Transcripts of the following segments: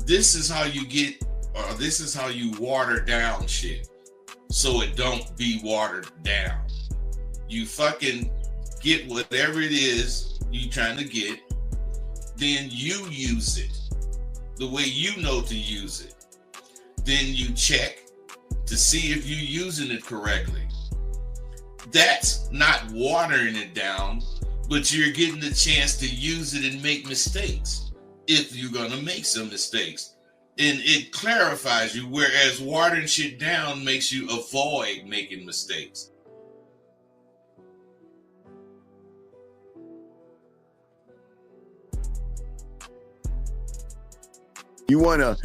This is how you get, or this is how you water down shit so it don't be watered down. You fucking get whatever it is you trying to get, then you use it the way you know to use it. Then you check to see if you're using it correctly. That's not watering it down, but you're getting the chance to use it and make mistakes if you're going to make some mistakes. And it clarifies you, whereas watering shit down makes you avoid making mistakes. You wanna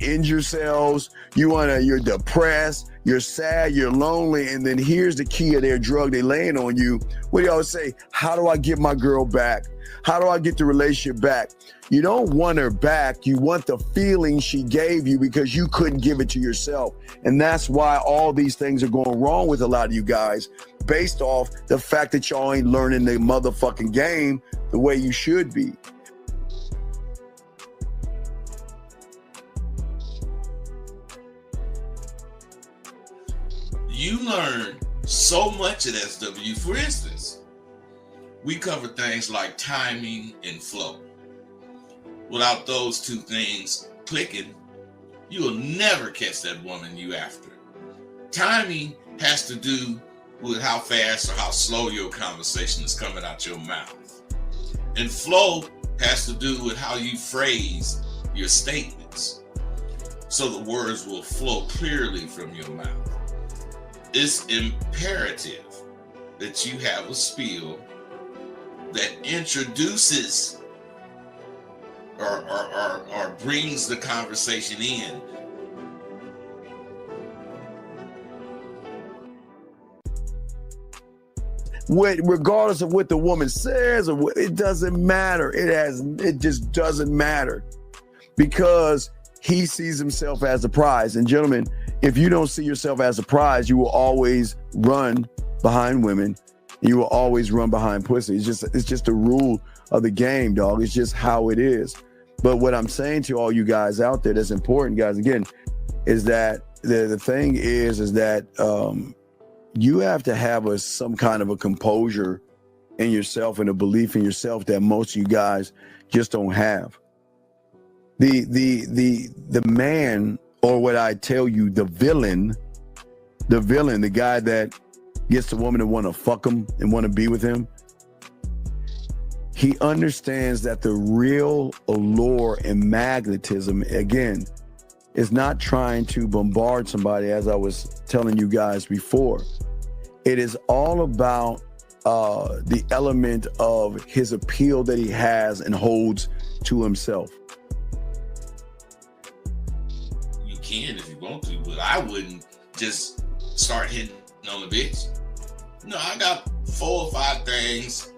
end yourselves. You're depressed, you're sad, you're lonely, and then here's the key of their drug they laying on you. What do y'all say? How do I get my girl back? How do I get the relationship back? You don't want her back. You want the feeling she gave you because you couldn't give it to yourself. And that's why all these things are going wrong with a lot of you guys, based off the fact that y'all ain't learning the motherfucking game the way you should be. You learn so much at SW. For instance, we cover things like timing and flow. Without those two things clicking, you will never catch that woman you after. Timing has to do with how fast or how slow your conversation is coming out your mouth. And flow has to do with how you phrase your statements, so the words will flow clearly from your mouth. It's imperative that you have a spiel that introduces or brings the conversation in. Regardless of what the woman says, or what, it doesn't matter. It just doesn't matter, because he sees himself as a prize. And gentlemen, if you don't see yourself as a prize, you will always run behind women. You will always run behind pussy. It's just the rule of the game, dog. It's just how it is. But what I'm saying to all you guys out there that's important, guys, again, is that the thing is that you have to have some kind of a composure in yourself and a belief in yourself that most of you guys just don't have. The man, or what I tell you, the villain, the guy that gets the woman to want to fuck him and want to be with him, he understands that the real allure and magnetism, again, is not trying to bombard somebody, as I was telling you guys before. It is all about the element of his appeal that he has and holds to himself. You can if you want to, but I wouldn't just start hitting on the bitch. No, I got 4 or 5 things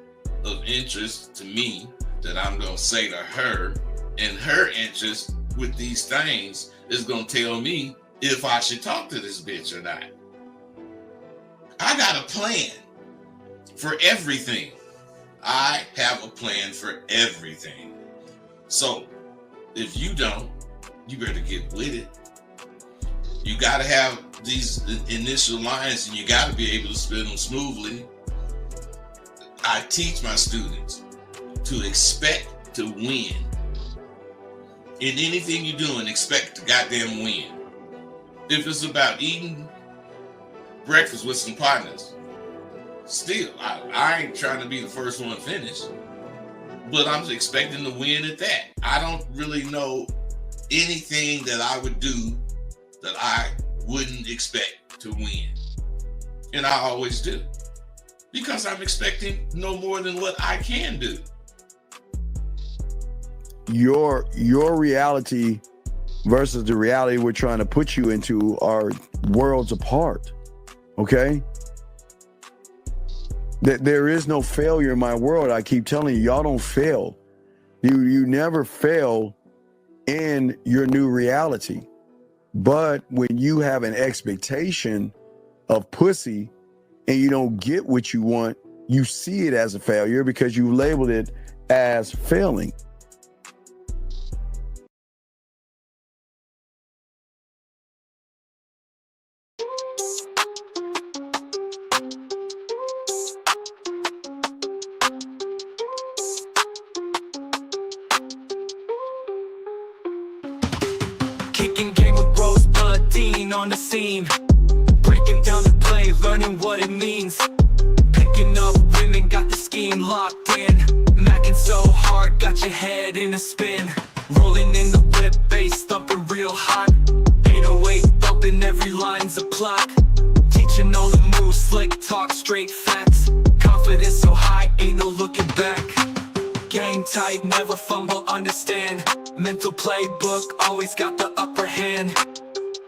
of interest to me that I'm going to say to her, and her interest with these things is going to tell me if I should talk to this bitch or not. I got a plan for everything. I have a plan for everything. So if you don't, you better get with it. You got to have these initial lines, and you got to be able to spin them smoothly. I teach my students to expect to win. In anything you're doing, expect to goddamn win. If it's about eating breakfast with some partners, still, I ain't trying to be the first one finished, but I'm expecting to win at that. I don't really know anything that I would do that I wouldn't expect to win. And I always do, because I'm expecting no more than what I can do. Your reality versus the reality we're trying to put you into are worlds apart. Okay? There is no failure in my world. I keep telling you, y'all don't fail. You never fail in your new reality. But when you have an expectation of pussy and you don't get what you want, you see it as a failure because you labeled it as failing. Kicking game with Rosebud Dean on the scene, breaking down the play, learning what it means. Picking up women, got the scheme locked in. Macking so hard, got your head in a spin. Rolling in the whip, bass thumping real hot. 808 thumping, every line's a plot. Teaching all the moves, slick talk, straight facts. Confidence so high, ain't no looking back. Game tight, never fumble, understand. Mental playbook, always got the upper hand.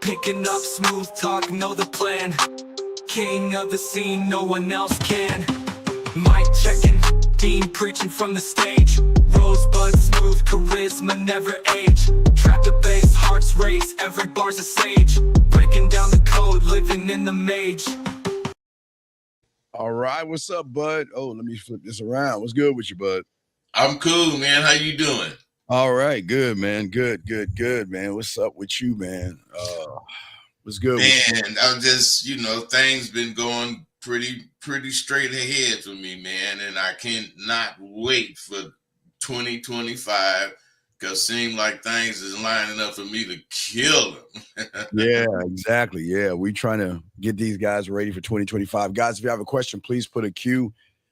Picking up smooth talk, know the plan. King of the scene, no one else can. Mic checking, Dean preaching from the stage. Rosebud smooth, charisma never age. Trap the bass, hearts race, every bar's a sage. Breaking down the code, living in the mage. All right, what's up, bud? Oh, let me flip this around. What's good with you, bud? I'm cool, man. How you doing? All right, good, man. Good, man. What's up with you, man? What's good with you? Man, I'm just, things been going pretty straight ahead for me, man. And I cannot wait for 2025 because it seems like things is lining up for me to kill them. Yeah, exactly. Yeah, we trying to get these guys ready for 2025. Guys, if you have a question, please put a Q.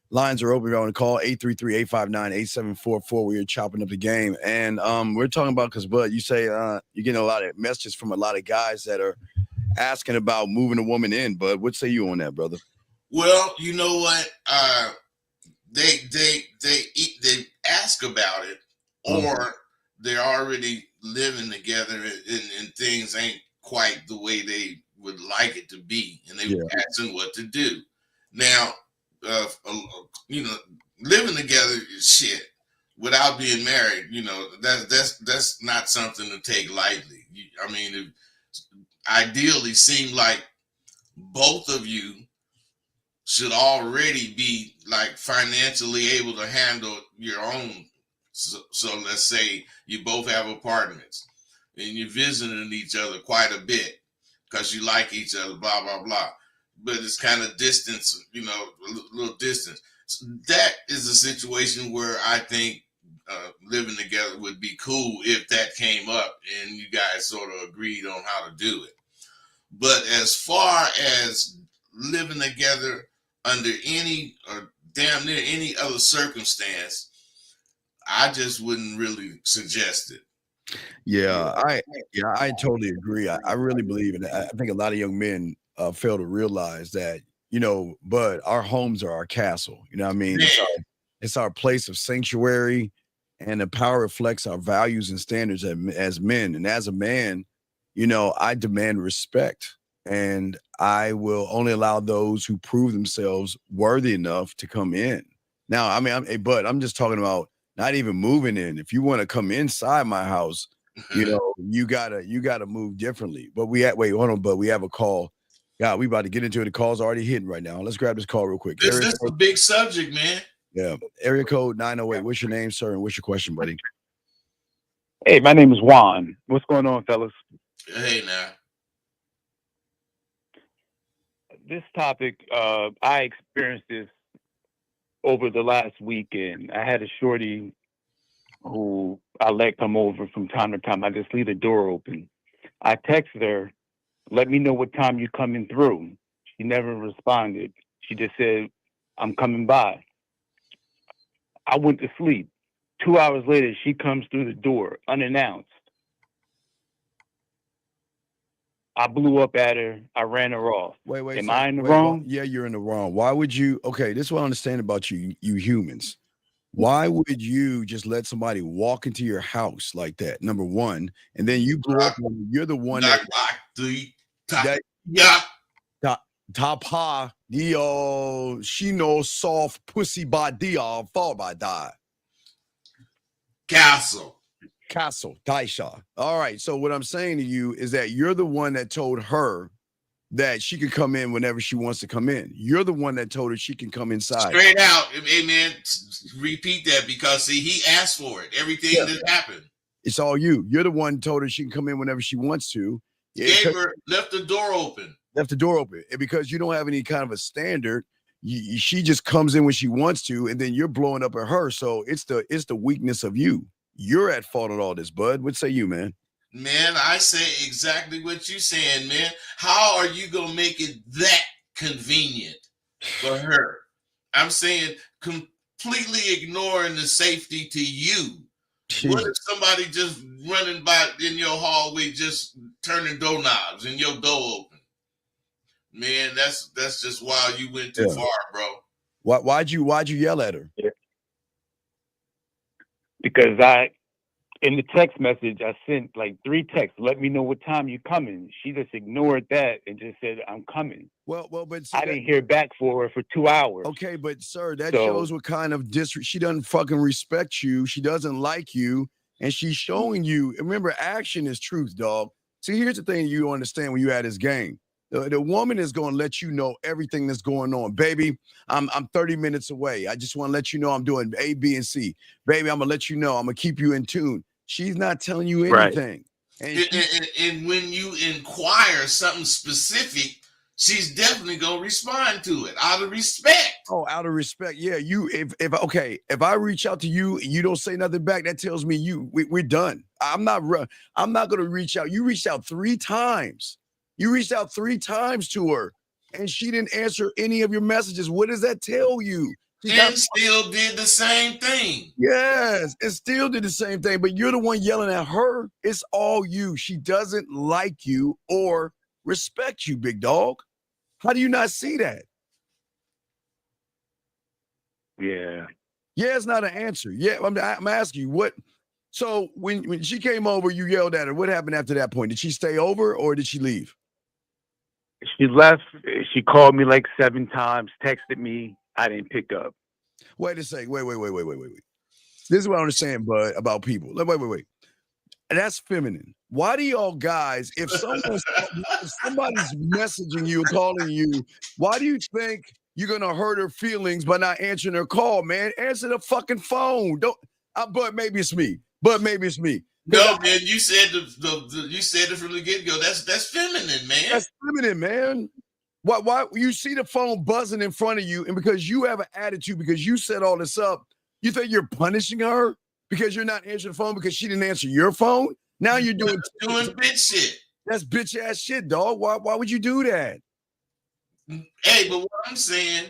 Lines are open. If you want to call 833-859-8744. We're chopping up the game. And we're talking about, because, Bud, you say you're getting a lot of messages from a lot of guys that are asking about moving a woman in. Bud, what say you on that, brother? Well, you know what? They ask about it, or they're already living together and things ain't quite the way they would like it to be, and they were asking what to do. Now, living together is shit without being married. That's not something to take lightly. I mean, it ideally seem like both of you should already be like financially able to handle your own. So let's say you both have apartments and you're visiting each other quite a bit because you like each other, blah, blah, blah. But it's kind of distance, a little distance. So that is a situation where I think living together would be cool if that came up and you guys sort of agreed on how to do it. But as far as living together under any or damn near any other circumstance, I just wouldn't really suggest it. Yeah, I totally agree. I really believe, and I think a lot of young men fail to realize that, Bud, our homes are our castle. You know what I mean? It's our place of sanctuary, and the power reflects our values and standards as men. And as a man, I demand respect, and I will only allow those who prove themselves worthy enough to come in. Now, I mean, Bud, I'm just talking about not even moving in. If you want to come inside my house, you gotta move differently. But wait, hold on, Bud, we have a call. Yeah, we about to get into it. The call's already hitting right now. Let's grab this call real quick. This is a big subject, man. Yeah, area code 908. What's your name, sir, and what's your question, buddy? Hey, my name is Juan. What's going on, fellas? Hey, now. This topic, I experienced this over the last weekend. I had a shorty who I let come over from time to time. I just leave the door open. I texted her, let me know what time you're coming through. She never responded. She just said, I'm coming by. I went to sleep. 2 hours later, she comes through the door, unannounced. I blew up at her. I ran her off. Wait. Am I in the wrong? Yeah, you're in the wrong. Why would you? Okay, this is what I understand about you humans. Why would you just let somebody walk into your house like that? Number one, and then you blew up. You're the one Tapa dio she no soft pussy by dia fall by die. Castle, Daisha. All right. So what I'm saying to you is that you're the one that told her that she could come in whenever she wants to come in. You're the one that told her she can come inside. Straight out. Amen. Repeat that because see, he asked for it. Everything that happened. It's all you. You're the one told her she can come in whenever she wants to. Left the door open. And because you don't have any kind of a standard, she just comes in when she wants to, and then you're blowing up at her. So it's the weakness of you. You're at fault in all this, Bud. What say you, man? Man, I say exactly what you saying, man. How are you gonna make it that convenient for her? I'm saying completely ignoring the safety to you. What Jeez. if somebody just running by in your hallway, just turning doorknobs and your door open? Man, that's just wild. You went too Yeah. far, bro. Why'd you yell at her? Yeah. Because in the text message, I sent like 3 texts. Let me know what time you coming. She just ignored that and just said, I'm coming. Well, but see I didn't hear back for her for 2 hours. okay, but sir, that So- shows what kind of she doesn't fucking respect you. She doesn't like you, and she's showing you. Remember, action is truth, dog. See, here's the thing you understand when you at this game. The woman is going to let you know everything that's going on. Baby, I'm 30 minutes away. I just want to let you know I'm doing A, B, and C. Baby, I'm going to let you know. I'm going to keep you in tune. She's not telling you Right. anything. And when you inquire something specific, she's definitely gonna respond to it out of respect. Oh, out of respect, yeah. If I reach out to you and you don't say nothing back, that tells me we're done. I'm not gonna reach out. You reached out 3 times. You reached out 3 times to her, and she didn't answer any of your messages. What does that tell you? And still did the same thing. Yes, and still did the same thing. But you're the one yelling at her. It's all you. She doesn't like you or respect you, big dog. How do you not see that? Yeah. Yeah, it's not an answer. Yeah, I'm asking you what. So when she came over, you yelled at her. What happened after that point? Did she stay over or did she leave? She left. She called me like 7 times, texted me. I didn't pick up. Wait a second. Wait. This is what I understand, bud, about people. Wait. That's feminine. Why do y'all guys, if somebody's messaging you, calling you, why do you think you're gonna hurt her feelings by not answering her call, man? Answer the fucking phone. Don't. But maybe it's me. No, man, you said you said it from the get go. That's feminine, man. That's feminine, man. Why you see the phone buzzing in front of you, and because you have an attitude, because you set all this up, you think you're punishing her because you're not answering the phone because she didn't answer your phone? Now you're doing bitch shit. That's bitch ass shit, dog. Why would you do that? Hey, but what I'm saying,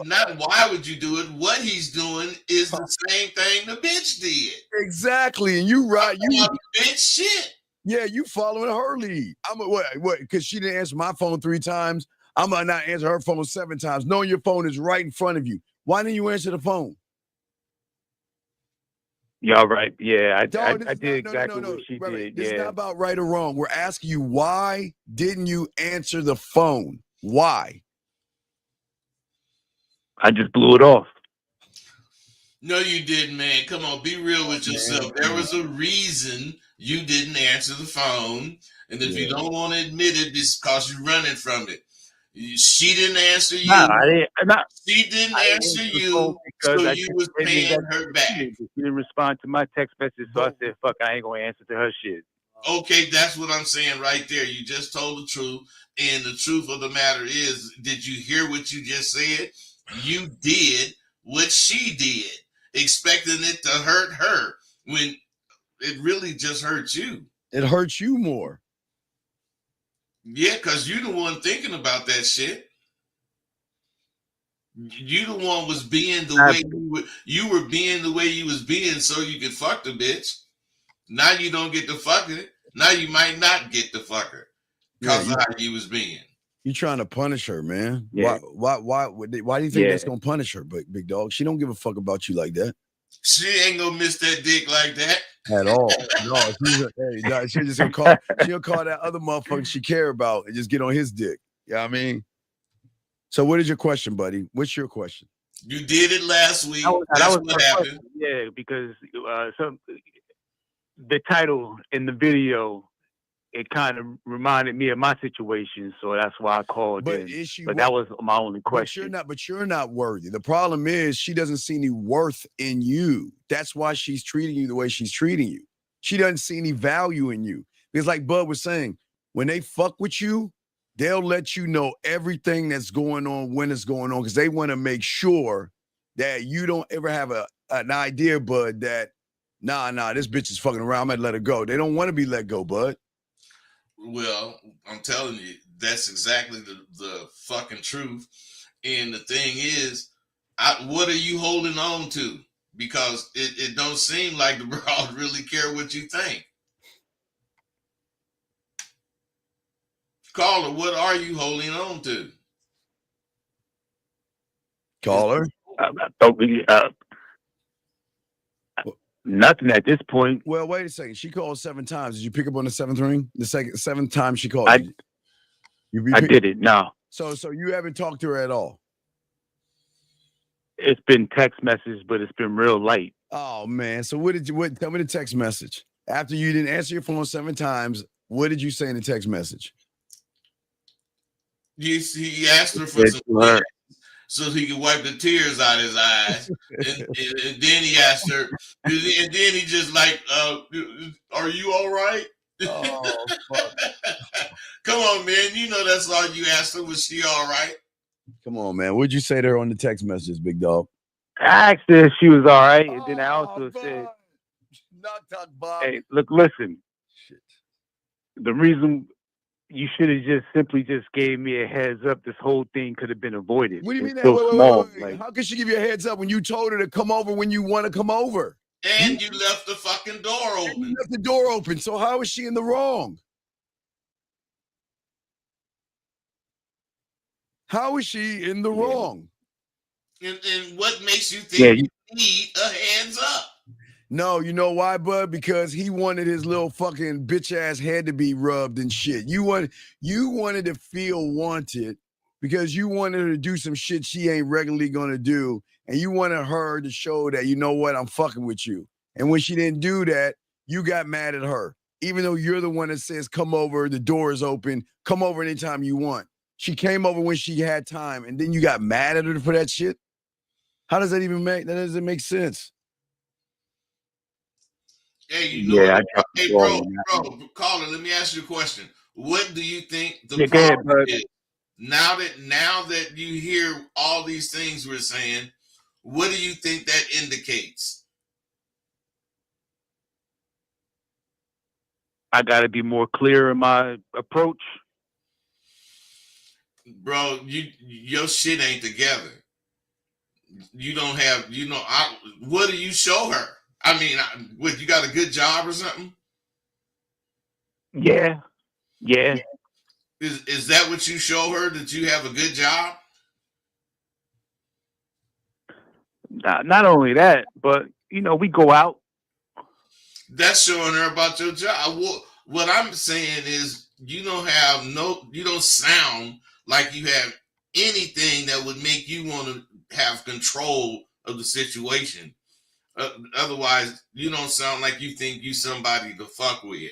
not why would you do it? What he's doing is the same thing the bitch did. Exactly, and you right, you bitch shit. Yeah, you following her lead. I'm what? Because she didn't answer my phone 3 times. I'm gonna not answer her phone 7 times. Knowing your phone is right in front of you. Why didn't you answer the phone? Y'all right. Yeah, I Dog, did exactly what she did. This is Yeah. not about right or wrong. We're asking you, why didn't you answer the phone? Why? I just blew it off. No, you didn't, man. Come on, be real with yourself. There was a reason you didn't answer the phone. And if you don't want to admit it, it's because you're running from it. She didn't answer you. She didn't answer you, so you was paying her back. She didn't respond to my text message, so I said, fuck, I ain't going to answer to her shit. Okay, that's what I'm saying right there. You just told the truth. And the truth of the matter is, did you hear what you just said? You did what she did, expecting it to hurt her when it really just hurt you. It hurts you more. Yeah, because you the one thinking about that shit. You the one was being the way you were being the way you was being so you could fuck the bitch. Now you don't get to fuck it. Now you might not get to fuck her because of how you was being. You trying to punish her, man? Yeah. Why do you think that's gonna punish her, big dog? She don't give a fuck about you like that. She ain't gonna miss that dick like that at all. No, she'll just she'll call that other motherfucker she care about and just get on his dick. You know what I mean? So what is your question, buddy? What's your question? You did it last week. That's what happened. Yeah, because the title in the video, it kind of reminded me of my situation, so that's why I called in. But that was my only question. But you're not worthy. The problem is she doesn't see any worth in you. That's why she's treating you the way she's treating you. She doesn't see any value in you. Because like Bud was saying, when they fuck with you, they'll let you know everything that's going on when it's going on because they want to make sure that you don't ever have an idea, Bud, that Nah, this bitch is fucking around. I'm gonna let her go. They don't want to be let go, bud. Well, I'm telling you, that's exactly the fucking truth. And the thing is, what are you holding on to? Because it don't seem like the broad really care what you think. Caller, what are you holding on to? Caller. Nothing at this point. Well, wait a second. She called 7 times. Did you pick up on the 7th ring? The seventh time she called. I did it. No. So you haven't talked to her at all. It's been text messages, but it's been real light. Oh man. So what tell me the text message. After you didn't answer your phone 7 times, what did you say in the text message? He asked her for some tears so he could wipe the tears out of his eyes. and then he asked her, and then he just like, are you all right? Oh, fuck. Come on, man. You know that's all you asked her. Was she all right? Come on, man. What'd you say to her on the text message, big dog? I asked her if she was all right, and then I also said, "Hey, look, listen. Shit. The reason you should have just simply gave me a heads up. This whole thing could have been avoided. What do you mean? So small. Wait. How could she give you a heads up when you told her to come over when you want to come over? And you left the fucking door open. You left the door open. So how is she in the wrong? How is she in the wrong? And what makes you think you need a hands up? No, you know why, bud? Because he wanted his little fucking bitch ass head to be rubbed and shit. You wanted to feel wanted because you wanted her to do some shit she ain't regularly gonna do, and you wanted her to show that, you know what, I'm fucking with you. And when she didn't do that, you got mad at her, even though you're the one that says, come over, the door is open, come over anytime you want. She came over when she had time, and then you got mad at her for that shit? How does that even make, that doesn't make sense? Hey, you know what? Hey, bro, caller, let me ask you a question. What do you think the problem is? Now that you hear all these things we're saying, what do you think that indicates? I got to be more clear in my approach. Bro, your shit ain't together. You don't have, what do you show her? I mean, what, you got a good job or something? Yeah. Is that what you show her, that you have a good job? Not only that, but we go out. That's showing her about your job. What I'm saying is you don't sound like you have anything that would make you want to have control of the situation. Otherwise, you don't sound like you think you somebody to fuck with.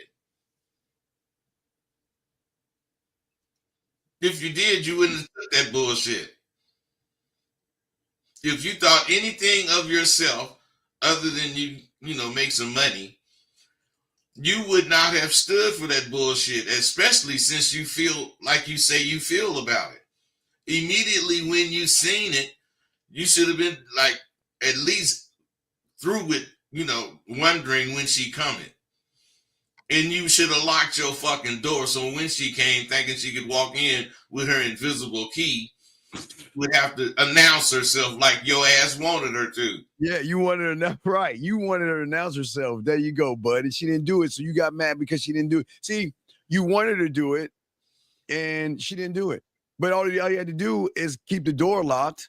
If you did, you wouldn't have said that bullshit. If you thought anything of yourself other than you make some money, you would not have stood for that bullshit, especially since you feel like you say you feel about it. Immediately when you seen it, you should have been like at least through with, wondering when she coming. And you should have locked your fucking door so when she came thinking she could walk in with her invisible key, would have to announce herself like your ass wanted her to. Yeah, you wanted her, right. You wanted her to announce herself. There you go, bud. And she didn't do it, so you got mad because she didn't do it. See, you wanted her to do it, and she didn't do it. But all you had to do is keep the door locked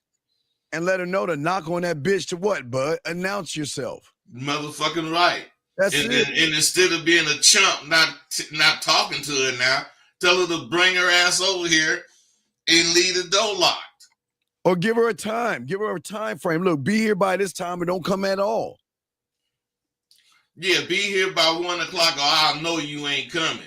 and let her know to knock on that bitch to what, bud? Announce yourself. Motherfucking right. That's it. And instead of being a chump, not talking to her now, tell her to bring her ass over here and leave the door locked. Or give her a time. Give her a time frame. Look, be here by this time or don't come at all. Yeah, be here by 1 o'clock or I'll know you ain't coming.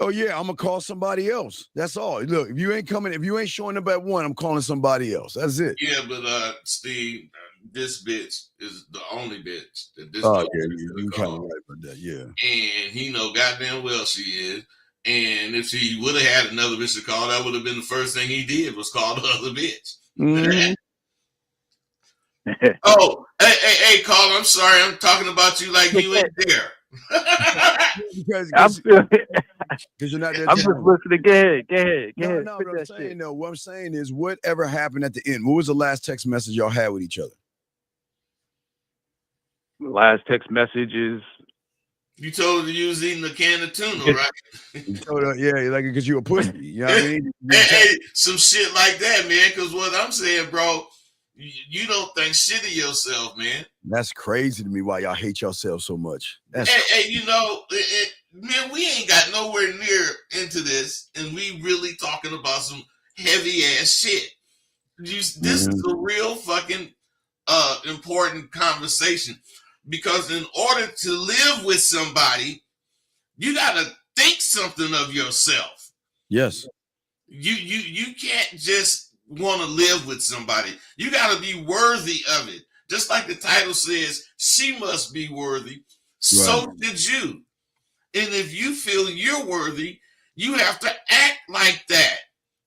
Oh, yeah, I'm going to call somebody else. That's all. Look, if you ain't coming, if you ain't showing up at 1, I'm calling somebody else. That's it. Yeah, but Steve, this bitch is the only bitch that this you kind of right about that, yeah. And he know goddamn well she is. And if he would have had another bitch to call, that would have been the first thing he did was call the other bitch. Mm-hmm. Oh, hey, Carl, I'm sorry. I'm talking about you like you ain't there. because I'm you're not there. I'm just listening. Go ahead. No, Spit what I'm that saying, shit. no, what I'm saying is whatever happened at the end. What was the last text message y'all had with each other? The last text message is You told her you was eating a can of tuna, right? You told her, yeah, like because you a pussy. You know what I mean? Hey, some shit like that, man. Because what I'm saying, bro, you don't think shit of yourself, man. That's crazy to me why y'all hate yourself so much. Hey, you know, man, we ain't got nowhere near into this, and we really talking about some heavy ass shit. This is a real fucking important conversation, because in order to live with somebody, you gotta think something of yourself. Yes. You can't just want to live with somebody. You got to be worthy of it. Just like the title says, she must be worthy. So did you. And if you feel you're worthy, you have to act like that.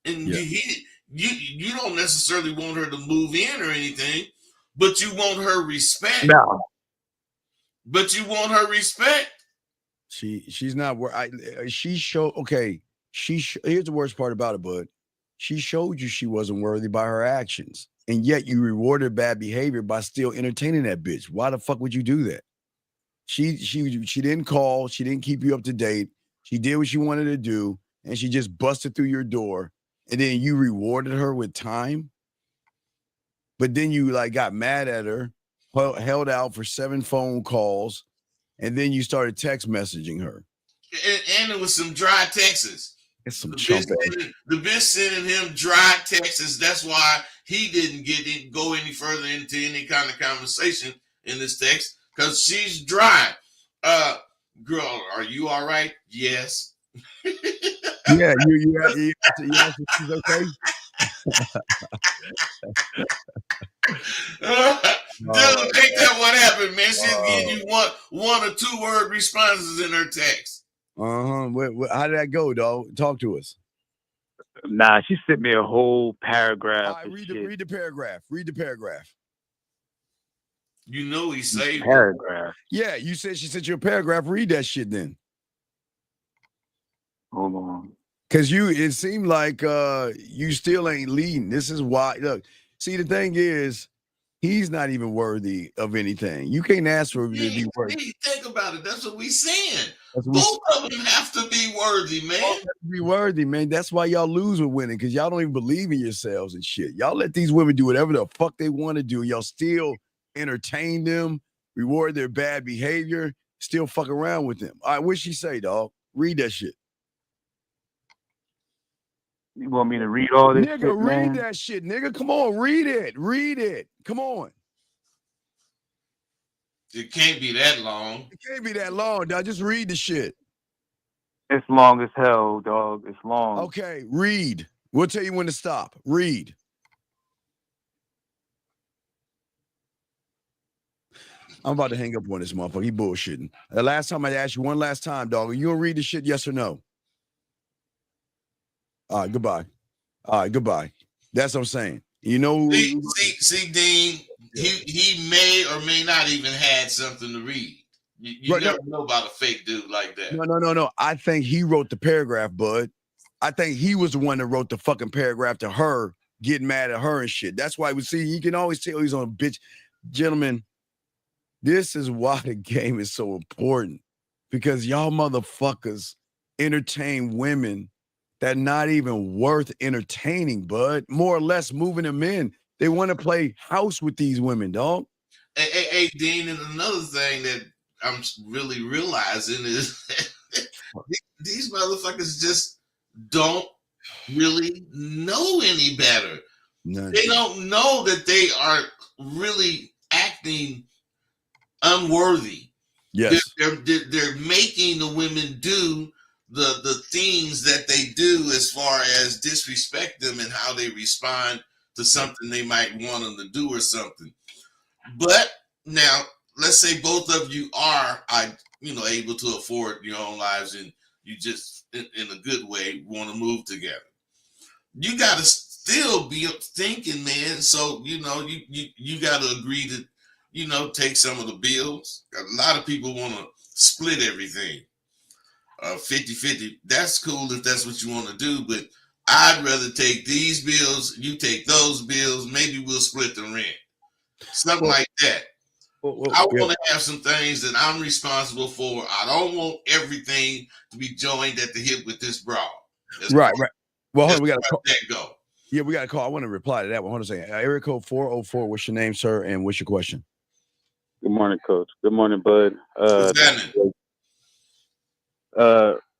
And you don't necessarily want her to move in or anything, but you want her respect. no. But you want her respect. She's not where she showed. Okay, here's the worst part about it, bud. She showed you she wasn't worthy by her actions, and yet you rewarded bad behavior by still entertaining that bitch. Why the fuck would you do that? She didn't call. She didn't keep you up to date. She did what she wanted to do, and she just busted through your door. And then you rewarded her with time. But then you like got mad at her, held out for 7 phone calls, and then you started text messaging her. And it was some dry texts. It's some The chump bitch sending him dry texts. That's why he didn't go any further into any kind of conversation in this text, because she's dry. Girl, are you all right? Yes. Yeah, you asked if she's okay. Doesn't think that what happened, man. She's giving you one or 2 word responses in her text. How did that go, dog? Talk to us. Nah, she sent me a whole paragraph. All right, read the paragraph. Read the paragraph. You know he saved paragraph. Yeah, you said she sent you a paragraph. Read that shit then. Hold on. Because it seemed like you still ain't leading. This is why. Look, see, the thing is, he's not even worthy of anything. You can't ask for him to be worthy. Think about it. That's what we saying. Both of them have to be worthy, man. Both have to be worthy, man. That's why y'all lose with winning, because y'all don't even believe in yourselves and shit. Y'all let these women do whatever the fuck they want to do. Y'all still entertain them, reward their bad behavior, still fuck around with them. All right, what'd she say, dog? Read that shit. You want me to read all this nigga, shit, read man? that shit, nigga. Come on, read it. Read it. Come on. It can't be that long. It can't be that long, dog. Just read the shit. It's long as hell, dog. It's long. Okay, read. We'll tell you when to stop. Read. I'm about to hang up on this motherfucker. He bullshitting. The last time I asked you one last time, dog, are you gonna read the shit, yes or no? All right, goodbye. All right, goodbye. That's what I'm saying. You know, see, Dean, he may or may not even had something to read. You never know about a fake dude like that. No. I think he wrote the paragraph, bud. I think he was the one that wrote the fucking paragraph to her, getting mad at her and shit. That's why you can always tell he's on a bitch. Gentlemen, this is why the game is so important, because y'all motherfuckers entertain women that not even worth entertaining, bud. More or less moving them in. They want to play house with these women, dog. Hey, Dean, and another thing that I'm really realizing is these motherfuckers just don't really know any better. None. They don't know that they are really acting unworthy. Yes. They're making the women do the things that they do, as far as disrespect them and how they respond to something they might want them to do or something. But now, let's say both of you are, able to afford your own lives, and you just, in a good way, want to move together. You got to still be thinking, man. So you got to agree to take some of the bills. A lot of people want to split everything 50-50. That's cool if that's what you want to do, but I'd rather take these bills, you take those bills, maybe we'll split the rent, something like that. I want to have some things that I'm responsible for. I don't want everything to be joined at the hip with this broad. Right. Well, hold on, we got to call that go. Yeah, we got a call. I want to reply to that one. Hold on a second. Area code 404. What's your name, sir? And what's your question? Good morning, Coach. Good morning, Bud. What's happening?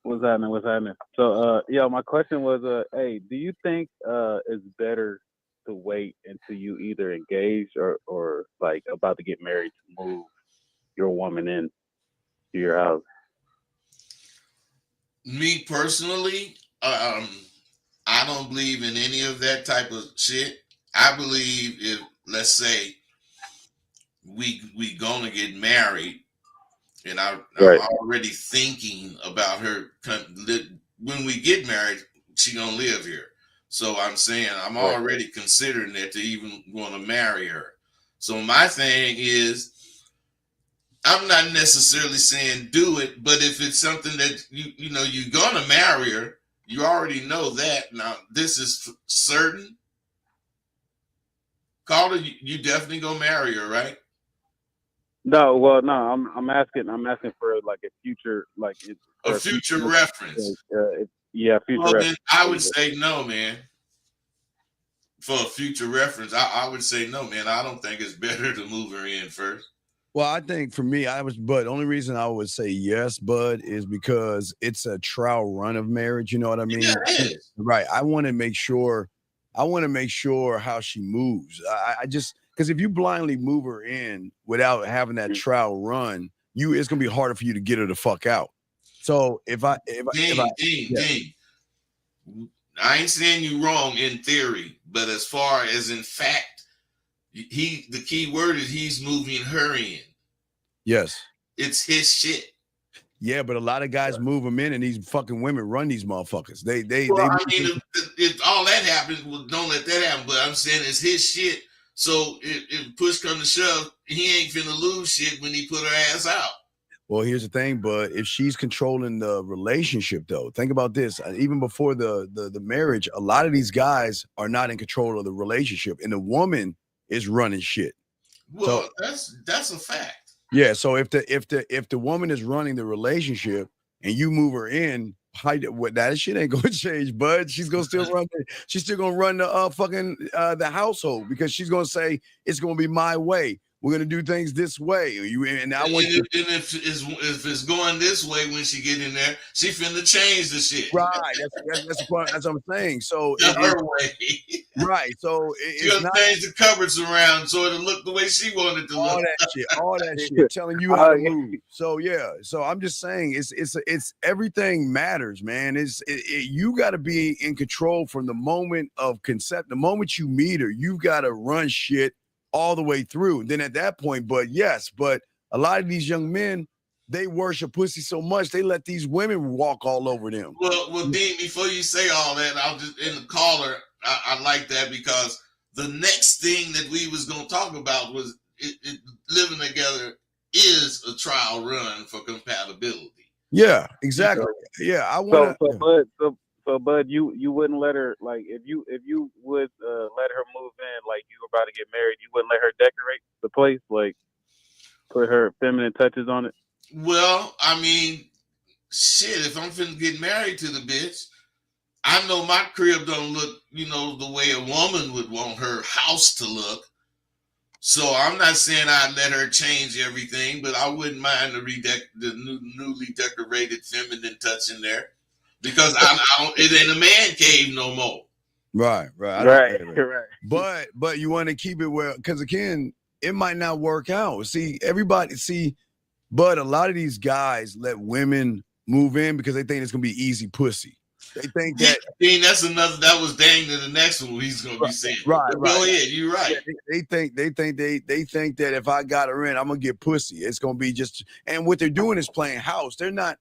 What's happening? So, my question was, hey, do you think it's better to wait until you either engage or like about to get married to move your woman in to your house? Me personally, I don't believe in any of that type of shit. I believe if, let's say, we gonna get married, and I'm already thinking about her. When we get married, she gonna live here. So I'm saying I'm already considering it to even want to marry her. So my thing is, I'm not necessarily saying do it, but if it's something that you're gonna marry her, you already know that. Now this is certain. Calder, you definitely gonna marry her, right? No, well, no, I'm asking for like a future, like a future reference. Future reference. Then I would say no, man. For a future reference, I would say no, man. I don't think it's better to move her in first. Well, I think for me, but the only reason I would say yes, Bud, is because it's a trial run of marriage. You know what I mean? Yeah, it is. Right. I want to make sure how she moves. I just, because if you blindly move her in without having that trial run, it's gonna be harder for you to get her the fuck out. So if I ain't saying you wrong in theory, but as far as in fact, the key word is he's moving her in. Yes. It's his shit. Yeah, but a lot of guys move them in, and these fucking women run these motherfuckers. If all that happens, well, don't let that happen. But I'm saying it's his shit. So if push comes to shove, he ain't finna lose shit when he put her ass out. Well, here's the thing, but if she's controlling the relationship, though, think about this. Even before the marriage, a lot of these guys are not in control of the relationship, and the woman is running shit. Well, that's a fact. Yeah. So if the woman is running the relationship and you move her in, that shit ain't gonna change, bud. She's gonna still run. She's still gonna run the the household, because she's gonna say it's gonna be my way. We're gonna do things this way. If it's going this way when she get in there, she finna change the shit. Right. That's what I'm saying. So her way. Right. So she gonna change the cupboards around so it'll look the way she wanted to look. All that shit, telling you how to move. So yeah. So I'm just saying, it's everything matters, man. You got to be in control from the moment of concept. The moment you meet her, you got to run shit all the way through. Then at that point, but a lot of these young men, they worship pussy so much, they let these women walk all over them. Well, Dean, before you say all that, I'll just, in the caller, I like that, because the next thing that we was going to talk about was living together is a trial run for compatibility. Yeah, exactly. Yeah, I want to. So, Bud, you wouldn't let her, like, if you would let her move in, like you were about to get married, you wouldn't let her decorate the place, like put her feminine touches on it? Well, I mean, shit, if I'm finna get married to the bitch, I know my crib don't look, the way a woman would want her house to look. So I'm not saying I'd let her change everything, but I wouldn't mind the newly decorated feminine touch in there. Because it ain't a man cave no more. Right. But you want to keep it where, because again, it might not work out. But a lot of these guys let women move in because they think it's gonna be easy pussy. They think that. That was dang to the next one he's gonna be saying. Right. Go ahead, you're right. Yeah, they think that if I got her in, I'm gonna get pussy. It's gonna be just, and what they're doing is playing house. They're not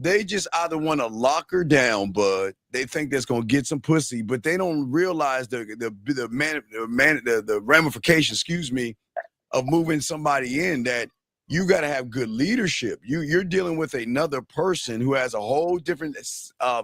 They just either want to lock her down, bud. They think that's gonna get some pussy, but they don't realize the ramifications, excuse me, of moving somebody in. That you got to have good leadership. You're dealing with another person who has a whole different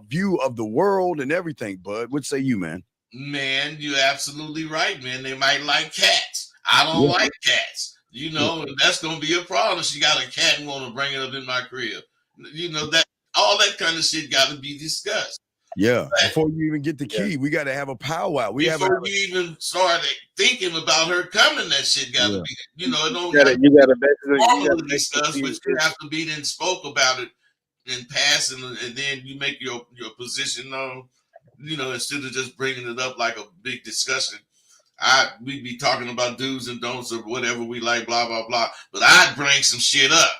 view of the world and everything. Bud, what say you, man? Man, you're absolutely right, man. They might like cats. I don't like cats. You know, and that's gonna be a problem. She got a cat and want to bring it up in my crib. You know, that all that kind of shit got to be discussed. Yeah. Before you even get the key, we got to have a powwow. Before you even started thinking about her coming, that shit got to be. You know, it don't you gotta formally discuss, but you have to be then spoke about it in passing, and then you make your position known. You know, instead of just bringing it up like a big discussion. We'd be talking about do's and don'ts or whatever we like, blah, blah, blah. But I'd bring some shit up,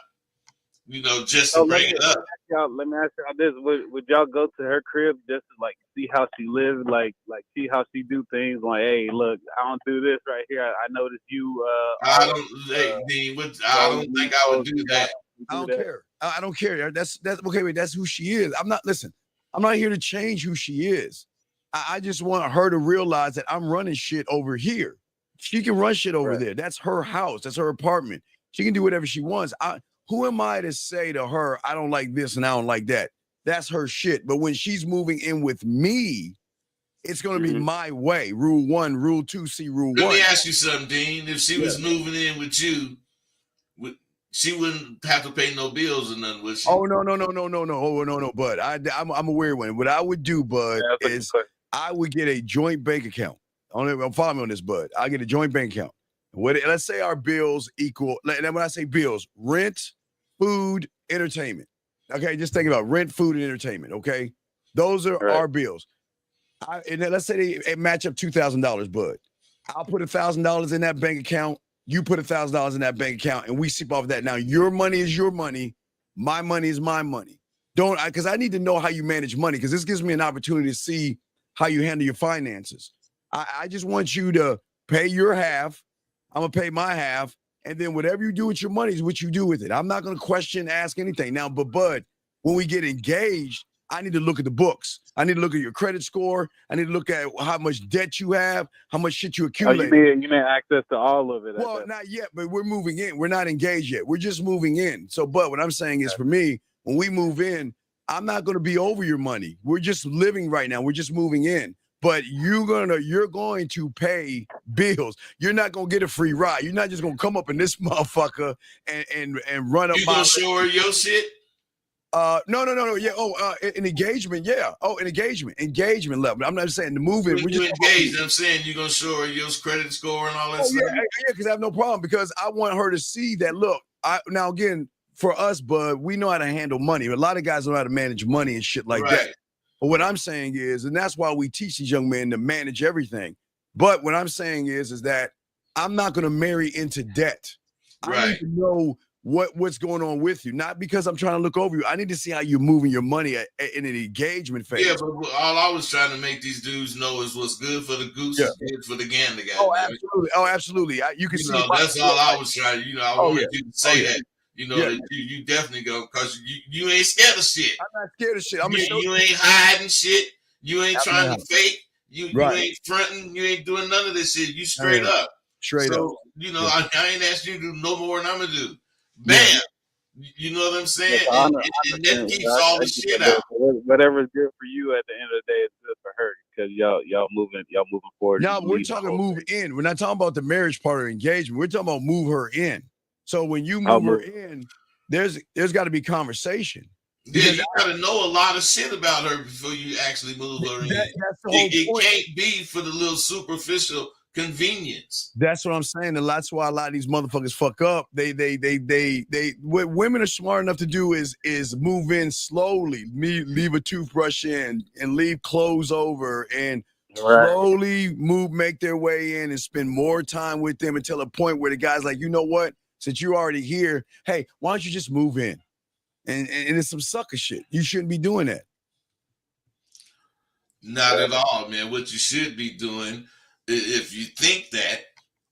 you know, just to bring it up. Let me ask y'all this. Would y'all go to her crib just to like see how she lives, like see how she do things? Like, hey, look, I don't do this right here. I noticed you I don't think I would do that. I don't care. I don't care. That's okay. Wait, that's who she is. I'm not here to change who she is. I just want her to realize that I'm running shit over here. She can run shit over there. That's her house. That's her apartment. She can do whatever she wants. Who am I to say to her, I don't like this and I don't like that? That's her shit. But when she's moving in with me, it's going to be my way. Rule 1, rule 2, see rule 1. Let me ask you something, Dean. If she was moving in with you, she wouldn't have to pay no bills or nothing, would she? Oh, no. Oh, no, Bud. I'm a weird one. What I would do, Bud, is I would get a joint bank account. Follow me on this, Bud. I get a joint bank account. Let's say our bills equal, and when I say bills, rent, food, entertainment. Okay, just think about rent, food, and entertainment. Okay, those are our bills. And then let's say they match up $2,000, Bud. I'll put $1,000 in that bank account. You put $1,000 in that bank account, and we sip off that. Now, your money is your money. My money is my money. Because I need to know how you manage money, because this gives me an opportunity to see how you handle your finances. I just want you to pay your half. I'm going to pay my half. And then whatever you do with your money is what you do with it. I'm not going to ask anything. Now, but Bud, when we get engaged, I need to look at the books. I need to look at your credit score. I need to look at how much debt you have, how much shit you accumulate. You mean access to all of it? Well, not yet, but we're moving in. We're not engaged yet. We're just moving in. So, Bud, what I'm saying is for me, when we move in, I'm not going to be over your money. We're just living right now. We're just moving in. But you're going to pay bills. You're not gonna get a free ride. You're not just gonna come up in this motherfucker and run up. You gonna show her your shit? No. Yeah. An engagement. Yeah. An engagement level. I'm not saying the moving. We're just engaged. I'm saying you're gonna show her your credit score and all that stuff. Yeah, because I have no problem, because I want her to see that. Look, now again, for us, Bud, we know how to handle money. A lot of guys know how to manage money and shit like that. But what I'm saying is, and that's why we teach these young men to manage everything. But what I'm saying is that I'm not going to marry into debt. I need to know what's going on with you, not because I'm trying to look over you. I need to see how you're moving your money in an engagement phase. Yeah, but all I was trying to make these dudes know is what's good for the goose is good for the gander. Oh, absolutely. You can see. That's all I was trying. I wanted you to say that. That you definitely go, because you ain't scared of shit. I'm not scared of shit. You ain't hiding shit. You ain't trying to fake. You ain't fronting. You ain't doing none of this shit. You straight up. Straight up. I ain't asking you to do no more than I'm going to do. Bam. You know what I'm saying? And that keeps all the shit out. Whatever's good for you at the end of the day is good for her, because y'all moving forward. Now, we're talking move in. We're not talking about the marriage part of engagement. We're talking about move her in. So when you move her in, there's got to be conversation. Yeah, you got to know a lot of shit about her before you actually move her in. That's the whole point. It can't be for the little superficial convenience. That's what I'm saying, and that's why a lot of these motherfuckers fuck up. They what women are smart enough to do is move in slowly, leave a toothbrush in, and leave clothes over, and slowly make their way in and spend more time with them until a point where the guy's like, you know what? Since you're already here, hey, why don't you just move in? And it's some sucker shit. You shouldn't be doing that. Not at all, man. What you should be doing, if you think that,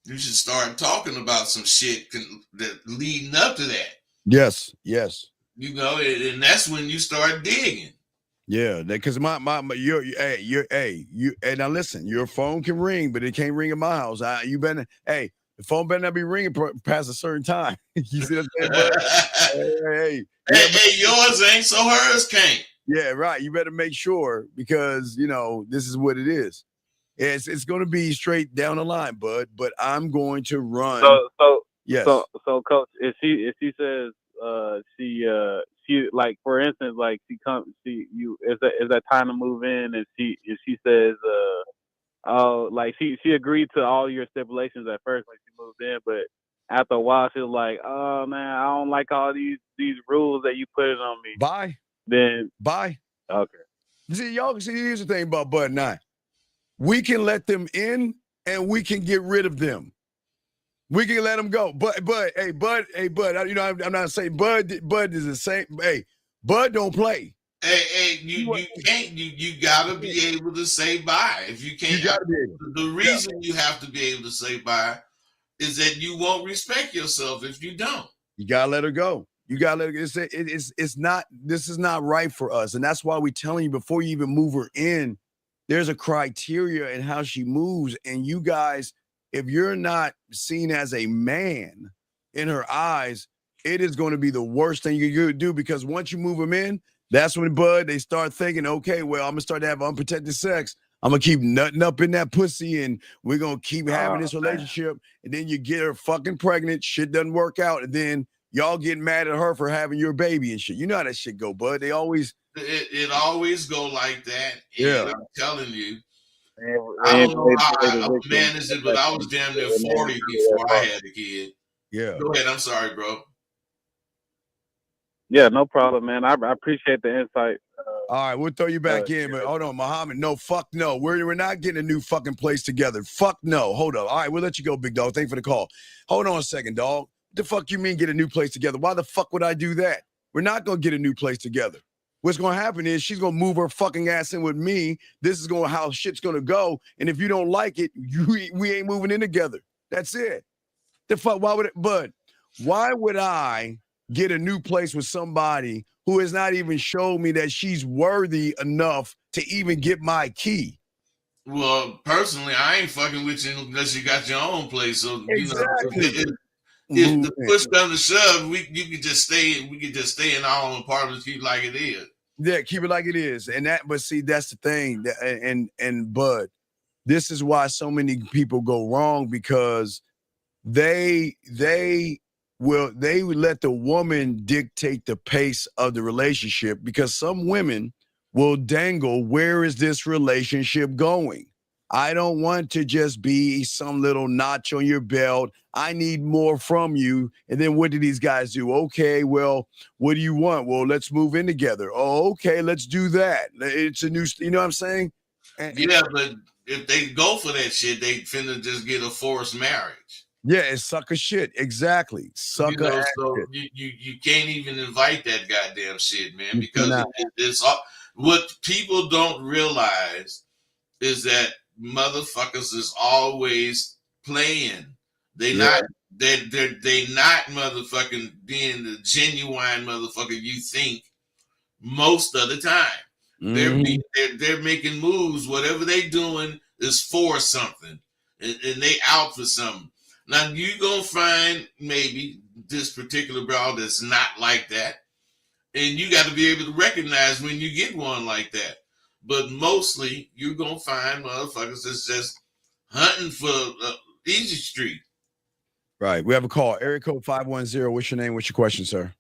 you should start talking about some shit that leading up to that. Yes. You know, and that's when you start digging. Yeah, because you hey, now listen, your phone can ring, but it can't ring in my house. You better, hey, the phone better not be ringing past a certain time. You see what I'm saying, bud? Hey, yours ain't, so hers can't. Yeah, right. You better make sure because this is what it is. It's going to be straight down the line, bud. But I'm going to run. Yes. So, coach, if she says she like, for instance, like she comes, is that time to move in, and if she says oh, like she agreed to all your stipulations at first when she moved in, but after a while she was like, oh man, I don't like all these rules that you put on me. Bye. Then bye. Okay. See, y'all, here's the thing about Bud and I. We can let them in and we can get rid of them. We can let them go. But Bud, I'm not saying Bud is the same. Hey, Bud don't play. Hey, you can't. You gotta be able to say bye. If you can't, the reason you have to be able to say bye is that you won't respect yourself if you don't. You gotta let her go. You gotta let her. It's not. This is not right for us, and that's why we're telling you before you even move her in. There's a criteria in how she moves, and you guys, if you're not seen as a man in her eyes, it is going to be the worst thing you could do, because once you move them in, that's when, Bud, they start thinking, okay, well, I'm going to start to have unprotected sex. I'm going to keep nutting up in that pussy, and we're going to keep having this relationship, and then you get her fucking pregnant, shit doesn't work out, and then y'all get mad at her for having your baby and shit. You know how that shit go, Bud. They always... It always go like that. Yeah. I'm telling you. I don't know how man is it, but I was damn near 40 before I had a kid. Yeah. Go ahead. I'm sorry, bro. Yeah, no problem, man. I appreciate the insight. All right, we'll throw you back in, but hold on, Muhammad. No, fuck no. We're not getting a new fucking place together. Fuck no. Hold up. All right, we'll let you go, big dog. Thanks for the call. Hold on a second, dog. What the fuck you mean get a new place together? Why the fuck would I do that? We're not going to get a new place together. What's going to happen is she's going to move her fucking ass in with me. This is going how shit's going to go. And if you don't like it, we ain't moving in together. That's it. The fuck, why would I get a new place with somebody who has not even showed me that she's worthy enough to even get my key? Well, personally, I ain't fucking with you unless you got your own place. So, exactly. If the push comes to shove, we could just stay in our own apartments, keep like it is. Yeah, keep it like it is. But see, that's the thing. And Bud, this is why so many people go wrong, because they would let the woman dictate the pace of the relationship, because some women will dangle, where is this relationship going? I don't want to just be some little notch on your belt. I need more from you. And then what do these guys do? Okay, well, what do you want? Well, let's move in together. Oh, okay, let's do that. It's a new, you know what I'm saying? Yeah, but if they go for that shit, they finna just get a forced marriage. Yeah, it's sucker shit. Exactly. Sucker ass so shit. You can't even invite that goddamn shit, man, because it's what people don't realize is that motherfuckers is always playing. They not motherfucking being the genuine motherfucker you think most of the time. They're making moves. Whatever they doing is for something, and they out for something. Now you gonna find maybe this particular bro that's not like that, and you got to be able to recognize when you get one like that. But mostly, you're going to find motherfuckers that's just hunting for easy street. Right. We have a call. Area code 510. What's your name? What's your question, sir?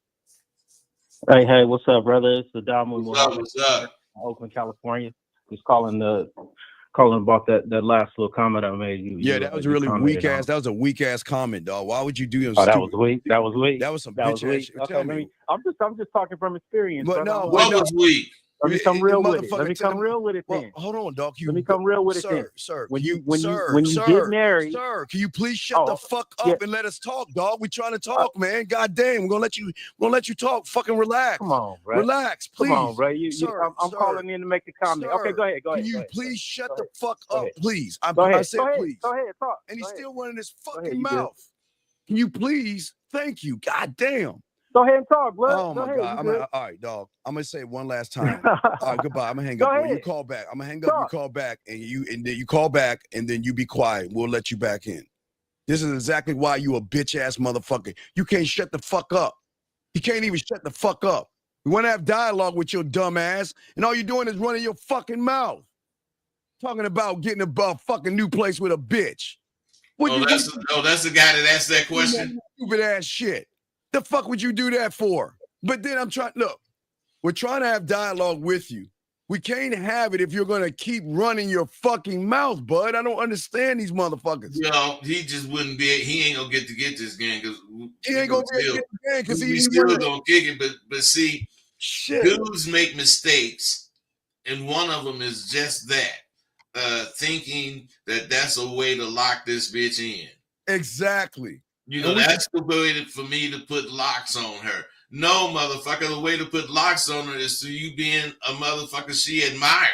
Hey, what's up, brother? It's the Damu. What's up? Oakland, California. Just calling about that last little comment I made. That was a really weak ass. That was a weak ass comment, dog. Why would you do this? Oh, that was weak. That was weak. That was some bitch ass. Okay, I'm just talking from experience. But no, what was weak? Let me come real with it. Let me come real with it then. Hold on, dog. Let me come real with it then. Sir, when you get married, sir, can you please shut the fuck up and let us talk, dog? We trying to talk, man. God damn, we're gonna let you talk. Fucking relax. Come on, bro. Relax, please. Come on, bro. I'm calling in to make the comment. Sir, okay, go ahead. Can you please shut the fuck up, please? I said please. Go ahead, talk. And he's still running his fucking mouth. Can you please? Thank you. God damn. Go ahead and talk, blood. Oh Go my ahead. God. All right, dog. I'm gonna say it one last time. All right, goodbye. I'm gonna hang Go up. ahead. You call back. I'm gonna hang up. You Talk. call back, and then you call back, and then you be quiet. We'll let you back in. This is exactly why you a bitch ass motherfucker. You can't shut the fuck up. You can't even shut the fuck up. You want to have dialogue with your dumb ass, and all you're doing is running your fucking mouth. Talking about getting a fucking new place with a bitch. That's the guy that asked that question. Stupid ass shit. The fuck would you do that for? But then we're trying to have dialogue with you. We can't have it if you're gonna keep running your fucking mouth, bud. I don't understand these motherfuckers. He just wouldn't be. He ain't gonna get this game because He ain't gonna get the game because we still gonna kick it. But see, shit. Dudes make mistakes, and one of them is just that, thinking that that's a way to lock this bitch in. Exactly. That's the way for me to put locks on her. No, motherfucker, the way to put locks on her is to you being a motherfucker she admire.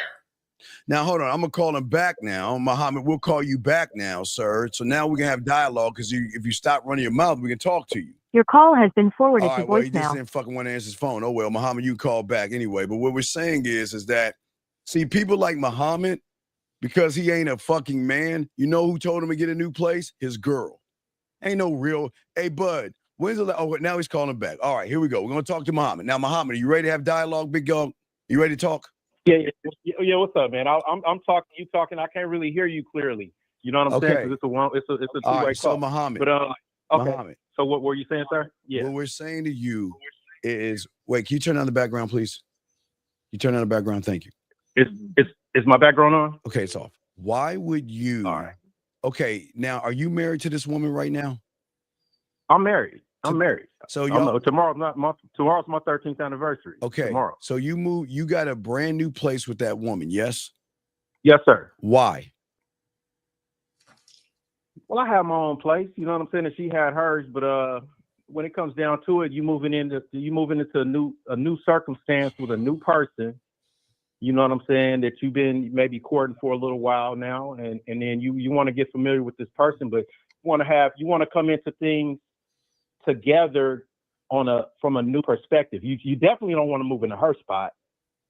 Now, hold on. I'm going to call him back now. Muhammad, we'll call you back now, sir. So now we can have dialogue because if you stop running your mouth, we can talk to you. Your call has been forwarded to Well, he just voicemail. didn't fucking want to answer his phone. Oh, well, Muhammad, you call back anyway. But what we're saying is that, see, people like Muhammad, because he ain't a fucking man, you know who told him to get a new place? His girl. Ain't no real, hey, bud, when's the now he's calling back. All right, here we go. We're going to talk to Muhammad. Now, Muhammad, are you ready to have dialogue, big dog? You ready to talk? Yeah. What's up, man? I'm talking. You talking? I can't really hear you clearly. You know what I'm saying? Because it's a two-way call. So Muhammad. But okay. Muhammad. So what were you saying, sir? Yeah. What we're saying to you is, wait, can you turn on the background, please? You turn on the background. Thank you. Is my background on? Okay, it's off. Why would you? All right. Okay, now are you married to this woman right now? I'm married. So tomorrow's my 13th anniversary. Okay. Tomorrow. So you got a brand new place with that woman, yes? Yes, sir. Why? Well, I have my own place, you know what I'm saying, and she had hers, but when it comes down to it, you moving into a new circumstance with a new person, you know what I'm saying, that you've been maybe courting for a little while now, and then you want to get familiar with this person, but you want to come into things together from a new perspective. You definitely don't want to move into her spot,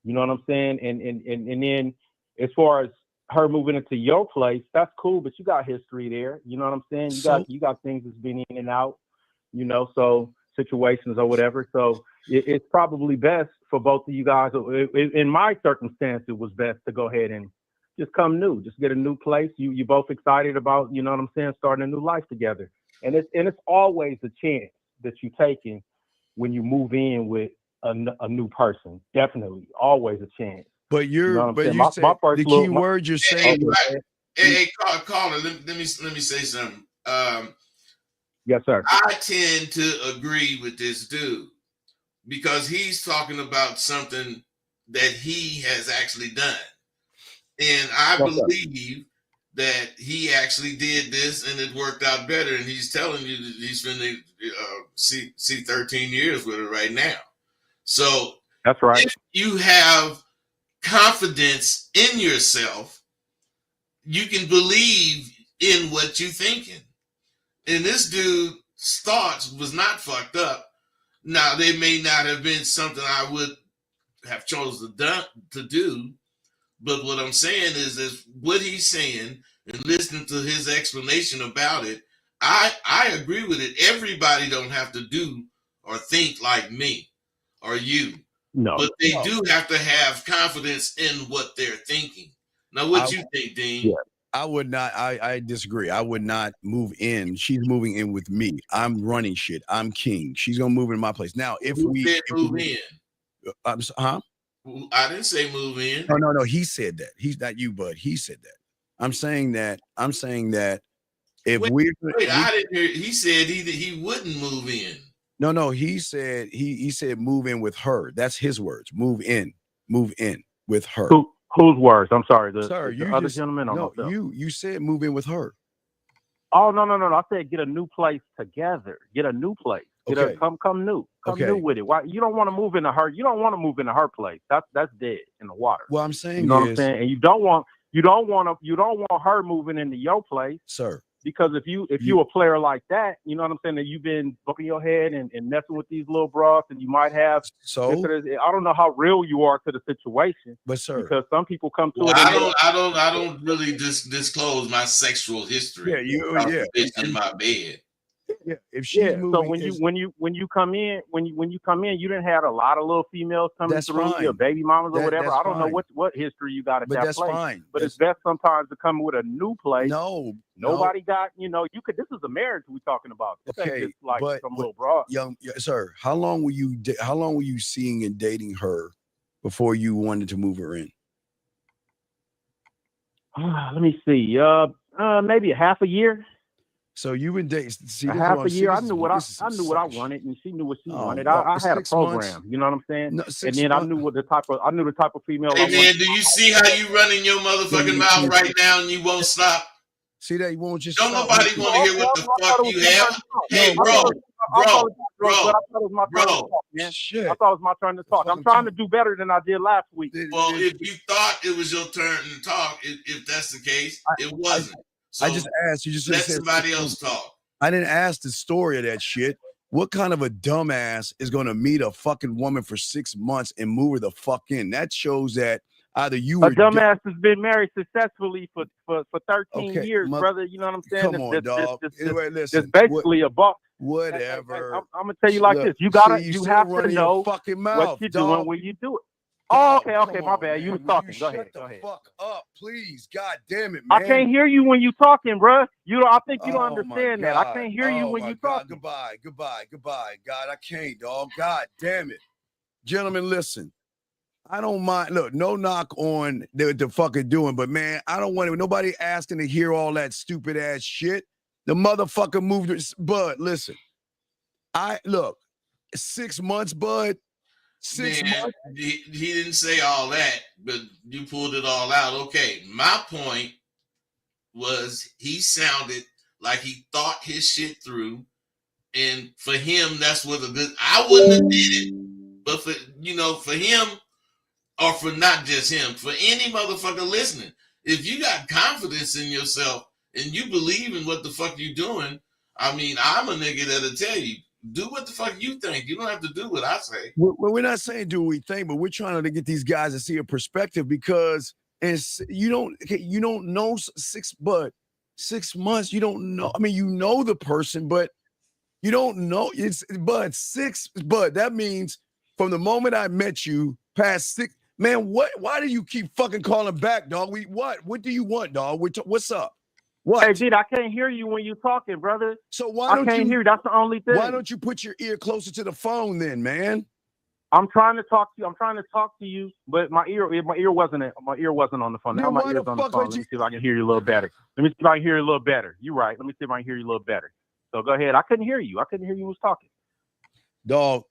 you know what I'm saying, and then as far as her moving into your place, that's cool, but you got history there, you know what I'm saying. You got things that's been in and out, you know, so situations or whatever. So it's probably best for both of you guys. In my circumstance, it was best to go ahead and just come new, just get a new place. You both excited about, you know what I'm saying, starting a new life together. And it's always a chance that you're taking when you move in with a new person. Definitely, always a chance. But you said the key word you're saying. Hey, caller, let me say something. Yes, sir. I tend to agree with this dude because he's talking about something that he has actually done. And I believe that he actually did this and it worked out better. And he's telling you that he's finna see 13 years with her right now. So that's right. If you have confidence in yourself, you can believe in what you're thinking. And this dude's thoughts was not fucked up. Now, they may not have been something I would have chosen to do, but what I'm saying is what he's saying and listening to his explanation about it, I agree with it. Everybody don't have to do or think like me or you. No. But they do have to have confidence in what they're thinking. Now, what you think, Dean? Yeah. I would not. I disagree. I would not move in. She's moving in with me. I'm running shit. I'm king. She's gonna move in my place. Now, move in? Huh? I didn't say move in. No. He said that. He's not you, bud. He said that. I'm saying that if I didn't hear. He said he wouldn't move in. No. He said he said move in with her. That's his words. Move in with her. Whose words? I'm sorry. The other gentleman. No, you said move in with her. Oh no! I said get a new place together. Get a new place. Come new. Come new with it. Why you don't want to move into her? You don't want to move into her place. That's dead in the water. Well, I'm saying what I'm saying, and you don't want her moving into your place, sir. Because if you a player like that, you know what I'm saying, that you've been bumping your head and messing with these little bras, and you might have. So I don't know how real you are to the situation, but sir, because some people come to Well, it. I don't really disclose my sexual history. yeah, In my bed. yeah. If she's moving, so when you come in, you didn't have a lot of little females coming that's through, fine. your baby mamas or whatever. That's I don't know fine. what history you got at But that that's place. fine. But That's, it's best sometimes to come with a new place. Nobody got, you could. This is a marriage we're talking about. This ain't okay, just like but some little broad. sir, how long were you seeing and dating her before you wanted to move her in? Let me see. Maybe a half a year. So you been dating A half a year. I knew what I wanted, and she knew what she wanted. I had a program. You know what I'm saying? No, and then I knew the type of female. Hey man, do you see how you running your motherfucking mouth right now, and you won't stop? See that you won't just. Don't nobody want to hear what the fuck you have. Hey, bro. Shit. I thought it was my turn to talk. I'm trying to do better than I did last week. Well, if you thought it was your turn to talk, if that's the case, it wasn't. So I just asked. You just let somebody else talk. I didn't ask the story of that shit. What kind of a dumbass is going to meet a fucking woman for 6 months and move her the fuck in? That shows that either you were a dumbass has been married successfully for 13 years, brother. You know what I'm saying? Come on, dog. Anyway, listen. It's basically a buck. Whatever. I'm gonna tell you like this. You have to know fucking mouth, what you're dog. doing when you do it. Dog, okay, my bad. You was talking. Go ahead. Shut the fuck up, please. God damn it, man. I can't hear you when you talking, bro. I think you don't understand that. I can't hear you when you talking. Goodbye. God, I can't, dog. God damn it. Gentlemen, listen. I don't mind. Look, no knock on the fucking doing, but man, I don't want nobody asking to hear all that stupid ass shit. The motherfucker moved. Bud, listen. 6 months, Bud. 6 months. He didn't say all that, but you pulled it all out. Okay, my point was he sounded like he thought his shit through, and for him, that's what I wouldn't have did it, but for him, or for not just him, for any motherfucker listening, if you got confidence in yourself and you believe in what the fuck you doing, I mean, I'm a nigga that'll tell you, do what the fuck you think. You don't have to do what I say. Well, we're not saying do what we think, but we're trying to get these guys to see a perspective, because you don't know 6 months. You don't know. I mean, you know the person, but you don't know. But that means from the moment I met you past 6. Man, why do you keep fucking calling back, dog? What do you want, dog? What's up? What? Hey, dude, I can't hear you when you're talking, brother. So I can't hear you. That's the only thing. Why don't you put your ear closer to the phone then, man? I'm trying to talk to you. But my ear wasn't on the phone. Now my ear's on the phone. Let me see if I can hear you a little better. You're right. Let me see if I can hear you a little better. So go ahead. I couldn't hear you. When you was talking. Dog,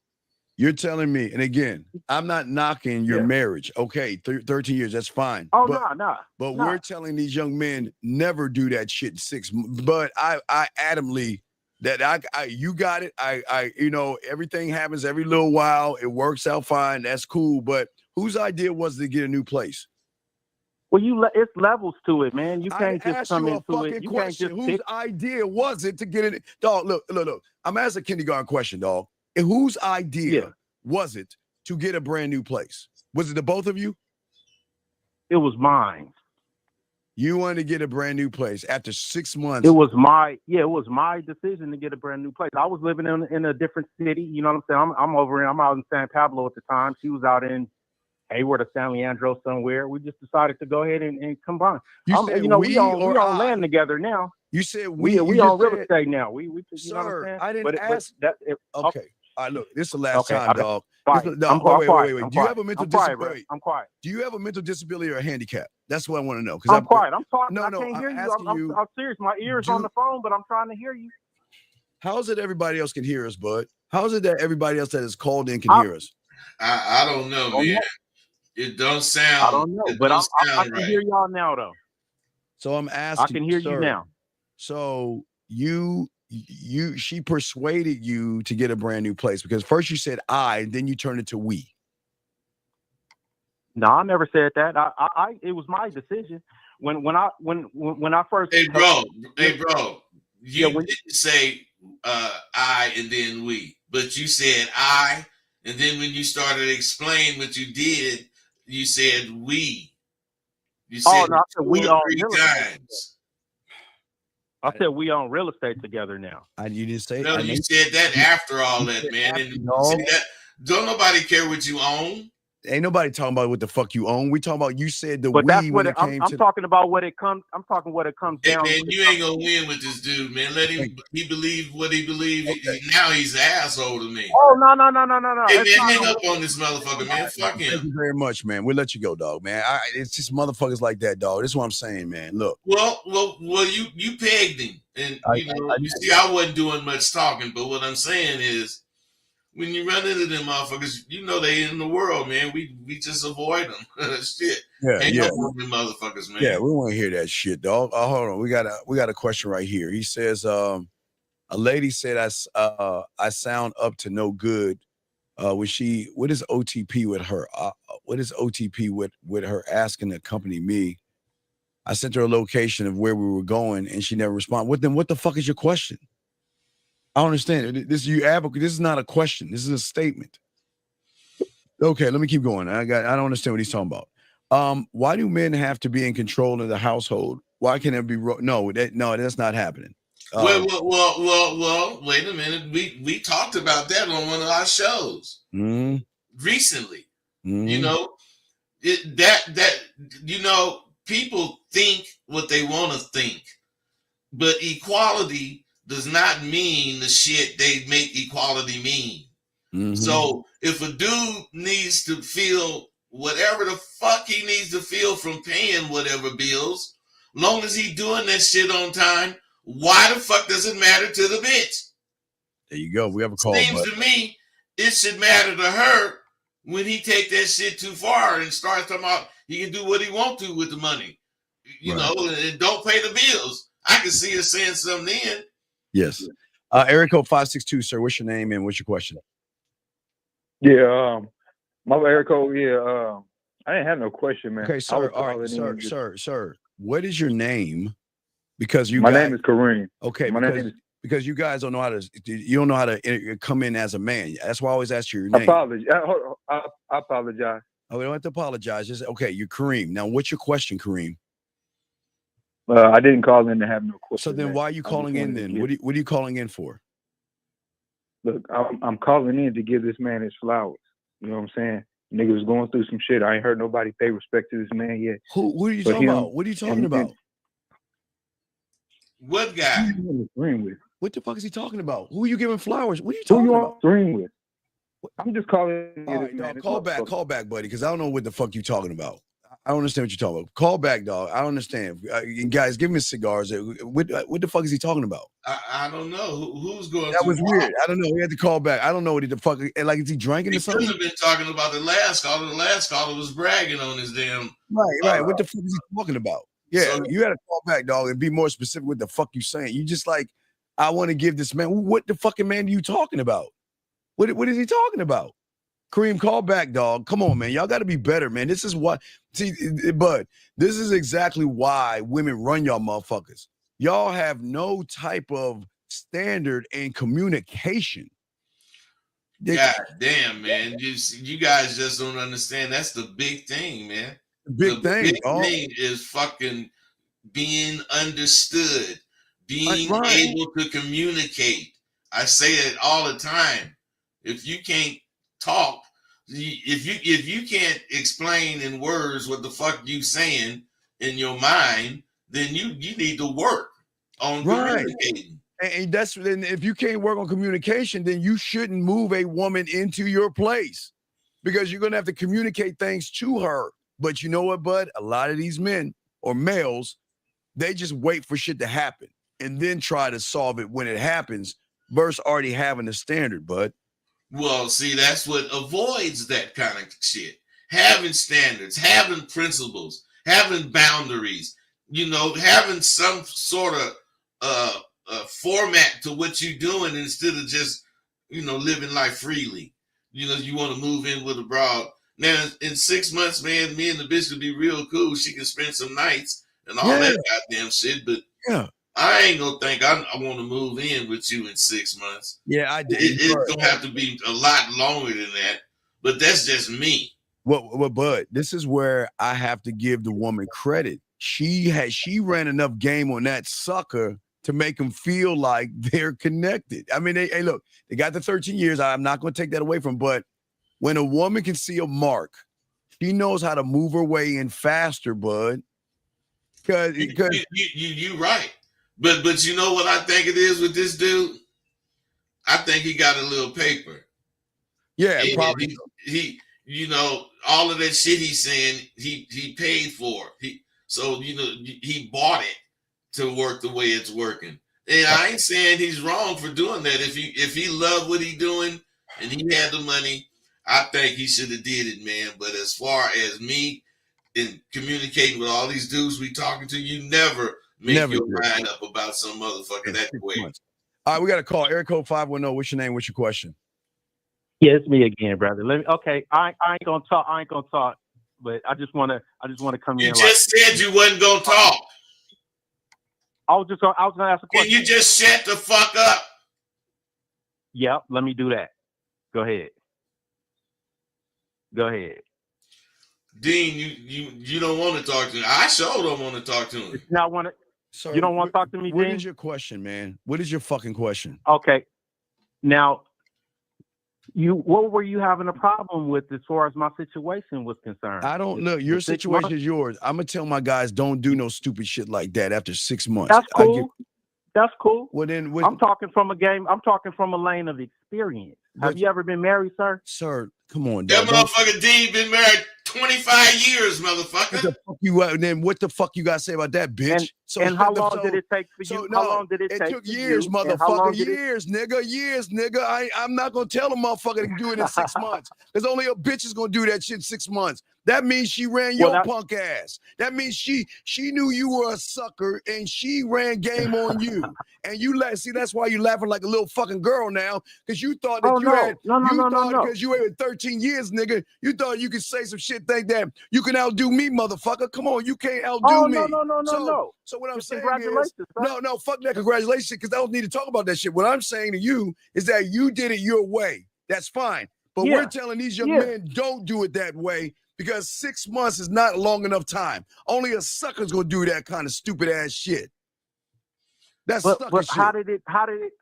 you're telling me, and again, I'm not knocking your marriage. Okay, 13 years, that's fine. Oh, But we're telling these young men never do that shit in 6 months. But I adamantly that you got it. Everything happens every little while. It works out fine. That's cool. But whose idea was to get a new place? Well, it's levels to it, man. You can't just come into it. You can't just whose idea was it to get it? Dog, look. I'm asking a kindergarten question, dog. And whose idea was it to get a brand new place? Was it the both of you? It was mine. You wanted to get a brand new place after 6 months. It was my decision to get a brand new place. I was living in a different city. You know what I'm saying? I'm out in San Pablo at the time. She was out in Hayward or San Leandro somewhere. We just decided to go ahead and combine. We on land together now. You said we on real estate now. We you know what I'm saying? I didn't ask. Okay. All right, look, this is the last time, dog. Wait. Do you have a mental disability? I'm quiet. Do you have a mental disability or a handicap? That's what I want to know. I'm quiet. I'm talking. No, I can't hear you. I'm serious. My ear's on the phone, but I'm trying to hear you. How is it everybody else can hear us, bud? How is it that everybody else that is called in can hear us? I don't know, man. It don't sound. I don't know, but I can hear y'all now, though. So I'm asking. I can hear you now. So she persuaded you to get a brand new place, because first you said I, and then you turned it to we. No, I never said that. It was my decision when I first. Hey, bro. You Yeah, didn't say I and then we, but you said I, and then when you started to explain what you did, you said we. You oh said no, I said 2 we or own 3 real estate. times. I said we own real estate together now. You didn't say. No, you said that after all that, man. And see that don't nobody care what you own. Ain't nobody talking about what the fuck you own. We talking about you said the But that's we what when it I'm came to. talking about. What it comes. I'm talking what it comes Hey down. man, you ain't gonna win with this dude, man. Let him. He believe what he believes. Now he's an asshole to me. Oh no. Hey It's man, not hang no up on this motherfucker, man. Fuck Thank him. you very much, man. We'll let you go, dog, man. It's just motherfuckers like that, dog. This is what I'm saying, man. Look. Well, you pegged him, and you see, I wasn't doing much talking, but what I'm saying is, when you run into them motherfuckers, you know they in the world, man. We just avoid them. Shit. Hang up on them motherfuckers, man. Yeah, we want to hear that shit, dog. Hold on, we got a question right here. He says, a lady said I sound up to no good. What is OTP with her? What is OTP with her asking to accompany me? I sent her a location of where we were going, and she never responded. What the fuck is your question? I don't understand. This is not a question. This is a statement. Okay, let me keep going. I don't understand what he's talking about. Why do men have to be in control of the household? Why can it be no, that's not happening. Well, wait a minute. We talked about that on one of our shows recently. You know, people think what they want to think, but equality does not mean the shit they make equality mean. So if a dude needs to feel whatever the fuck he needs to feel from paying whatever bills, long as he doing that shit on time, why the fuck does it matter to the bitch? There you go. We have a call. Seems to me it should matter to her when he take that shit too far and starts talking about he can do what he want to with the money, you know, and don't pay the bills. I can see her saying something then. Yes. Area code 562, sir. What's your name and what's your question? Yeah, my area code. Yeah, I didn't have no question, man. Okay, sir. All right, sir. What is your name? Because my name is Kareem. Okay, because you guys don't know how to come in as a man. That's why I always ask you your name. I apologize. Oh, we don't have to apologize. Just okay. You're Kareem. Now, what's your question, Kareem? I didn't call in to have no question. So then, why are you calling in? Then what are you calling in for? Look, I'm calling in to give this man his flowers. You know what I'm saying? Nigga was going through some shit. I ain't heard nobody pay respect to this man yet. Who are you talking about? What are you talking about? What guy? What the fuck is he talking about? Who are you giving flowers? What are you talking about? Who you with? I'm just calling. All right, dog, call back, buddy, because I don't know what the fuck you talking about. I don't understand what you're talking about. Call back, dog. I don't understand. Guys, give me cigars. What the fuck is he talking about? I don't know. Who's going? That was weird. I don't know. We had to call back. I don't know what the fuck. Like, is he drinking or something? He could have been talking about the last caller. The last caller was bragging on his damn. Right. What the fuck is he talking about? Yeah, so, you had to call back, dog, and be more specific with the fuck you saying. You just like, I want to give this man. What the fucking man are you talking about? What is he talking about? Kareem, call back, dog. Come on, man. Y'all got to be better, man. This is what, Bud, this is exactly why women run y'all motherfuckers. Y'all have no type of standard in communication. God damn, man. You guys just don't understand. That's the big thing, man. The big thing is fucking being understood, being able to communicate. I say it all the time. If you can't talk, if you can't explain in words what the fuck you saying in your mind, then you need to work on communicating. And then if you can't work on communication, then you shouldn't move a woman into your place, because you're gonna have to communicate things to her. But you know what, Bud? A lot of these men or males, they just wait for shit to happen and then try to solve it when it happens, versus already having a standard, Bud. Well, see, that's what avoids that kind of shit. Having standards, having principles, having boundaries, having some sort of format to what you're doing instead of just, living life freely. You want to move in with a broad. Now, in 6 months, man, me and the bitch could be real cool. She can spend some nights and all Yeah. that goddamn shit. But Yeah. I ain't gonna think I want to move in with you in 6 months. Yeah, I did. It's gonna have to be a lot longer than that. But that's just me. Well, but this is where I have to give the woman credit. She ran enough game on that sucker to make them feel like they're connected. I mean, hey, look, they got the 13 years. I'm not going to take that away from them, but when a woman can see a mark, she knows how to move her way in faster, bud. Because you right. But you know what I think it is with this dude? I think he got a little paper. Yeah, and probably. He you know, all of that shit he's saying, he paid for. So you know, he bought it to work the way it's working. And I ain't saying he's wrong for doing that. If he loved what he doing and he had the money, I think he should have did it, man. But as far as me in communicating with all these dudes we talking to, you never make your mind up about some motherfucker that way. All right, we got a call. Area code 510. What's your name? What's your question? Yeah, it's me again, brother. Okay, I ain't gonna talk, but I just wanna come in. You just said you wasn't gonna talk. I was gonna ask a question. Can you just shut the fuck up? Yep, let me do that. Go ahead. Dean, you don't want to talk to him. I sure don't want to talk to him. Sir, you don't want to talk to me, What Dean? is your question, man? What is your fucking question? Okay. Now, what were you having a problem with as far as my situation was concerned? I don't know. Your situation is yours. I'm gonna tell my guys don't do no stupid shit like that after 6 months. That's cool. That's cool. Well, then I'm talking from a lane of experience. Have you ever been married, sir? Sir, come on, that dog. motherfucker Dean been married 25 years, motherfucker. What the fuck then what the fuck you gotta say about that, bitch? And how long did it take for you? How long did it take? It took years, motherfucker. Years, nigga. I'm not gonna tell a motherfucker to do it in 6 months. There's only a bitch is gonna do that shit in 6 months. That means she ran your punk ass. That means she knew you were a sucker and she ran game on you. And you see, that's why you laughing like a little fucking girl now, because you thought that because you were 13 years, nigga, you thought you could say some shit, think that you can outdo me, motherfucker. Come on, you can't outdo me. No. So what I'm saying is, no, fuck that congratulations, because I don't need to talk about that shit. What I'm saying to you is that you did it your way. That's fine. But we're telling these young men don't do it that way, because 6 months is not long enough time. Only a sucker's gonna do that kind of stupid ass shit. That's sucker shit. How did it?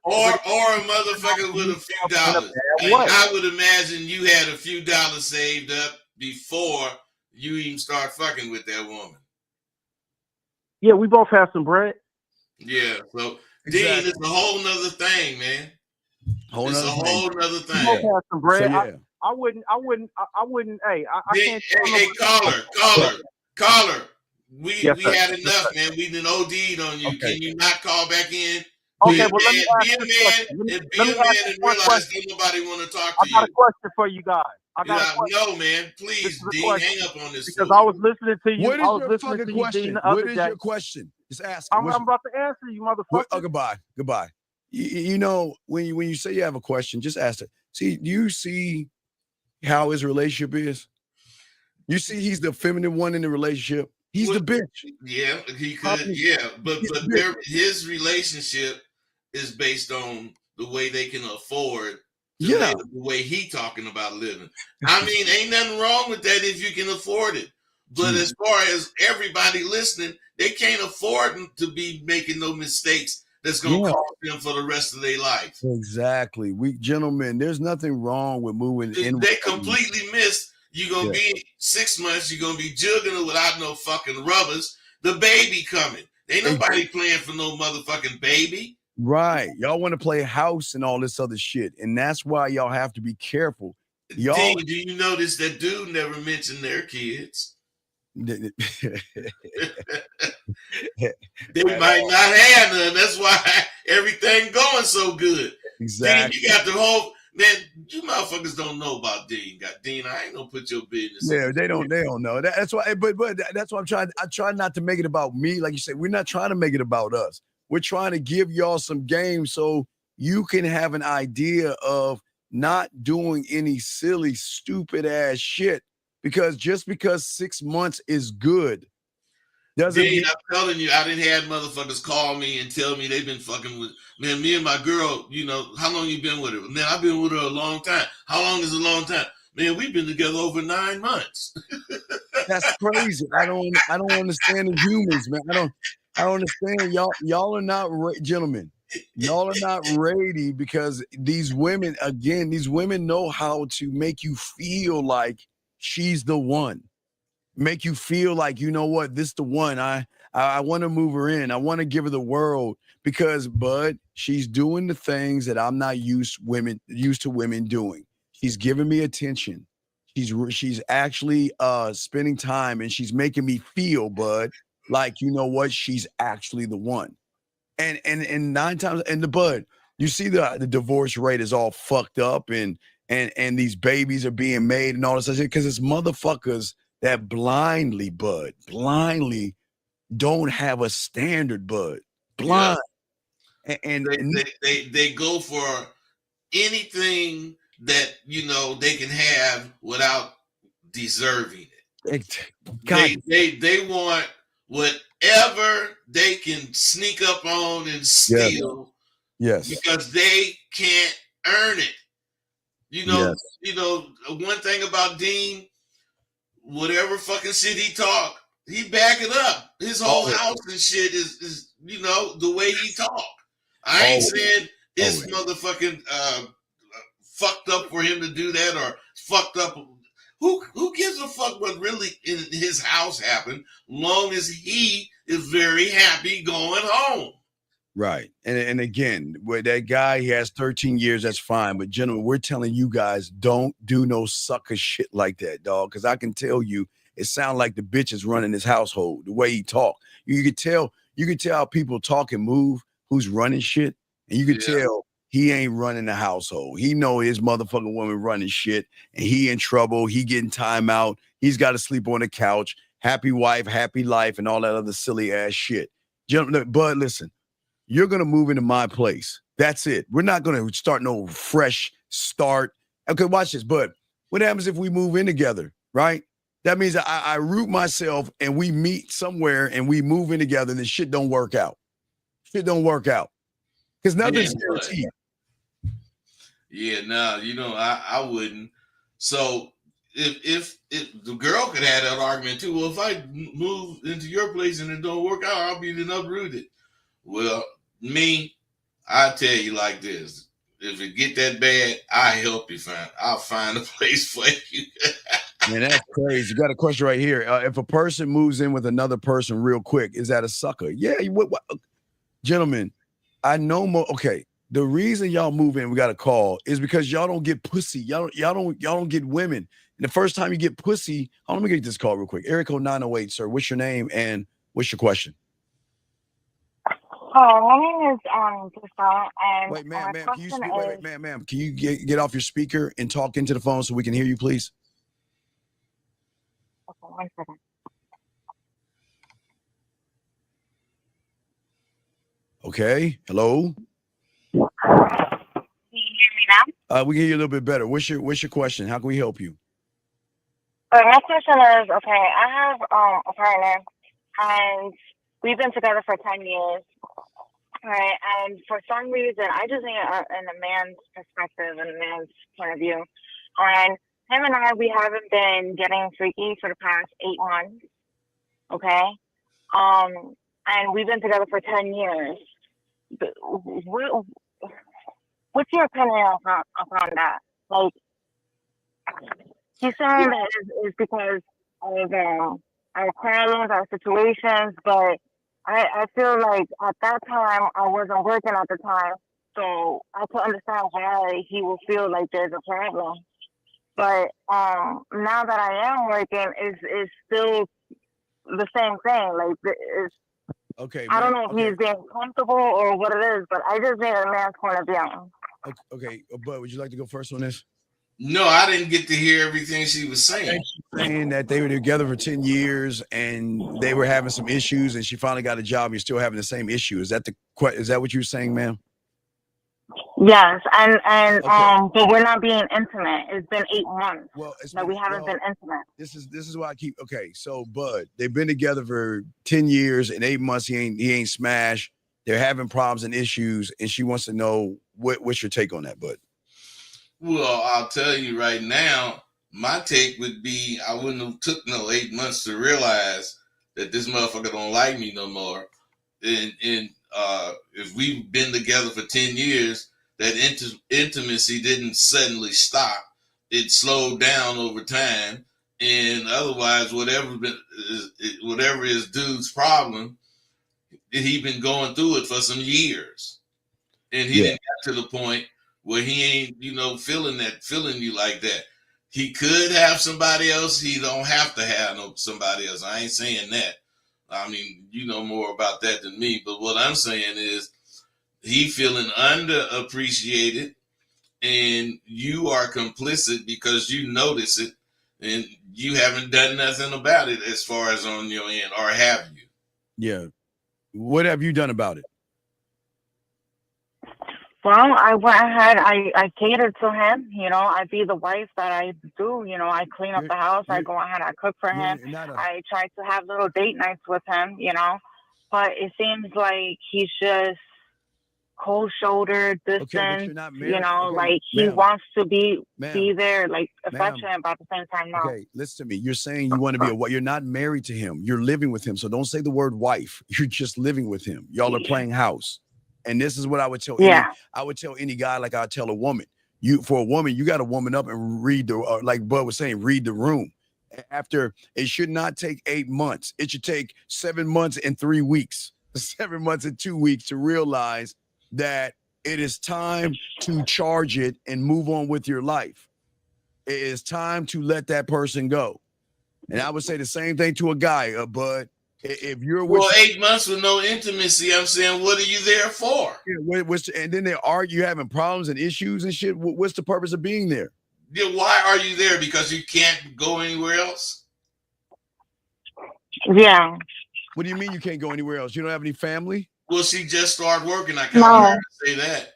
Or a motherfucker with a few dollars. I would imagine you had a few dollars saved up before you even start fucking with that woman. Yeah, we both have some bread. Yeah, so Dean, it's a whole nother thing, man. It's a whole nother thing. We both have some bread. So, yeah. I wouldn't. Hey, I can't. Hey, caller. We had enough, man. We done OD'd on you. Okay. Can you not call back in? Okay, be a well, man and realize that nobody want to talk to you. I got a question for you guys. No, man. Please, Dean, hang up on this. Because I was listening to you. What is your fucking question? What is your question? Just ask. I'm about to answer you, motherfucker. Goodbye. You know, when you say you have a question, just ask it. See, do you see how his relationship is? You see he's the feminine one in the relationship. He's the bitch. Yeah, he could. Yeah, but his relationship is based on the way they can afford to live the way he talking about living. I mean, ain't nothing wrong with that if you can afford it. But as far as everybody listening, they can't afford to be making no mistakes that's going to cost them for the rest of their life. Exactly. Gentlemen, there's nothing wrong with moving in. They completely missed. You're going to be 6 months. You're going to be juggling without no fucking rubbers. The baby coming. Ain't nobody playing for no motherfucking baby. Right. Y'all want to play house and all this other shit. And that's why y'all have to be careful. Y'all, Dean, do you notice that dude never mentioned their kids? They might not have none. That's why everything going so good. Exactly. Dean, you got the whole man. You motherfuckers don't know about Dean. Dean, I ain't gonna put your business. Yeah, they don't know. That's why. But that's why I try not to make it about me. Like you said, we're not trying to make it about us. We're trying to give y'all some game so you can have an idea of not doing any silly, stupid ass shit because just because 6 months is good doesn't Dean, mean I'm telling you, I didn't have motherfuckers call me and tell me they've been fucking with man. Me and my girl, you know, how long you been with her? Man, I've been with her a long time. How long is a long time? Man, we've been together over 9 months. that's crazy. I don't understand the humans, man. I don't understand. Y'all are not gentlemen. Y'all are not ready because these women, again, these women know how to make you feel like she's the one. Make you feel like, you know what, this the one. I want to move her in. I want to give her the world because, bud, she's doing the things that I'm not used to women doing. She's giving me attention. She's actually spending time and she's making me feel, bud, like, you know what, she's actually the one. And 9 times and the bud, you see the divorce rate is all fucked up and these babies are being made and all this shit because it's motherfuckers that blindly don't have a standard, bud. Blind. Yeah. And they go for anything that you know they can have without deserving it. They want whatever they can sneak up on and steal. Yes. Because they can't earn it. You know, Yes. you know, one thing about Dean, whatever fucking shit he talk, he back it up. His whole house and shit is you know, the way he talk. I ain't saying it's motherfucking fucked up for him to do that or fucked up. Who gives a fuck what really in his house happened, long as he is very happy going home. Right. And again, with that guy, he has 13 years, that's fine. But gentlemen, we're telling you guys, don't do no sucker shit like that, dog. Because I can tell you, it sounds like the bitch is running his household, the way he talk. You could tell how people talk and move, who's running shit. And you could tell he ain't running the household. He know his motherfucking woman running shit, and he in trouble. He getting time out. He's got to sleep on the couch. Happy wife, happy life, and all that other silly ass shit. Gentlemen, Bud, listen. You're going to move into my place. That's it. We're not going to start no fresh start. Okay, watch this. But what happens if we move in together, right? That means I root myself and we meet somewhere and we move in together and the shit don't work out. Shit don't work out. Because nothing's guaranteed. Yeah, no, you know, I wouldn't. So if the girl could have that argument too, well, if I move into your place and it don't work out, I'll be then uprooted. Well, I tell you like this. If it get that bad, I'll find a place for you. Man, that's crazy. You got a question right here. If a person moves in with another person real quick, is that a sucker? Yeah. Gentlemen, I know more. Okay. The reason y'all move in, we got a call, is because y'all don't get pussy. Y'all don't get women. And the first time you get pussy, let me get this call real quick. Eric 908, sir. What's your name and what's your question? My name is Giselle, and wait, ma'am, can you speak? Wait, ma'am, can you get off your speaker and talk into the phone so we can hear you, please? Okay, 1 second. Okay, hello. Can you hear me now? We can hear you a little bit better. What's your question? How can we help you? My question is, okay, I have a partner, and we've been together for 10 years. Right, and for some reason, I just think in a man's perspective and a man's point of view, and him and I, we haven't been getting freaky for the past 8 months. Okay, and we've been together for 10 years. What's your opinion upon that? Like, he's saying that it's because of our problems, our situations, but I feel like at that time I wasn't working at the time, so I can understand why he will feel like there's a problem. But now that I am working, it's still the same thing. Like, it's, okay, I don't know if he's being comfortable or what it is, but I just need a man's point of view. Okay, but would you like to go first on this? No, I didn't get to hear everything she was saying. Saying that they were together for 10 years and they were having some issues and she finally got a job. You're still having the same issue. Is that what you were saying, ma'am? Yes, and Okay. but we're not being intimate. It's been 8 months Well, it's that been we haven't well. been intimate. This is why I keep okay. So Bud, they've been together for 10 years and 8 months. He ain't smashed. They're having problems and issues, and she wants to know what's your take on that, Bud? Well, I'll tell you right now, my take would be I wouldn't have took no 8 months to realize that this motherfucker don't like me no more. And if we've been together for 10 years, that intimacy didn't suddenly stop. It slowed down over time. And otherwise, whatever is dude's problem, he been going through it for some years. And he Yeah. didn't get to the point where he ain't, feeling you like that. He could have somebody else. He don't have to have somebody else. I ain't saying that. I mean, you know more about that than me. But what I'm saying is he feeling underappreciated, and you are complicit because you notice it, and you haven't done nothing about it as far as on your end, or have you? Yeah. What have you done about it? Well, I went ahead. I catered to him. I be the wife that I do. I clean up You're the house. I you're go ahead. I cook for him. you're not a I try to have little date nights with him. But it seems like he's just cold shouldered, okay, but distant. you're not married. Okay, Like he ma'am, wants to be ma'am, there, like ma'am. affectionate, but at the same time, no. Okay, listen to me. You're saying you want to be a what? You're not married to him. You're living with him. So don't say the word wife. You're just living with him. Y'all are playing house. And this is what I would tell Yeah. any guy, like I tell a woman. For a woman, you got to woman up and read like Bud was saying, read the room. After it should not take 8 months. It should take 7 months and 3 weeks, 7 months and 2 weeks to realize that it is time to charge it and move on with your life. It is time to let that person go. And I would say the same thing to a guy, Bud. If you're Well, 8 months with no intimacy, I'm saying, what are you there for? and then they argue having problems and issues and shit. What's the purpose of being there? Yeah, why are you there? Because you can't go anywhere else? Yeah. What do you mean you can't go anywhere else? You don't have any family? Well, she just started working. I kind of heard her say that.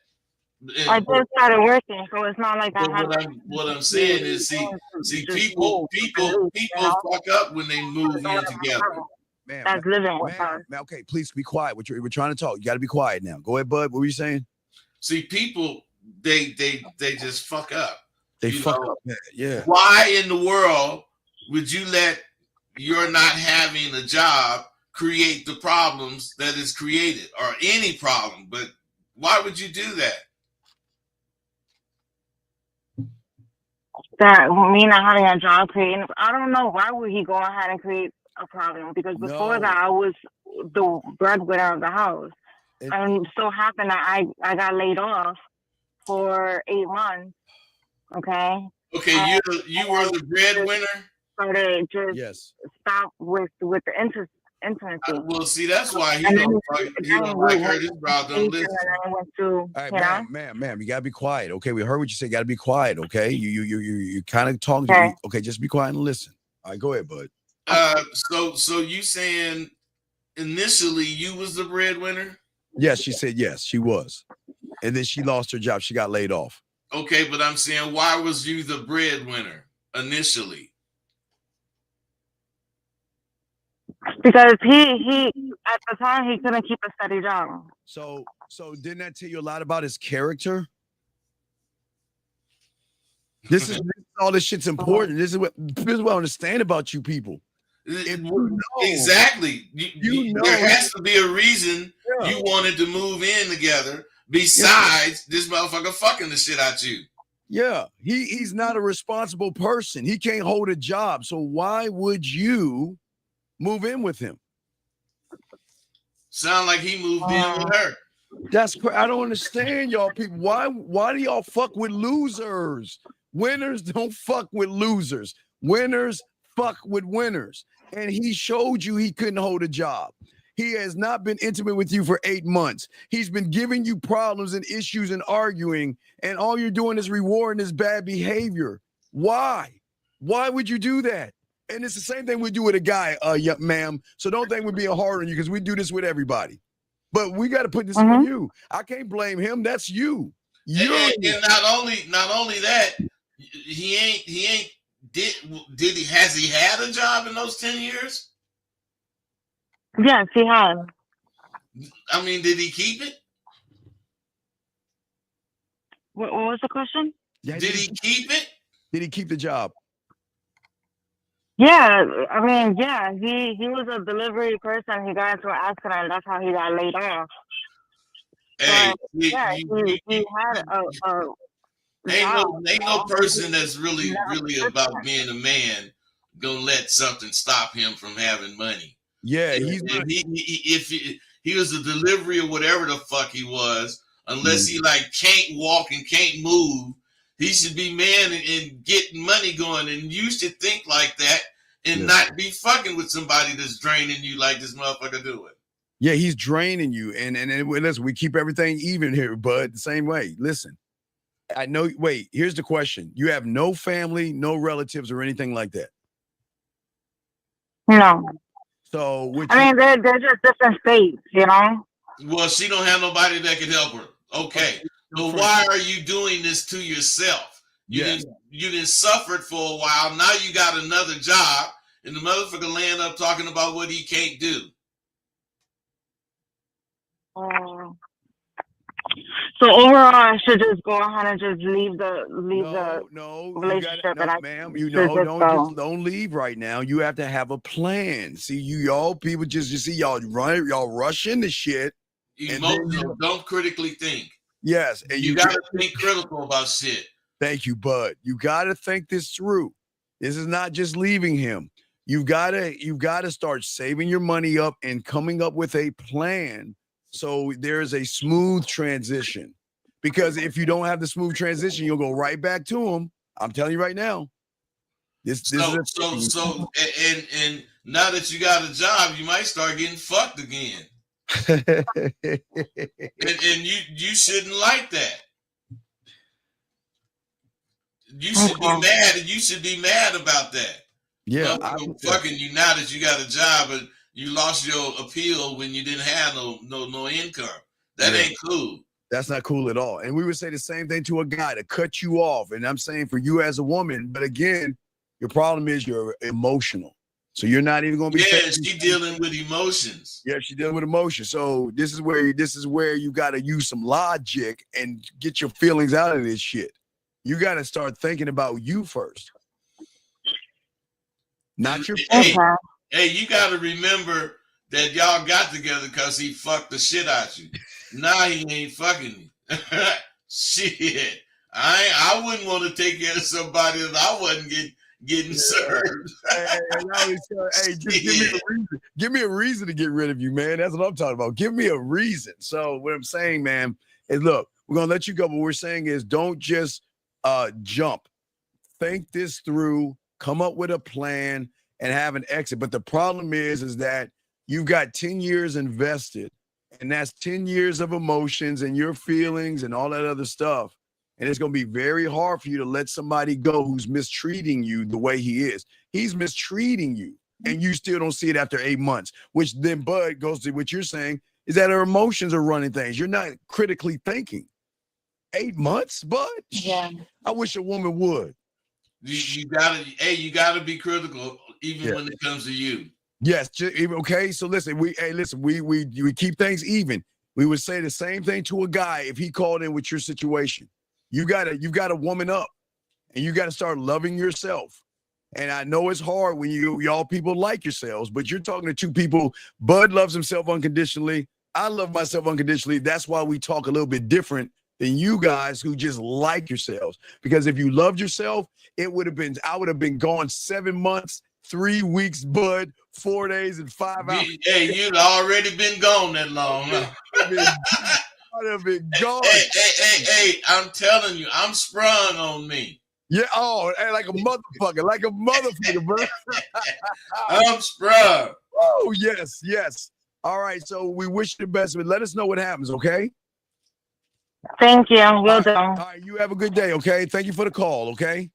I just started working, so it's not like I have. What I'm saying is, see, people fuck up when they move in together. That's living with her. Okay, please be quiet. We're trying to talk. You got to be quiet now. Go ahead, Bud. What were you saying? See, people, they just fuck up. They fuck up. Yeah. Why in the world would you let your not having a job create the problems that is created, or any problem? But why would you do that? That me not having a job creating. I don't know, why would he go ahead and create a problem? Because before that, I was the breadwinner of the house, and so happened that I got laid off for 8 months. Okay. Okay, you were the breadwinner. Started just stop with the intimacy. Well, see, that's why he don't like her. This bro don't listen. All right, ma'am, you gotta be quiet. Okay, we heard what you said. You gotta be quiet. Okay, you kind of talking to me. Okay, just be quiet and listen. All right, go ahead, Bud. So you saying initially you was the breadwinner? Yes, she said yes, she was, and then she lost her job. She got laid off. Okay, but I'm saying, why was you the breadwinner initially? Because he at the time he couldn't keep a steady job. So didn't that tell you a lot about his character? This is all this shit's important. This is what I understand about you people. Exactly. There has to be a reason you wanted to move in together. Besides this motherfucker fucking the shit out you. Yeah, he's not a responsible person. He can't hold a job. So why would you move in with him? Sound like he moved in with her. I don't understand, y'all people. Why do y'all fuck with losers? Winners don't fuck with losers. Winners fuck with winners. And he showed you he couldn't hold a job. He has not been intimate with you for 8 months. He's been giving you problems and issues and arguing, and all you're doing is rewarding his bad behavior. Why? Why would you do that? And it's the same thing we do with a guy, ma'am. So don't think we're being hard on you, because we do this with everybody. But we got to put this on you. I can't blame him. That's you. And not only that, has he had a job in those 10 years? Yes, he had. I mean, did he keep it? What was the question? Yeah, Did he keep it? Did he keep the job? Yeah, I mean, yeah, he was a delivery person. He got into an accident. That's how he got laid off. Hey, But yeah, he had a ain't no job. person that's really Never about being a man gonna let something stop him from having money. Yeah, And if he was a delivery or whatever the fuck he was, unless he like can't walk and can't move, he should be man and getting money going. And you should think like that and not be fucking with somebody that's draining you like this motherfucker doing. Yeah, he's draining you. And listen, we keep everything even here, bud. The same way. Listen, I know. Wait, here's the question: you have no family, no relatives, or anything like that? No. So, I mean, they're just different states, you know. Well, she don't have nobody that can help her. Okay, so why are you doing this to yourself? You didn't suffer it for a while. Now you got another job, and the motherfucker laying up talking about what he can't do. So overall, I should just go ahead and just leave the relationship. Don't leave right now. You have to have a plan. See, y'all people y'all rush into shit. Emotional, don't critically think. Yes, and you gotta think critical about shit. Thank you, bud. You gotta think this through. This is not just leaving him. You've gotta start saving your money up and coming up with a plan. So there's a smooth transition, because if you don't have the smooth transition, you'll go right back to him. I'm telling you right now. So now that you got a job, you might start getting fucked again. and you shouldn't like that. You should be mad, and you should be mad about that. Yeah, I'm fucking you now that you got a job, but you lost your appeal when you didn't have no income. That ain't cool. That's not cool at all. And we would say the same thing to a guy to cut you off. And I'm saying for you as a woman, but again, your problem is you're emotional. So you're not even going to be. Yeah, she's dealing with emotions. Yeah, she's dealing with emotions. So this is where you got to use some logic and get your feelings out of this shit. You got to start thinking about you first. Not your Hey, you got to remember that y'all got together because he fucked the shit out you. Now he ain't fucking you. Shit. I wouldn't want to take care of somebody that I wasn't getting served. Hey, just give me a reason to get rid of you, man. That's what I'm talking about. Give me a reason. So what I'm saying, man, is look, we're going to let you go. What we're saying is don't just jump. Think this through, come up with a plan, and have an exit. But the problem is that you've got 10 years invested, and that's 10 years of emotions and your feelings and all that other stuff. And it's going to be very hard for you to let somebody go who's mistreating you the way he is. He's mistreating you, and you still don't see it after 8 months, which then, Bud, goes to what you're saying, is that our emotions are running things. You're not critically thinking. 8 months, Bud? Yeah. I wish a woman would. You gotta be critical even when it comes to you. Yes. Okay. So listen, we keep things even. We would say the same thing to a guy if he called in with your situation. You gotta woman up, and you gotta start loving yourself. And I know it's hard when y'all people like yourselves, but you're talking to two people. Bud loves himself unconditionally. I love myself unconditionally. That's why we talk a little bit different than you guys who just like yourselves. Because if you loved yourself, I would have been gone 7 months, 3 weeks, Bud, 4 days and 5 hours. Hey, you'd already been gone that long. Huh? I'd have been gone. Hey, I'm telling you, I'm sprung on me. Yeah, like a motherfucker, bro. I'm sprung. Oh, yes. All right, so we wish you the best, but let us know what happens, okay? Thank you. Will do. All right, you have a good day, okay? Thank you for the call, okay?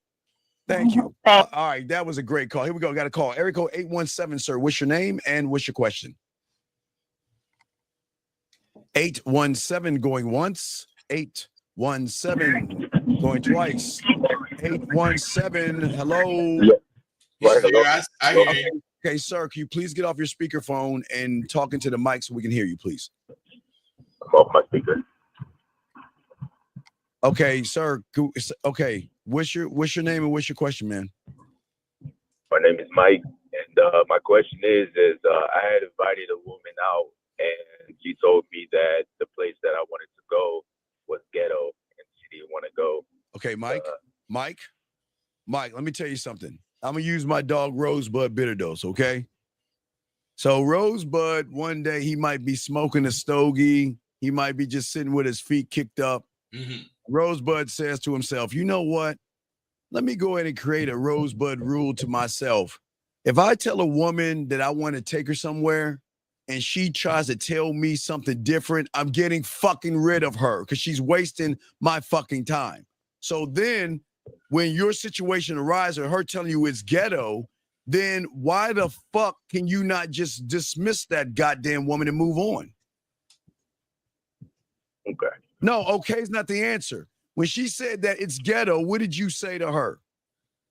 Thank you. All right, that was a great call. Here we go. Got a call. Area code 817, sir. What's your name and what's your question? 817 going once, 817 going twice. 817. Hello. Yeah. He's Right, there. hello? I hear Okay, you. okay, sir. Can you please get off your speakerphone and talk into the mic so we can hear you, please? I'm off my speaker. Okay, sir. Okay. What's your name and what's your question, man? My name is Mike, and my question is I had invited a woman out, and she told me that the place that I wanted to go was ghetto, and she didn't want to go. Okay, Mike, let me tell you something. I'm gonna use my dog Rosebud Bitter Dose, okay? So Rosebud, one day he might be smoking a stogie, he might be just sitting with his feet kicked up. Mm-hmm. Rosebud says to himself, you know what? Let me go ahead and create a Rosebud rule to myself. If I tell a woman that I want to take her somewhere and she tries to tell me something different, I'm getting fucking rid of her because she's wasting my fucking time. So then when your situation arises, her telling you it's ghetto, then why the fuck can you not just dismiss that goddamn woman and move on? Okay. No, okay is not the answer. When she said that it's ghetto, what did you say to her?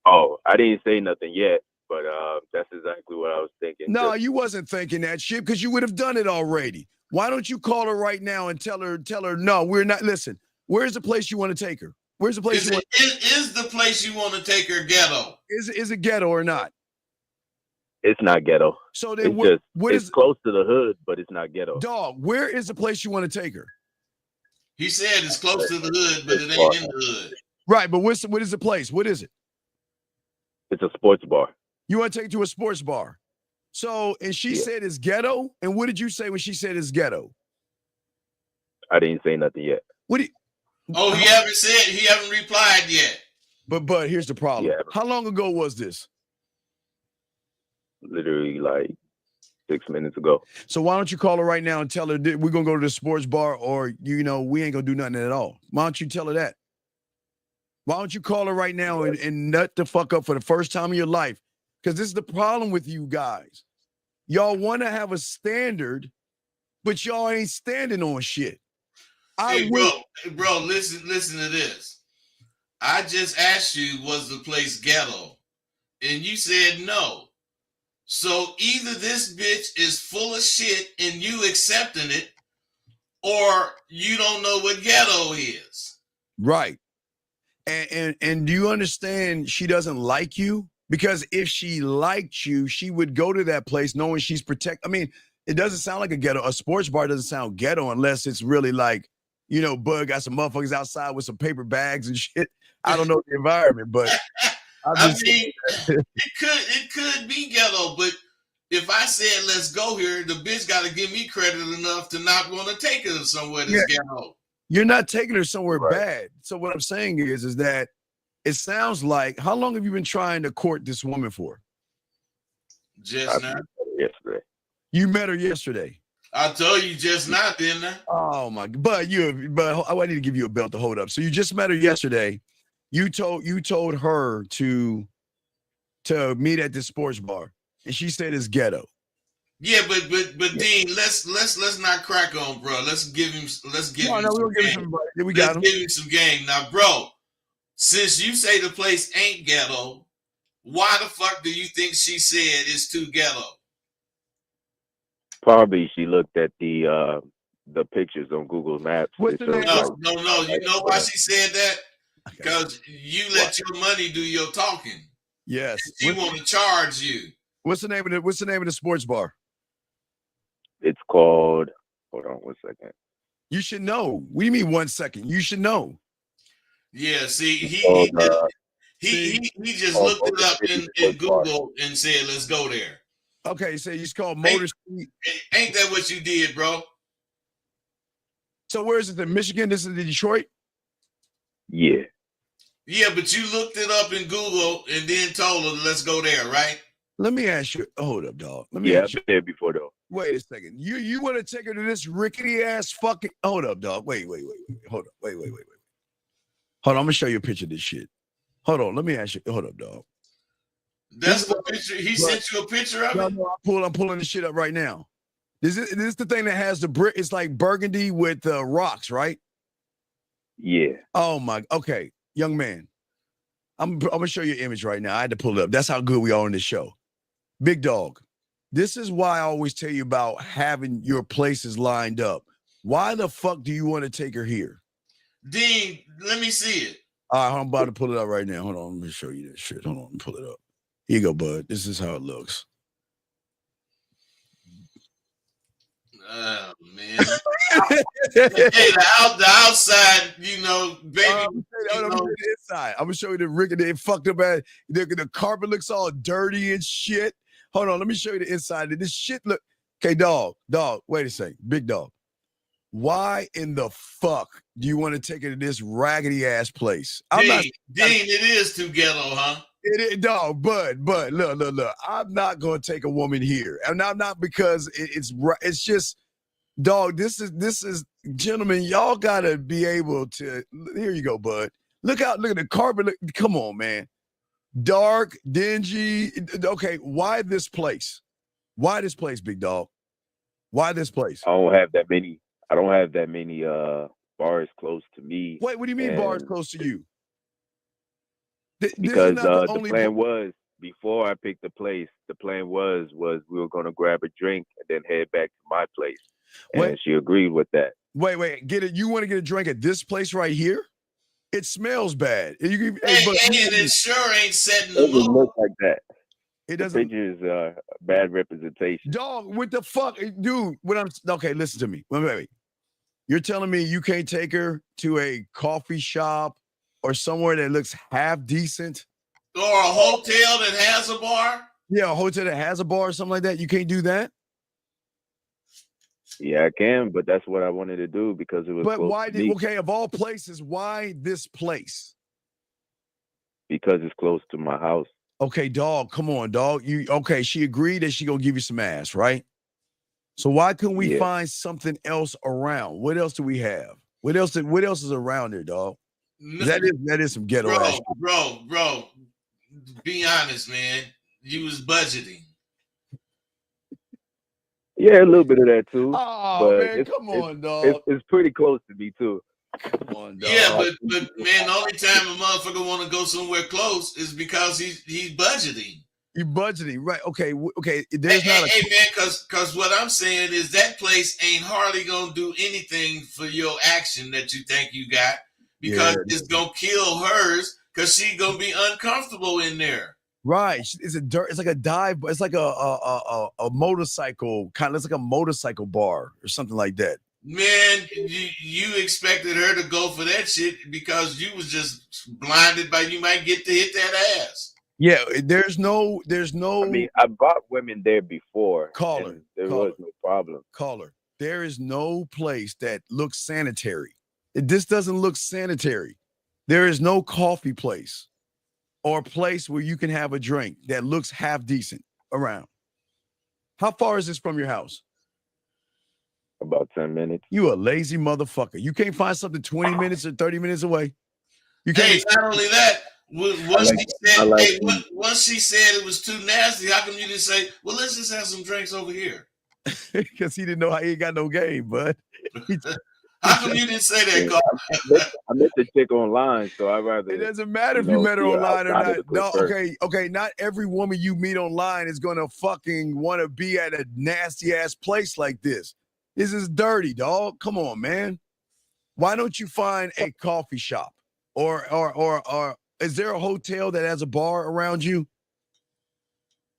Oh, I didn't say nothing yet, but that's exactly what I was thinking. No, you wasn't thinking that shit because you would have done it already. Why don't you call her right now and tell her, no, we're not. Listen, where's the place you want to take her? Where's the place Is the place you want to take her ghetto? Is it ghetto or not? It's not ghetto. So then it's close to the hood, but it's not ghetto. Dog, where is the place you want to take her? He said it's close to the hood, but it ain't in the hood. Right, but what is the place? What is it? It's a sports bar. You want to take her to a sports bar. So, and she said it's ghetto. And what did you say when she said it's ghetto? I didn't say nothing yet. What do you, he haven't replied yet. But here's the problem. Yeah. How long ago was this? Literally like 6 minutes ago. So why don't you call her right now and tell her that we're gonna go to the sports bar, or we ain't gonna do nothing at all? Why don't you tell her that? Why don't you call her right now and nut the fuck up for the first time in your life? Because this is the problem with you guys. Y'all want to have a standard, but y'all ain't standing on shit. Hey, bro, listen to this. I just asked you, was the place ghetto? And you said no. So either this bitch is full of shit and you accepting it, or you don't know what ghetto is. Right. And do you understand she doesn't like you? Because if she liked you, she would go to that place knowing she's protected. I mean, it doesn't sound like a ghetto. A sports bar doesn't sound ghetto unless it's really like, Bud got some motherfuckers outside with some paper bags and shit. I don't know the environment, but it could be ghetto, but if I said let's go here, the bitch got to give me credit enough to not want to take her somewhere that's ghetto. You're not taking her somewhere bad. So what I'm saying is that it sounds like, how long have you been trying to court this woman for? Just now. Yesterday. You met her yesterday. I told you just not, didn't I? Oh my! But I need to give you a belt to hold up. So you just met her yesterday. You told her to meet at this sports bar, and she said it's ghetto. Yeah, but Dean, let's not crack on, bro. Let's give him some game. Give him some game. Now, bro, since you say the place ain't ghetto, why the fuck do you think she said it's too ghetto? Probably she looked at the pictures on Google Maps. No. You know why she said that? Because you let your money do your talking. Yes. She want to charge you. What's the name of the sports bar? It's called. Hold on 1 second. You should know. What do you mean 1 second? You should know. Yeah. See, he just looked it up in Google and said, "Let's go there." Okay, so it's called Motor Street. Ain't that what you did, bro? So where is it? In Michigan? This is in Detroit? Yeah. Yeah, but you looked it up in Google and then told her, let's go there, right? Let me ask you. Hold up, dog. I've been there before, though. Wait a second. You want to take her to this rickety ass fucking... Hold up, dog. Wait. Hold up. Wait. Hold on. I'm going to show you a picture of this shit. Hold on. Let me ask you. Hold up, dog. That's the picture. He sent you a picture of it? No, I'm pulling this shit up right now. This is the thing that has the brick. It's like burgundy with rocks, right? Yeah. Oh my. Okay, young man. I'm gonna show you an image right now. I had to pull it up. That's how good we are on this show. Big dog. This is why I always tell you about having your places lined up. Why the fuck do you want to take her here? Dean, let me see it. All right, I'm about to pull it up right now. Hold on, let me show you this shit. Hold on, let me pull it up. Here you go, bud. This is how it looks. Oh man. The outside, you know, baby. I'm gonna show you the rig and it fucked up at the carpet looks all dirty and shit. Hold on, let me show you the inside. This shit look okay, dog, wait a second, big dog. Why in the fuck do you want to take her to this raggedy ass place? Dean, it is too ghetto, huh? Dog, but look. I'm not gonna take a woman here, and I'm not because it's just, dog. This is, gentlemen. Y'all gotta be able to. Here you go, bud. Look at the carpet. Come on, man. Dark, dingy. Okay, why this place? Why this place, big dog? Why this place? I don't have that many bars close to me. Wait, what do you mean bars close to you? Because the plan was, before I picked the place, the plan was we were going to grab a drink and then head back to my place. And she agreed with that. Wait, get it. You want to get a drink at this place right here? It smells bad. And it sure ain't setting the mood. It doesn't look like that. It doesn't. The picture is bad representation. Dog, what the fuck? Dude, okay, listen to me. Wait. You're telling me you can't take her to a coffee shop or somewhere that looks half decent? Or a hotel that has a bar? Yeah, a hotel that has a bar or something like that. You can't do that? Yeah, I can, but that's what I wanted to do because it was. But why of all places, why this place? Because it's close to my house. Okay, dog, come on, dog. She agreed that she gonna give you some ass, right? So why couldn't we find something else around? What else do we have? What else is around there, dog? That is some ghetto ass. Bro. Be honest, man. You was budgeting. Yeah, a little bit of that too. Oh, but man, come on, dog. It's pretty close to me too. Come on, dog. Yeah, but man, the only time a motherfucker want to go somewhere close is because he's budgeting. You're budgeting, right? Okay. There's hey, man, because what I'm saying is that place ain't hardly gonna do anything for your action that you think you got because it's gonna kill hers because she gonna be uncomfortable in there. Right. It's like a dive, it's like a motorcycle kind of. It's like a motorcycle bar or something like that. Man, you expected her to go for that shit because you was just blinded by you might get to hit that ass. Yeah, there's no. I mean, I bought women there before. Caller, there was no problem. Caller, there is no place that looks sanitary. This doesn't look sanitary. There is no coffee place or place where you can have a drink that looks half decent around. How far is this from your house? About 10 minutes. You a lazy motherfucker. You can't find something 20 minutes or 30 minutes away. You can't. Hey, not only that, once she said it was too nasty, how come you didn't say, well, let's just have some drinks over here? Because he didn't know how he ain't got no game, bud. How come you didn't say that, Carl? I met the chick online, so I'd rather. It doesn't matter if you met her online or not. No, okay. Not every woman you meet online is gonna fucking want to be at a nasty ass place like this. This is dirty, dog. Come on, man. Why don't you find a coffee shop or is there a hotel that has a bar around you?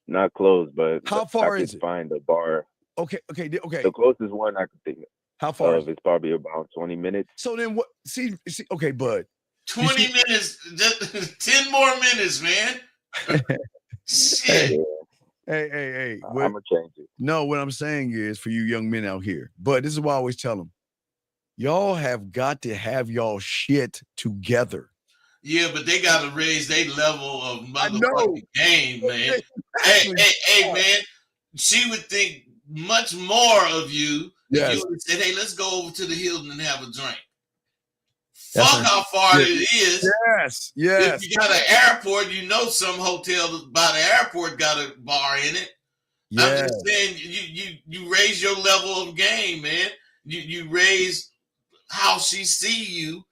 Not close, but how far is it? Find a bar. Okay. The closest one I could think of. How far? It's probably about 20 minutes. So then what? See, okay, bud. 20 minutes, just 10 more minutes, man. Shit. Hey. I'm gonna change it. No, what I'm saying is for you young men out here, but this is why I always tell them, y'all have got to have y'all shit together. Yeah, but they got to raise their level of motherfucking game, man. Hey, man. She would think much more of you. Yes. If you would have said, hey, let's go over to the Hilton and have a drink. Fuck how far it is. Yes. If you got an airport, you know some hotel by the airport got a bar in it. Yes. I'm just saying you raise your level of game, man. You raise how she see you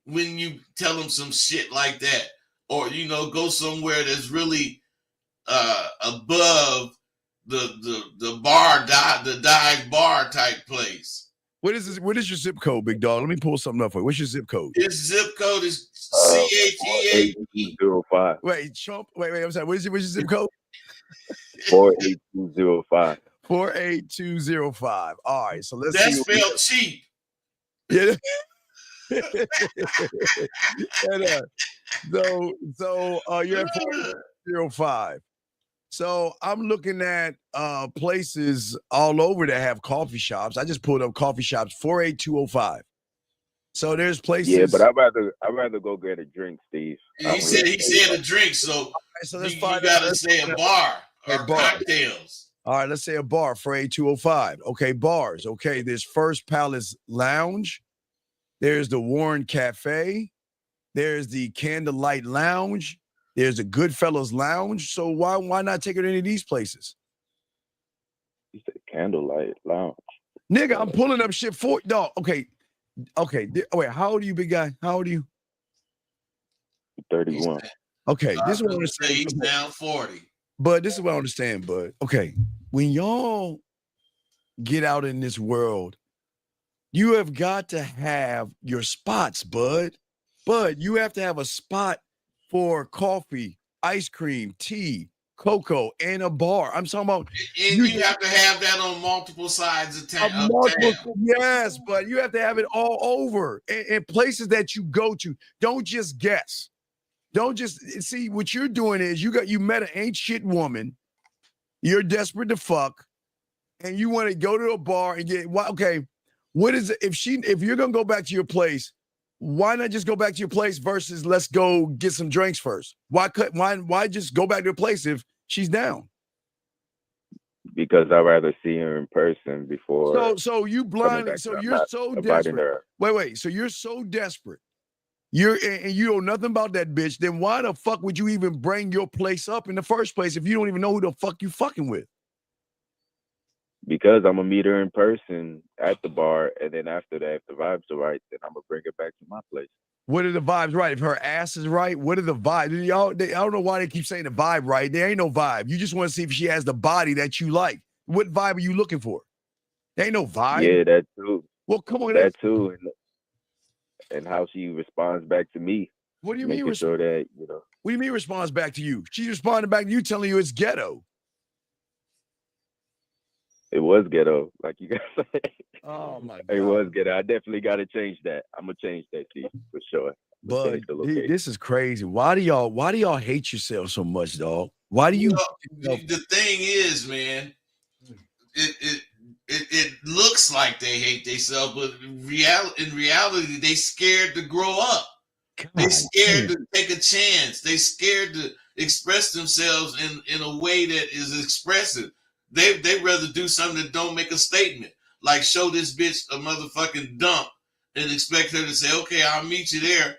when you tell them some shit like that, or go somewhere that's really above the bar, the dive bar type place. What is this? What is your zip code, big dog? Let me pull something up for you. What's your zip code? His zip code is CHEAP. 48205. Wait, Trump. Wait. I'm sorry. What's your zip code? 48205. 48205. All right. So let's That's see. spelled cheap. Yeah. And, you're at 405. So I'm looking at places all over that have coffee shops. I just pulled up coffee shops 48205. So there's places. Yeah, but I'd rather go get a drink, Steve. He said a drink, so let's you find gotta out. say a bar or cocktails. All right, let's say a bar, 48205. Okay, bars. Okay, there's First Palace Lounge. There's the Warren Cafe. There's the Candlelight Lounge. There's the Goodfellas Lounge. So why not take her to any of these places? You said Candlelight Lounge. Nigga, I'm pulling up shit for dog. Okay. Wait, how old are you, big guy? How old are you? 31. Okay, this is what I understand. He's down 40. But this is what I understand, bud. Okay, when y'all get out in this world, you have got to have your spots, bud. Bud, you have to have a spot for coffee, ice cream, tea, cocoa, and a bar. I'm talking about. And you have to have that on multiple sides of town. Yes, but you have to have it all over in places that you go to. Don't just guess. Don't just see what you're doing is you met an ain't shit woman. You're desperate to fuck, and you want to go to a bar and get okay. What is it if you're gonna go back to your place? Why not just go back to your place versus let's go get some drinks first? Why just go back to your place if she's down? Because I'd rather see her in person before. So you blind. So you're so desperate. Wait. So you're so desperate. And you know nothing about that bitch. Then why the fuck would you even bring your place up in the first place if you don't even know who the fuck you fucking with? Because I'm gonna meet her in person at the bar, and then after that, if the vibes are right, then I'm gonna bring her back to my place. What are the vibes right? If her ass is right, what are the vibes? I don't know why they keep saying the vibe right. There ain't no vibe. You just want to see if she has the body that you like. What vibe are you looking for? There ain't no vibe. Yeah, that too. Well, come on. That too, and how she responds back to me. What do you mean? Sure that What do you mean responds back to you? She's responding back to you, telling you it's ghetto. It was ghetto, like you guys say. Oh my God. It was ghetto. I definitely got to change that. I'm gonna change that, Steve, for sure. But this is crazy. Why do y'all hate yourself so much, dog? Why do you? The thing is, man, it looks like they hate themselves, but in reality, they scared to grow up. God, they scared to take a chance. They scared to express themselves in a way that is expressive. They rather do something that don't make a statement, like show this bitch a motherfucking dump and expect her to say, "Okay, I'll meet you there."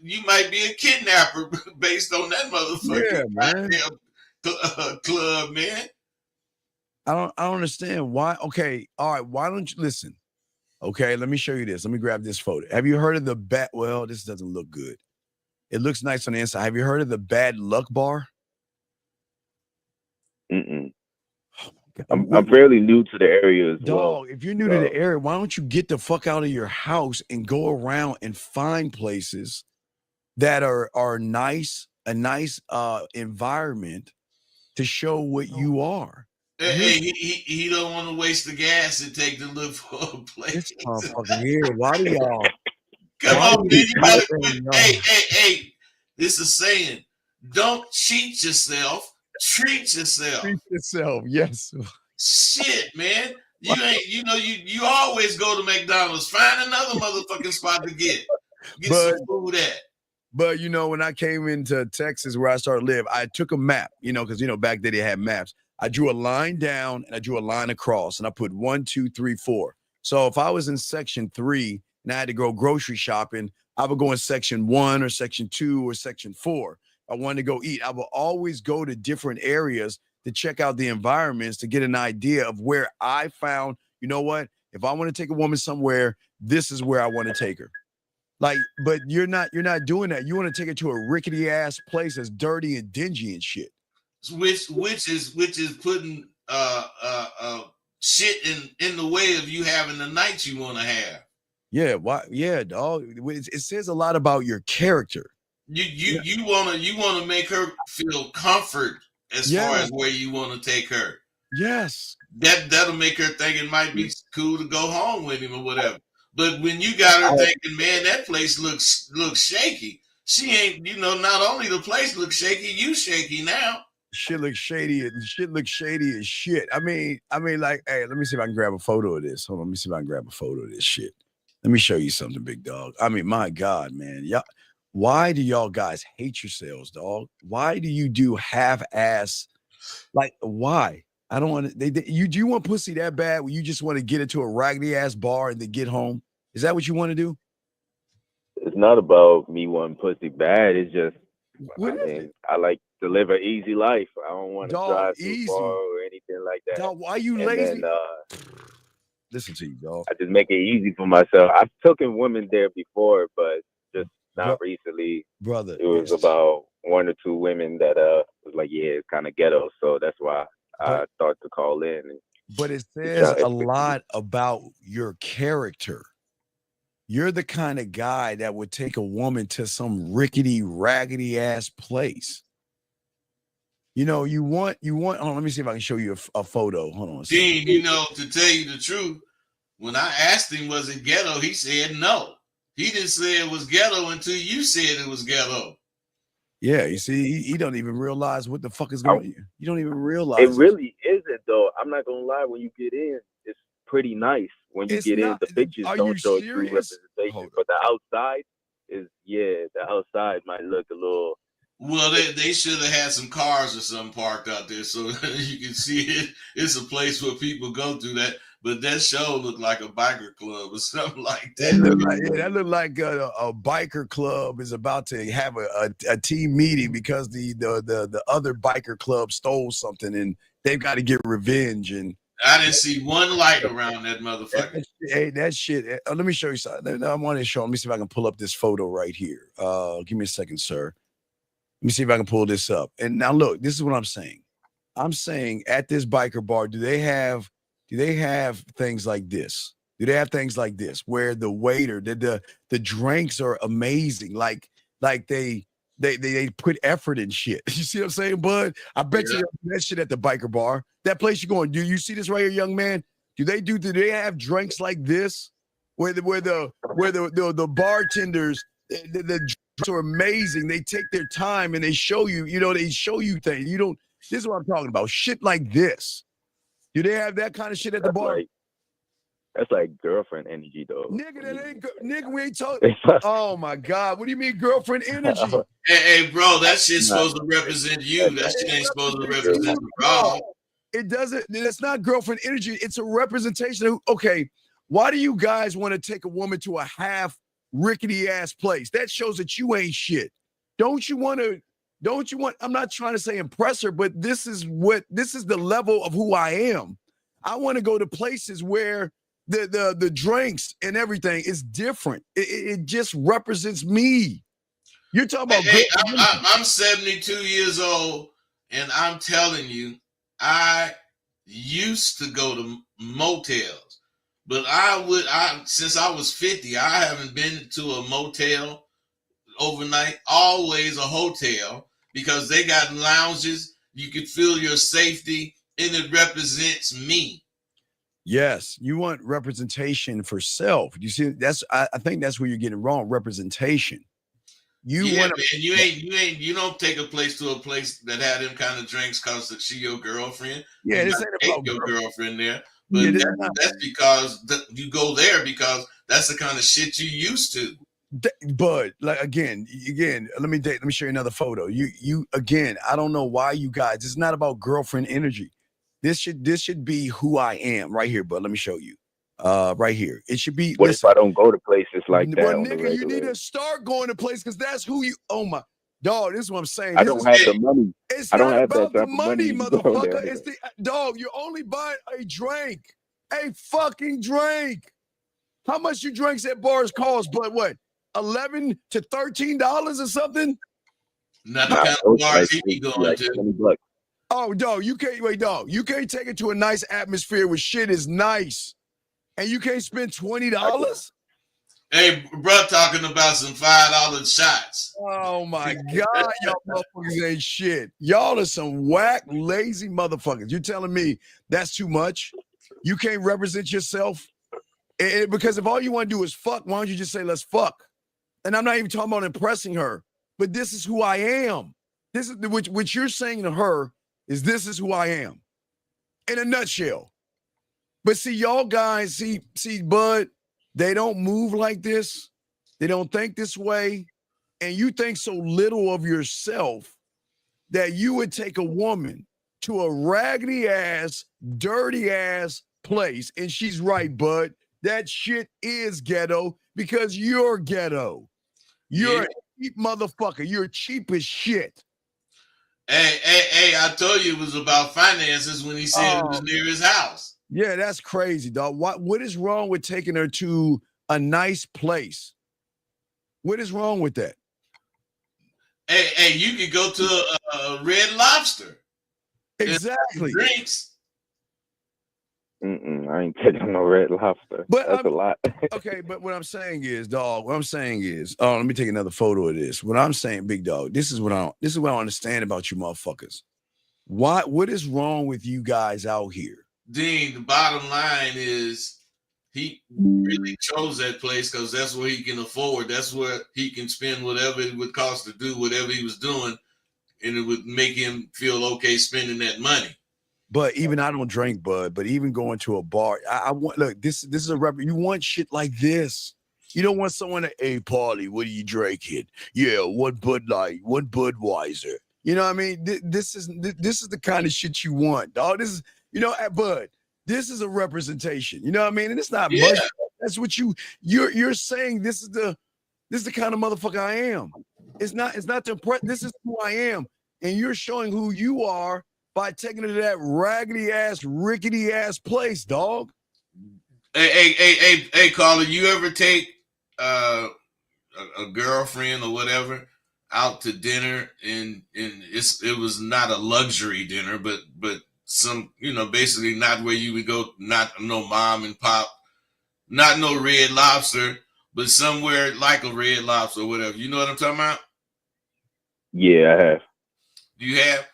You might be a kidnapper based on that motherfucking club, man. I don't understand why. Okay, all right. Why don't you listen? Okay, let me show you this. Let me grab this photo. Have you heard of the bad? Well, this doesn't look good. It looks nice on the inside. Have you heard of the Bad Luck Bar? Mm-mm. I'm fairly new to the area as well. Dog, if you're new to the area, why don't you get the fuck out of your house and go around and find places that are nice, a nice environment to show what you are. Hey, he don't want to waste the gas and take to look for a place. This motherfucker here. Why do y'all? Come on, man. You gotta quit. Hey. This is saying, don't cheat yourself. Treat yourself. Treat yourself. Yes. Shit, man. You ain't. You always go to McDonald's. Find another motherfucking spot to get some food at. But when I came into Texas where I started to live, I took a map. Because back then they had maps. I drew a line down and I drew a line across, and I put 1, 2, 3, 4. So if I was in section 3 and I had to go grocery shopping, I would go in section 1 or section 2 or section 4. I wanted to go eat. I will always go to different areas to check out the environments to get an idea of where I found, you know what? If I want to take a woman somewhere, this is where I want to take her. Like, but you're not doing that. You want to take it to a rickety ass place that's dirty and dingy and shit. Which is putting shit in the way of you having the nights you want to have. Yeah, why? Yeah, dog. It says a lot about your character. You wanna make her feel comfort as far as where you want to take her. Yes. That'll make her think it might be cool to go home with him or whatever. But when you got her thinking, man, that place looks shaky. She ain't, not only the place looks shaky, you shaky now. Shit looks shady as shit. I mean, like, hey, let me see if I can grab a photo of this. Hold on, let me see if I can grab a photo of this shit. Let me show you something, big dog. I mean, my God, man. Why do y'all guys hate yourselves, dog? Why do you do half-ass? Like, why? I don't want to. Do you want pussy that bad where you just want to get into a raggedy ass bar and then get home? Is that what you want to do? It's not about me wanting pussy bad. It's just, it? I like to live an easy life. I don't want to drive too far or anything like that. Dog, why you lazy? Listen to you, dog. I just make it easy for myself. I've taken women there before, but just not recently. Brother, it was about 1 or 2 women that was like, yeah, it's kind of ghetto. So that's why I thought to call in. But it says a lot about your character. You're the kind of guy that would take a woman to some rickety, raggedy ass place. You want. Hold on, let me see if I can show you a photo. Hold on. Dean, to tell you the truth, when I asked him, was it ghetto? He said no. He didn't say it was ghetto until you said it was ghetto. Yeah, you see, he don't even realize what the fuck is going on. You don't even realize it really isn't, though. I'm not gonna lie. When you get in, it's pretty nice. When you get in, the pictures don't show true representation, but the outside is, the outside might look a little. Well, they should have had some cars or something parked out there so you can see it. It's a place where people go through that. But that show looked like a biker club or something like that. That looked like a biker club is about to have a team meeting because the other biker club stole something and they've got to get revenge. And I didn't see one light around that motherfucker. That shit. Let me show you something. I want to show. Let me see if I can pull up this photo right here. Give me a second, sir. Let me see if I can pull this up. And now look, this is what I'm saying. I'm saying at this biker bar, do they have things like this? Do they have things like this where the waiter, the drinks are amazing? Like they put effort in shit. You see what I'm saying, bud? I bet you that shit at the biker bar. That place you're going, do you see this right here, young man? Do they have drinks like this? Where the bartenders, the drinks are amazing. They take their time and they show you, they show you things. This is what I'm talking about. Shit like this. Do they have that kind of shit at the bar? That's like girlfriend energy, though. Nigga, we ain't talking. Oh my God. What do you mean girlfriend energy? Hey, bro, that shit's supposed to represent you. That shit ain't supposed to represent the bro. It doesn't. It's not girlfriend energy. It's a representation of, okay, why do you guys want to take a woman to a half rickety ass place? That shows that you ain't shit. Don't you want, I'm not trying to say impress her, but this is the level of who I am. I want to go to places where the drinks and everything is different. It just represents me. You're talking about. Hey, I'm 72 years old, and I'm telling you, I used to go to motels, but since I was 50, I haven't been to a motel overnight. Always a hotel, because they got lounges. You can feel your safety, and it represents me. Yes, you want representation for self. You see, I think that's where you're getting wrong. Representation. You don't take a place to a place that had them kind of drinks because she your girlfriend. Yeah, this ain't about your girlfriend there. But that's because you go there because that's the kind of shit you used to. But like again, let me show you another photo. You again, I don't know why you guys. It's not about girlfriend energy. This should be who I am right here. But let me show you. Right here. It should be. What if I don't go to places like that? Well, nigga, you need to start going to places because that's who you. Oh my dog, this is what I'm saying. I don't have the money. It's not about the money, motherfucker. It's the dog. You're only buying a drink, a fucking drink. How much you drinks at bars cost? But what? $11 to $13 or something? Not the Nah, kind those of bars like, he be going like to. $20. Oh, dog, you can't wait, dog. You can't take it to a nice atmosphere where shit is nice, and you can't spend $20. Hey, bro, talking about some $5 shots. Oh my God, y'all motherfuckers ain't shit. Y'all are some whack, lazy motherfuckers. You're telling me that's too much? You can't represent yourself? Because if all you want to do is fuck, why don't you just say, let's fuck? And I'm not even talking about impressing her, but this is who I am. This is what you're saying to her is this is who I am in a nutshell. But see, y'all guys, see, Bud, they don't move like this. They don't think this way. And you think so little of yourself that you would take a woman to a raggedy ass, dirty ass place. And she's right, Bud. That shit is ghetto because you're ghetto. You're a cheap motherfucker. You're cheap as shit. Hey, I told you it was about finances when he said it was near his house. Yeah, that's crazy, dog. What is wrong with taking her to a nice place? What is wrong with that? Hey, you could go to a Red Lobster. Exactly. Drinks. I ain't taking no Red Lobster. But that's a lot. Okay, but what I'm saying is, dog. What I'm saying is, let me take another photo of this. What I'm saying, big dog. This is what I don't understand about you motherfuckers. What is wrong with you guys out here? Dean, the bottom line is he really chose that place because that's where he can afford. That's where he can spend whatever it would cost to do whatever he was doing, and it would make him feel okay spending that money. But even I don't drink, Bud. But even going to a bar, I want look. This is a rep. You want shit like this. You don't want someone to, hey, Paulie, what are you drinking? Yeah, what Bud Light, what Budweiser. You know what I mean? This is the kind of shit you want, dog. This is, Bud. This is a representation. You know what I mean? And it's not much. That's what you're saying. This is the kind of motherfucker I am. It's not to impress. This is who I am, and you're showing who you are by taking her to that raggedy ass, rickety ass place, dog. Hey, Carla, you ever take a girlfriend or whatever out to dinner, and it was not a luxury dinner, but some, basically not where you would go, not no mom and pop, not no Red Lobster, but somewhere like a Red Lobster or whatever. You know what I'm talking about? Yeah, I have. You have?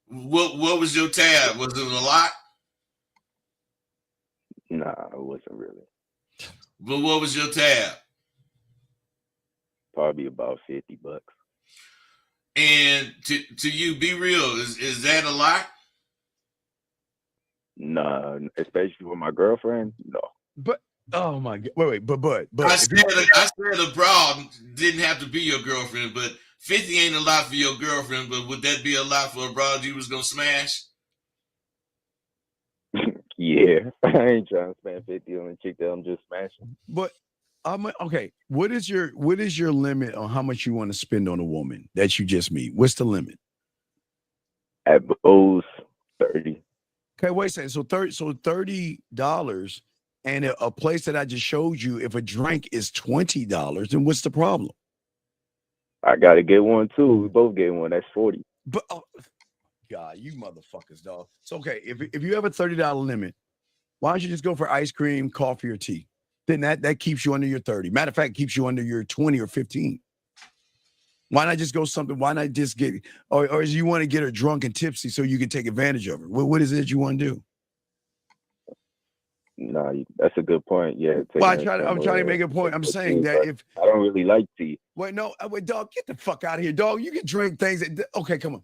What was your tab? Was it a lot? Nah, it wasn't really. But what was your tab? Probably about $50. And to you, be real, is that a lot? Nah, especially with my girlfriend. No. But oh my God, wait, but I said abroad didn't have to be your girlfriend, but 50 ain't a lot for your girlfriend. But would that be a lot for abroad you was gonna smash? Yeah, I ain't trying to spend 50 on a chick that I'm just smashing. But okay. What is your limit on how much you want to spend on a woman that you just meet? What's the limit? At most 30. Okay, wait a second. So $30, and a place that I just showed you, if a drink is $20, then what's the problem? I gotta get one too. We both get one. That's 40. But God, you motherfuckers, dog. So okay, if you have a $30 limit, why don't you just go for ice cream, coffee, or tea? Then that keeps you under your 30. Matter of fact, keeps you under your 20 or 15. Why not just go something? Why not just get, or you want to get her drunk and tipsy so you can take advantage of her? What is it you want to do? Nah, that's a good point. Yeah. Well, I'm trying to make a point. I'm saying that if I don't really like tea. Wait, no, dog, get the fuck out of here, dog. You can drink things okay, come on.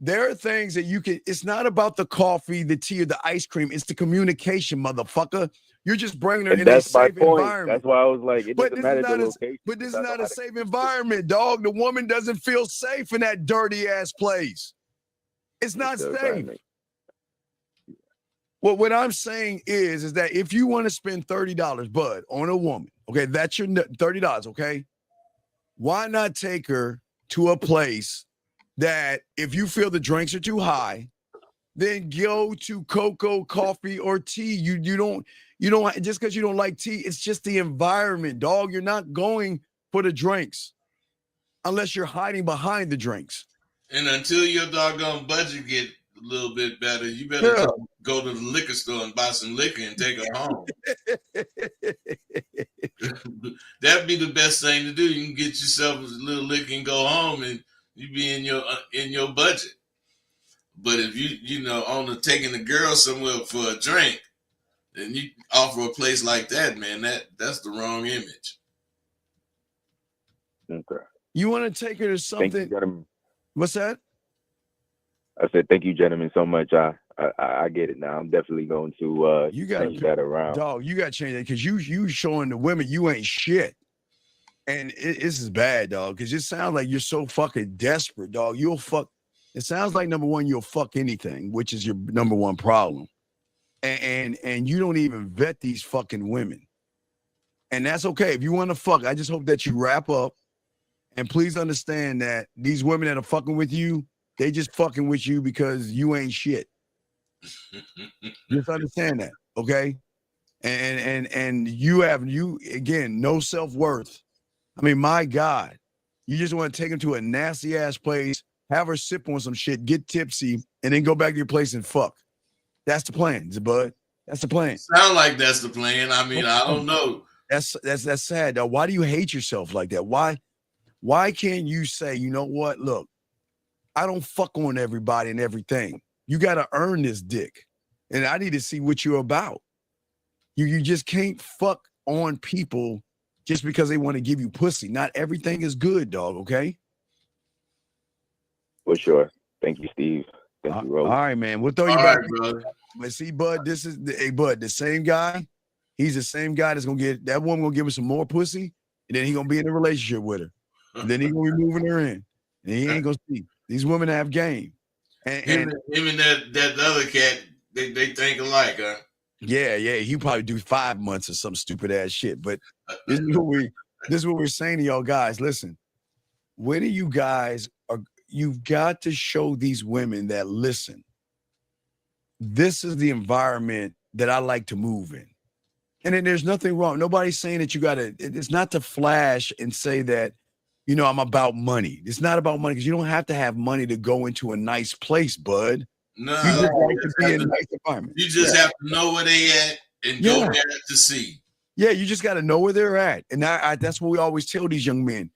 There are things that you can, it's not about the coffee, the tea, or the ice cream. It's the communication, motherfucker. You're just bringing her in a safe environment. That's why I was like, it doesn't matter the location. But this is not a safe environment, dog. The woman doesn't feel safe in that dirty ass place. It's not safe. Well, what I'm saying is that if you want to spend $30, Bud, on a woman, okay, that's your $30, okay? Why not take her to a place that if you feel the drinks are too high, then go to cocoa, coffee, or tea. You don't just because you don't like tea, it's just the environment, dog. You're not going for the drinks, unless you're hiding behind the drinks. And until your doggone budget get a little bit better, you better Yeah. just go to the liquor store and buy some liquor and take her home. That'd be the best thing to do. You can get yourself a little liquor and go home, and you be in your budget. But if you know on the taking the girl somewhere for a drink, and you offer a place like that, man, that's the wrong image. Okay. You want to take her to something? Thank you, gentlemen. What's that? I said thank you, gentlemen, so much. I get it now. I'm definitely going to You gotta change that around. Dog, you gotta change that because you showing the women you ain't shit. And this is bad, dog, because it sounds like you're so fucking desperate, dog. It sounds like, number one, you'll fuck anything, which is your number one problem. And you don't even vet these fucking women. And that's okay. If you want to fuck, I just hope that you wrap up. And please understand that these women that are fucking with you, they just fucking with you because you ain't shit. Just understand that, okay? And you again, no self-worth. I mean, my God, you just want to take them to a nasty ass place, have her sip on some shit, get tipsy, and then go back to your place and fuck. That's the plan, Bud. That's the plan. Sound like that's the plan. I mean, I don't know. That's sad, though. Why do you hate yourself like that? Why can't you say, you know what? Look, I don't fuck on everybody and everything. You got to earn this dick, and I need to see what you're about. You just can't fuck on people just because they want to give you pussy. Not everything is good, dog, okay? For sure. Thank you, Steve. Thank you, Rose. All right, man. We'll throw you All back. right, brother. But see, Bud, Bud, the same guy, he's the same guy that's going to get, that woman going to give him some more pussy, and then he going to be in a relationship with her. And then he going to be moving her in. And he ain't going to see. These women have game. And him and that other cat, they think alike, huh? Yeah, he probably do 5 months of some stupid ass shit. But this is what we're saying to y'all guys. Listen, when are you guys you've got to show these women that, listen, this is the environment that I like to move in. And then there's nothing wrong. Nobody's saying that you gotta, it's not to flash and say that, you know, I'm about money. It's not about money because you don't have to have money to go into a nice place, bud. No, you just like to be in a nice environment. You just have to know where they at and go there to see. Yeah, you just got to know where they're at. And that's what we always tell these young men.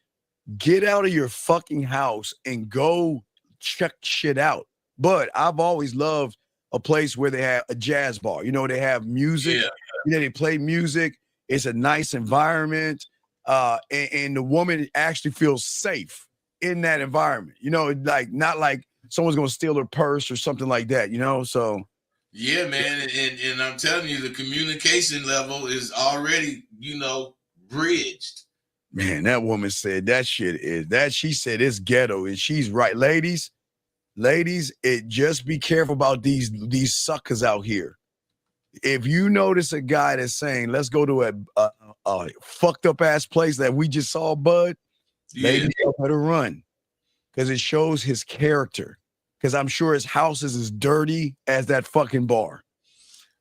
Get out of your fucking house and go check shit out. But I've always loved a place where they have a jazz bar. You know, they have music. Yeah. You know, they play music. It's a nice environment. And the woman actually feels safe in that environment. You know, like not like someone's gonna steal her purse or something like that, you know. So yeah, man, and I'm telling you, the communication level is already, you know, bridged. Man, that woman said that shit is that she said it's ghetto, and she's right. Ladies, just be careful about these suckers out here. If you notice a guy that's saying, let's go to a fucked up ass place that we just saw, Bud, ladies, better run. Because it shows his character. Because I'm sure his house is as dirty as that fucking bar.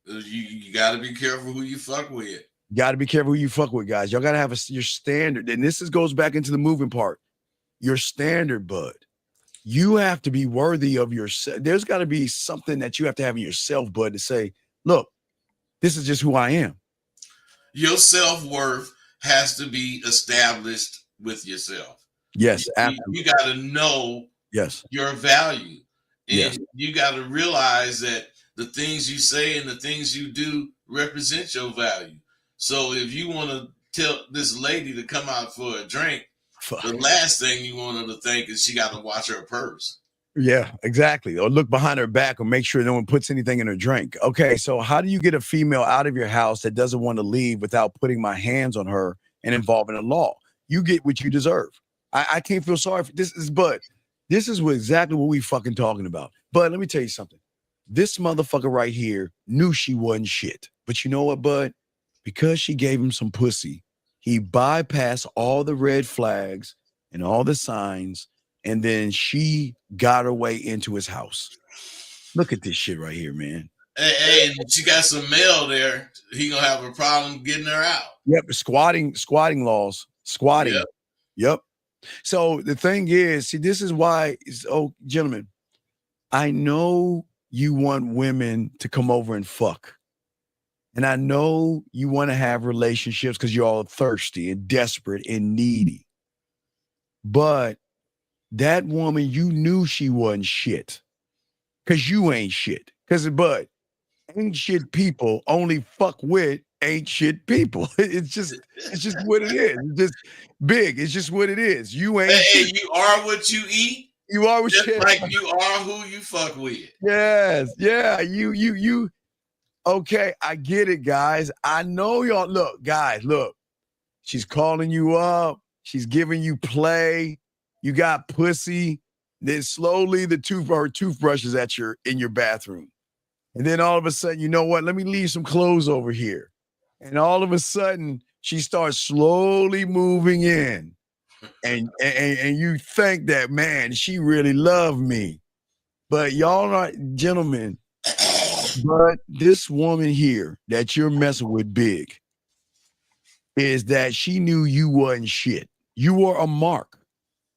You got to be careful who you fuck with. Got to be careful who you fuck with, guys. Y'all got to have your standard. And this goes back into the moving part. Your standard, Bud. You have to be worthy of yourself. There's got to be something that you have to have in yourself, Bud, to say, look, this is just who I am. Your self-worth has to be established with yourself. Yes, absolutely. You got to know your value. And you got to realize that the things you say and the things you do represent your value. So if you want to tell this lady to come out for a drink, the last thing you want her to think is she got to watch her purse. Yeah, exactly. Or look behind her back or make sure no one puts anything in her drink. Okay, so how do you get a female out of your house that doesn't want to leave without putting my hands on her and involving the law? You get what you deserve. I can't feel sorry for this. This is exactly what we fucking talking about. But let me tell you something. This motherfucker right here knew she wasn't shit. But you know what, Bud? Because she gave him some pussy, he bypassed all the red flags and all the signs, and then she got her way into his house. Look at this shit right here, man. Hey, she got some mail there. He gonna have a problem getting her out. Yep, squatting laws. Squatting. Yep. Yep. So the thing is, see, this is why, oh, gentlemen, I know you want women to come over and fuck. And I know you want to have relationships because you're all thirsty and desperate and needy. But that woman, you knew she wasn't shit because you ain't shit. But ain't shit people only fuck with ain't shit people. It's just what it is. It's just big. It's just what it is. You ain't Hey, shit. you are what you eat. You are what Just shit. like you are who you fuck with. Yes. Yeah. You. Okay. I get it, guys. I know y'all. Look, guys, look. She's calling you up. She's giving you play. You got pussy. Then slowly her toothbrush is in your bathroom. And then all of a sudden, you know what? Let me leave some clothes over here. And all of a sudden, she starts slowly moving in. And you think that, man, she really loved me. But y'all not, gentlemen, but this woman here that you're messing with big is that she knew you wasn't shit. You were a mark.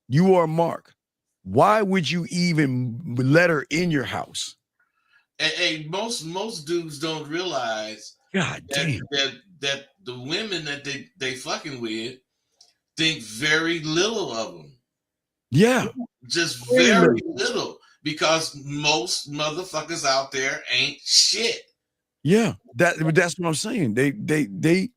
You were a mark. Why would you even let her in your house? And most dudes don't realize God damn. that the women that they fucking with think very little of them. Yeah. Just very little. Because most motherfuckers out there ain't shit. Yeah. That's what I'm saying. They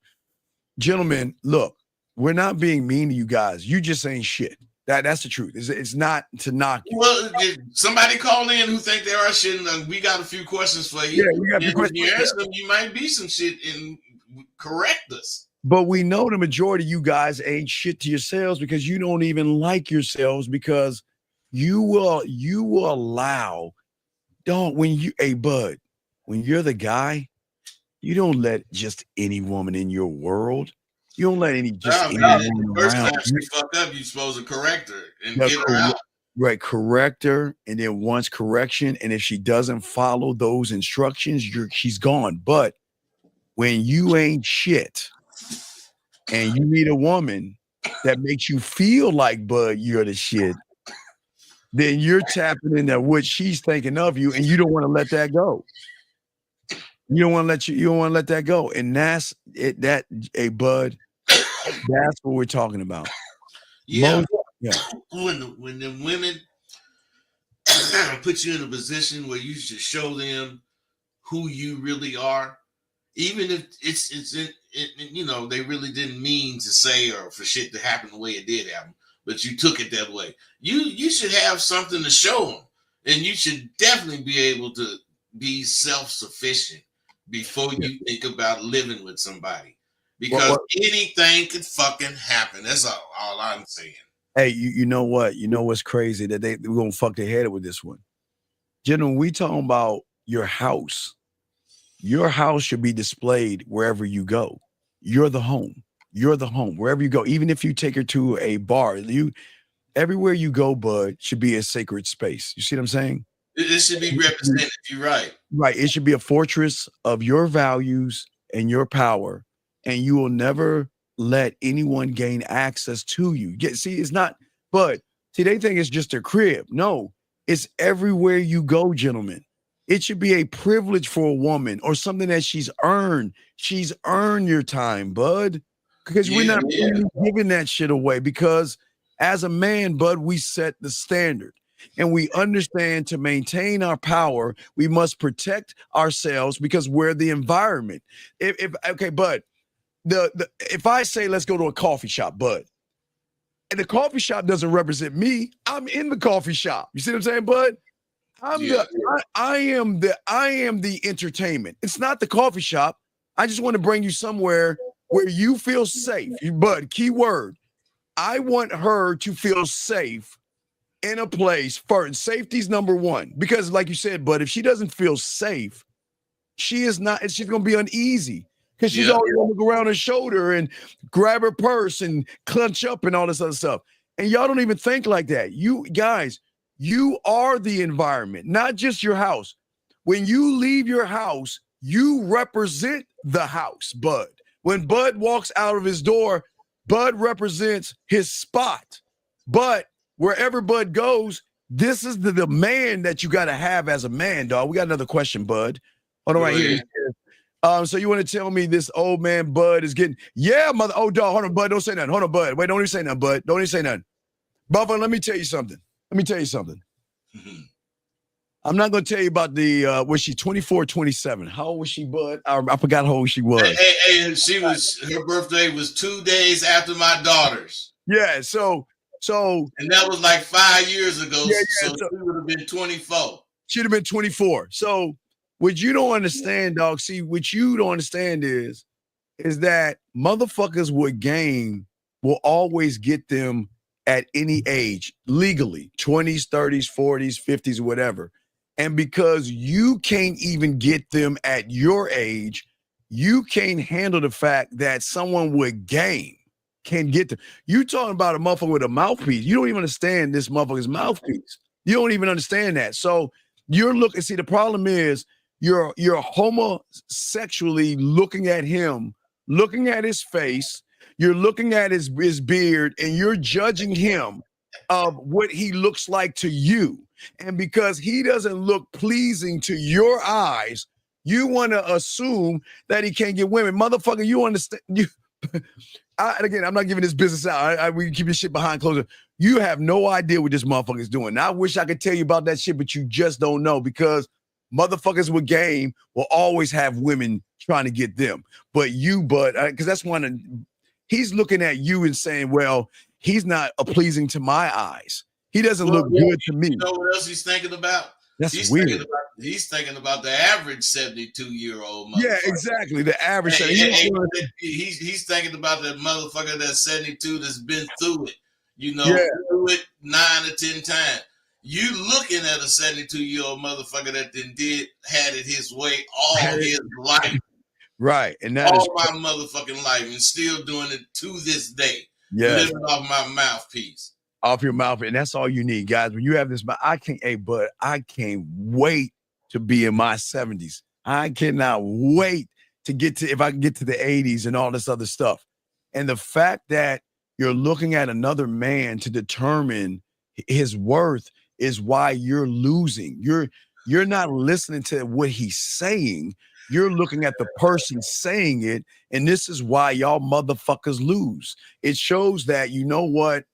gentlemen, look, we're not being mean to you guys. You just ain't shit. That's the truth. It's not to knock you. Well, somebody call in who think they are shit, and we got a few questions for you. Yeah, we got the questions. If you answer them, you might be some shit and correct us. But we know the majority of you guys ain't shit to yourselves because you don't even like yourselves because you will allow, bud, when you're the guy, you don't let just any woman in your world. You don't let any woman First around. time she fuck up, you're supposed to correct her and get her out. Right, correct her, and then once correction, and if she doesn't follow those instructions, she's gone. But when you ain't shit, and you meet a woman that makes you feel like, bud, you're the shit, then you're tapping into what she's thinking of you, and you don't want to let that go. You don't want to let that go, and that's it. Bud, that's what we're talking about. Yeah. Yeah. When the women put you in a position where you should show them who you really are, even if it's you know, they really didn't mean to say or for shit to happen the way it did happen, but you took it that way. You should have something to show them, and you should definitely be able to be self-sufficient before you think about living with somebody, because anything could fucking happen. That's all I'm saying. Hey, you know what? You know what's crazy that we're gonna fuck their head with this one. Gentlemen, we talking about your house. Your house should be displayed wherever you go. You're the home. You're the home. Wherever you go, even if you take her to a bar, everywhere you go, bud, should be a sacred space. You see what I'm saying? It should be represented. You're right. Right. It should be a fortress of your values and your power, and you will never let anyone gain access to you. It's not, but see, they think it's just a crib. No, it's everywhere you go, gentlemen. It should be a privilege for a woman or something that she's earned. She's earned your time, bud, because we're not giving that shit away, because as a man, bud, we set the standard. And we understand to maintain our power, we must protect ourselves because we're the environment. Bud, if I say let's go to a coffee shop, Bud, and the coffee shop doesn't represent me, I'm in the coffee shop. You see what I'm saying, Bud? I am the entertainment. It's not the coffee shop. I just want to bring you somewhere where you feel safe. Bud, key word. I want her to feel safe in a place first. Safety's number one, because like you said, Bud, if she doesn't feel safe, she's going to be uneasy because she's always going to look around her shoulder and grab her purse and clench up and all this other stuff. And y'all don't even think like that. You guys, you are the environment, not just your house. When you leave your house, you represent the house, Bud. When Bud walks out of his door, Bud represents his spot. But wherever Bud goes, this is the man that you got to have as a man, dog. We got another question, Bud. Hold on right here. So you want to tell me this old man Bud is getting, mother. Oh, dog, hold on, Bud. Don't say nothing. Hold on, Bud. Wait, don't even say nothing, Bud. Don't even say nothing. Buffer, let me tell you something. Mm-hmm. I'm not going to tell you about the, was she 24, 27? How old was she, Bud? I forgot how old she was. Hey, her birthday was 2 days after my daughter's. Yeah, so. And that was like 5 years ago, so she would have been 24. She'd have been 24. So what you don't understand, dog, see, what you don't understand is that motherfuckers with game will always get them at any age, legally, 20s, 30s, 40s, 50s, whatever. And because you can't even get them at your age, you can't handle the fact that someone with game can get them. You talking about a motherfucker with a mouthpiece. You don't even understand this motherfucker's mouthpiece. You don't even understand that. So you're looking, see, the problem is you're homosexually looking at him, looking at his face, you're looking at his beard, and you're judging him of what he looks like to you. And because he doesn't look pleasing to your eyes, you want to assume that he can't get women. Motherfucker, you understand? And again, I'm not giving this business out. We can keep this shit behind closed. You have no idea what this motherfucker is doing. Now, I wish I could tell you about that shit, but you just don't know because motherfuckers with game will always have women trying to get them. But you, because that's he's looking at you and saying, well, he's not pleasing to my eyes. He doesn't look good to me. You know what else he's thinking about? That's weird. He's thinking about the average 72-year-old motherfucker. Yeah, exactly. The average. He's thinking about that motherfucker that's 72 that's been through it. Through it 9 or 10 times. You looking at a 72-year-old motherfucker that had it his way all his life. Right. And that all my motherfucking life and still doing it to this day. Yeah. Living off my mouthpiece. Off your mouth, and that's all you need, guys. When you have this, I can't wait to be in my 70s. I cannot wait to if I can get to the 80s and all this other stuff. And the fact that you're looking at another man to determine his worth is why you're losing. You're not listening to what he's saying. You're looking at the person saying it, and this is why y'all motherfuckers lose. It shows that, you know what?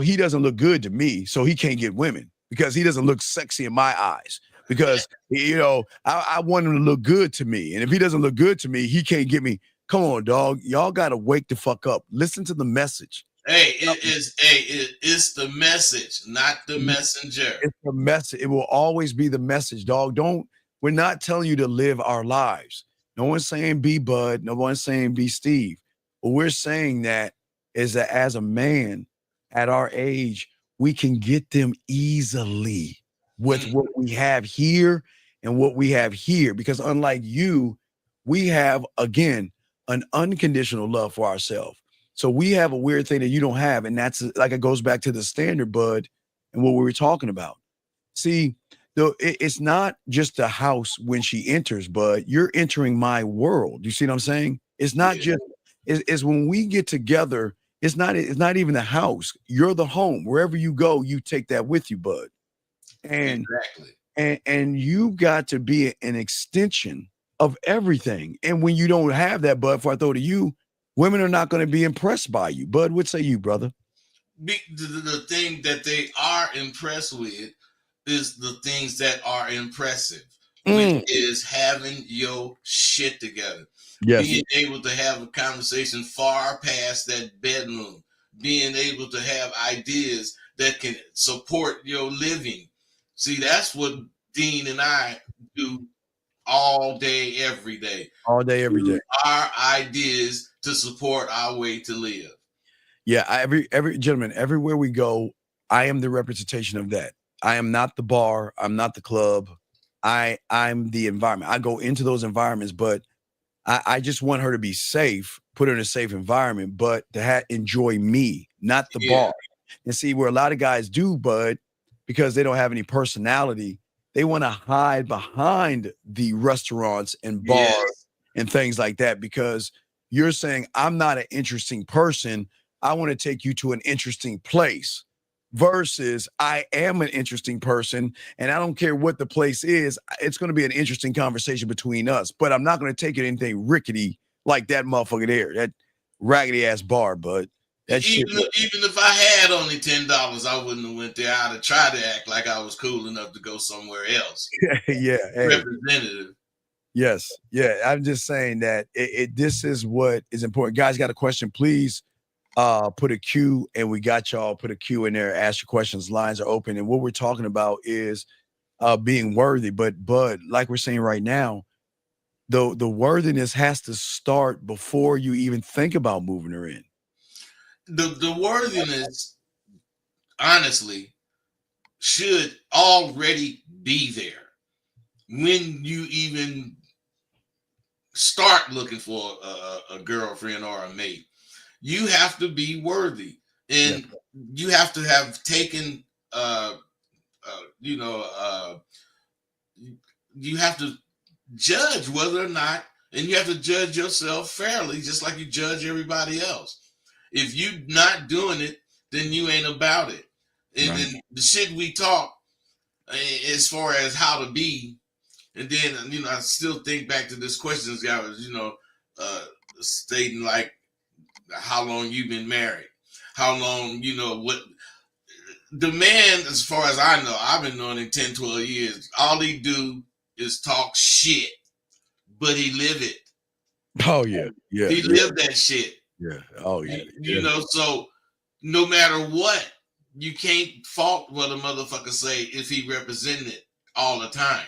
He doesn't look good to me, so he can't get women because he doesn't look sexy in my eyes. Because, I want him to look good to me. And if he doesn't look good to me, he can't get me. Come on, dog. Y'all got to wake the fuck up. Listen to the message. It's the message, not the messenger. It's the message. It will always be the message, dog. We're not telling you to live our lives. No one's saying be Bud. No one's saying be Steve. What we're saying that is that as a man, at our age, we can get them easily with what we have here and what we have here. Because unlike you, we have, again, an unconditional love for ourselves. So we have a weird thing that you don't have. And that's like, it goes back to the standard, Bud, and what we were talking about. See, it's not just the house when she enters, Bud. You're entering my world. You see what I'm saying? It's not just, it's when we get together. It's not even the house. You're the home. Wherever you go, you take that with you, Bud. And exactly. And you got to be an extension of everything. And when you don't have that, Bud, before I throw to you, women are not going to be impressed by you. Bud, what say you, brother? The thing that they are impressed with is the things that are impressive, which is having your shit together. Yes. Being able to have a conversation far past that bedroom, being able to have ideas that can support your living. See, that's what Dean and I do all day, every day. All day, every day. Our ideas to support our way to live. Yeah, every gentleman, everywhere we go, I am the representation of that. I am not the bar. I'm not the club. I'm the environment. I go into those environments, but I just want her to be safe, put her in a safe environment, but to enjoy me, not the bar. And see, where a lot of guys do, Bud, because they don't have any personality, they want to hide behind the restaurants and bars and things like that because You're saying, I'm not an interesting person. I want to take you to an interesting place versus I am an interesting person and I don't care what the place is. It's going to be an interesting conversation between us, but I'm not going to take it anything rickety like that motherfucker there, that raggedy ass bar, bud. That shit. Even if I had only $10, I wouldn't have went there. I'd have tried to act like I was cool enough to go somewhere else. Yeah. Hey. Representative. Yes. Yeah. I'm just saying that this is what is important. Guys, got a question, please put a Q, and we got y'all put a Q in there. Ask your questions. Lines are open. And what we're talking about is being worthy. But like we're saying right now, the worthiness has to start before you even think about moving her in. The worthiness, honestly, should already be there when you even start looking for a girlfriend or a mate. You have to be worthy, and you have to have taken, you have to judge whether or not, and you have to judge yourself fairly, just like you judge everybody else. If you're not doing it, then you ain't about it. And then the shit we talk as far as how to be, and then, I still think back to this question this guy was, stating like, how long you been married, how long, what the man, as far as I know, I've been knowing him 10, 12 years. All he do is talk shit, but he live it. Oh yeah. Yeah. He lived that shit. Yeah. Oh yeah. So no matter what, you can't fault what a motherfucker say if he represented it all the time.